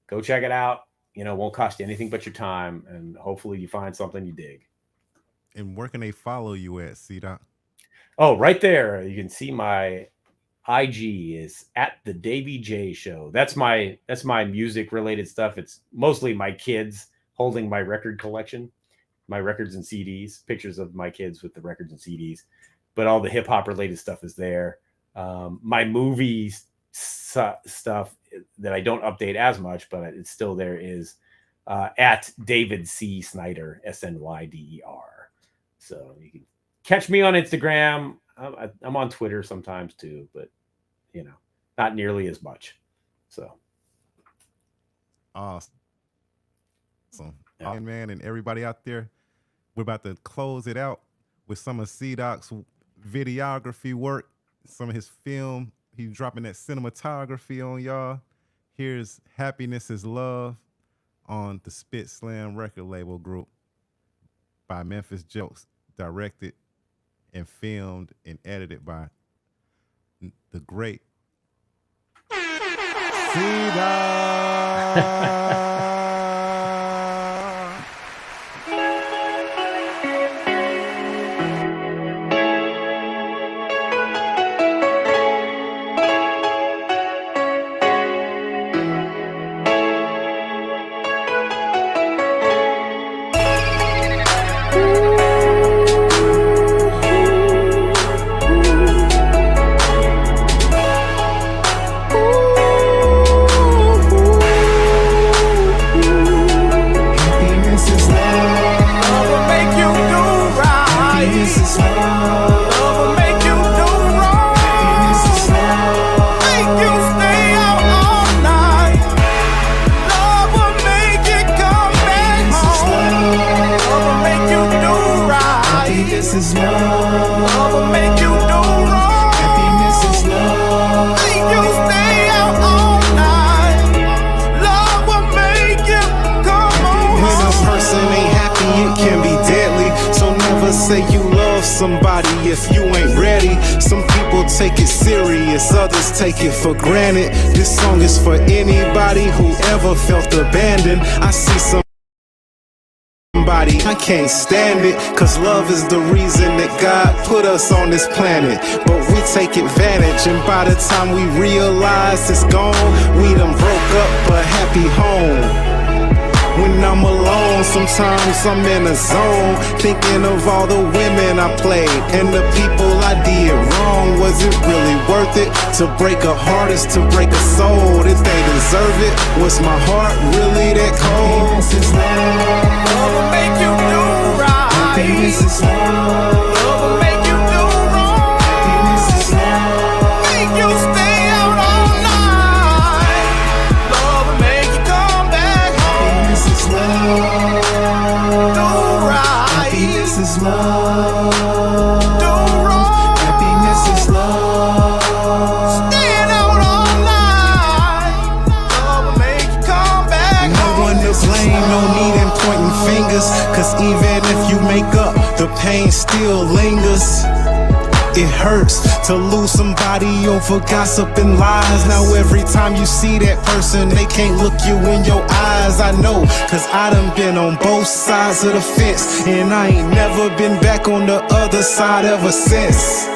go check it out. It won't cost you anything but your time, and hopefully you find something you dig. And where can they follow you at, CDoc? Oh, right there. You can see my IG is at the Davey J Show. That's my music related stuff. It's mostly my kids holding my record collection, my records and CDs, pictures of my kids with the records and CDs, but all the hip hop related stuff is there. My movies stuff that I don't update as much, but it's still there, is at David C. Snyder, SNYDER. So you can catch me on Instagram. I'm on Twitter sometimes too, but not nearly as much. So awesome. Yeah. Man, and everybody out there, we're about to close it out with some of CDoc's videography work, some of his film. He's dropping that cinematography on y'all. Here's Happiness is Love on the Spit Slam record label group by Memphis Jelks, directed and filmed and edited by the great CDoc. Take it for granted. This song is for anybody who ever felt abandoned. I see somebody, I can't stand it, cause love is the reason that God put us on this planet. But we take advantage, and by the time we realize it's gone, we done broke up a happy home. When I'm alone, sometimes I'm in a zone, thinking of all the women I played and the people I did wrong. Was it really worth it? To break a heart is to break a soul. Did they deserve it? Was my heart really that cold? Happiness is love. Love will make you do right. Happiness is love. Love will make you do wrong. Happiness is love. Make you stay out all night. Love will make you come back home. Happiness is love. Do right. Happiness is love. Do wrong. Happiness is love. Staying out all night. Love will make you come back home. No one to blame, no need in pointing fingers, cause even if you make up, the pain still lingers. It hurts to lose somebody over gossip and lies. Now every time you see that person, they can't look you in your eyes. I know, cause I done been on both sides of the fence, and I ain't never been back on the other side ever since.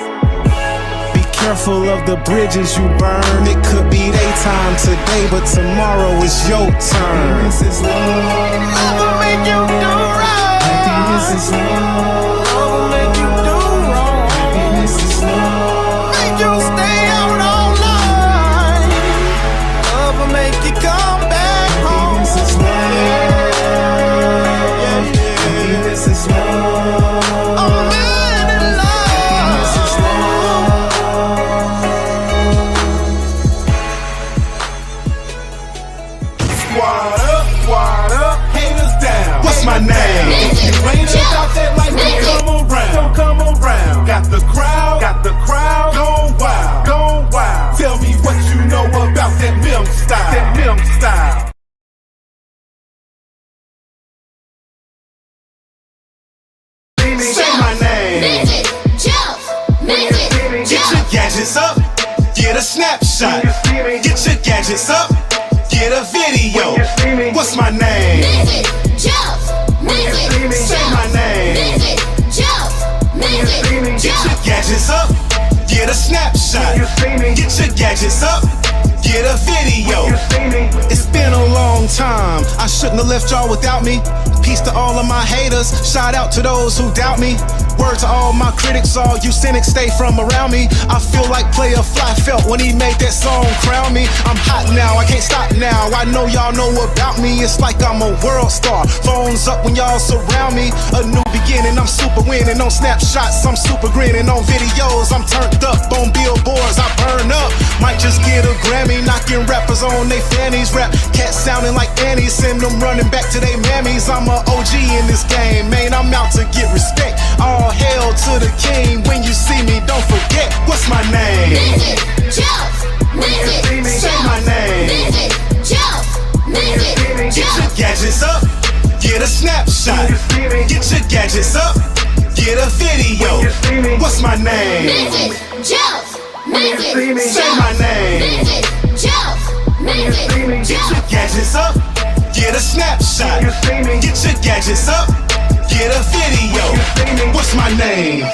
Be careful of the bridges you burn. It could be daytime today, but tomorrow is your turn. This is love. I'ma make you do right. Happiness is love. I'ma make you do wrong. Happiness is love. Make you stay out all night. Love will make you come back home. Happiness is love. Happiness is love. My name. If you ain't about that life, don't come around. Got the crowd, gone wild. Tell me what you know about that Memphis style. Say my name. Memphis Jelks. Get your gadgets up, get a snapshot. Get your gadgets up, get a video. What's my name? Memphis Jelks. Say my name. Get your gadgets up, get a snapshot. Get your gadgets up, get a video. It's been a long time, I shouldn't have left y'all without me. Peace to all of my haters, shout out to those who doubt me. Word to all my critics, all you cynics, stay from around me. I feel like Player Fly felt when he made that song Crown Me. I'm hot now, I can't stop now. I know y'all know about me, it's like I'm a world star. Phones up when y'all surround me. A new beginning, I'm super winning. On snapshots, I'm super grinning. On videos, I'm turned up. On billboards, I burn up. Might just get a Grammy, knocking rappers on they fannies. Rap cats sounding like Annie, send them running back to they mammies. I'm a OG in this game, man, I'm out to get respect. All hail to the king, when you see me, don't forget, what's my name? Memphis Jelks. Say my name. Memphis Jelks. Get your gadgets up, get a snapshot. Get your gadgets up, get a video. What's my name? Memphis Jelks. Say my name. Memphis Jelks. Get your gadgets up, get a snapshot. Get your gadgets up, get a video. What's my name?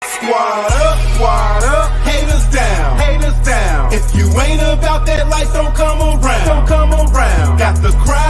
Squad up, haters down. If you ain't about that life, don't come around. Got the crowd.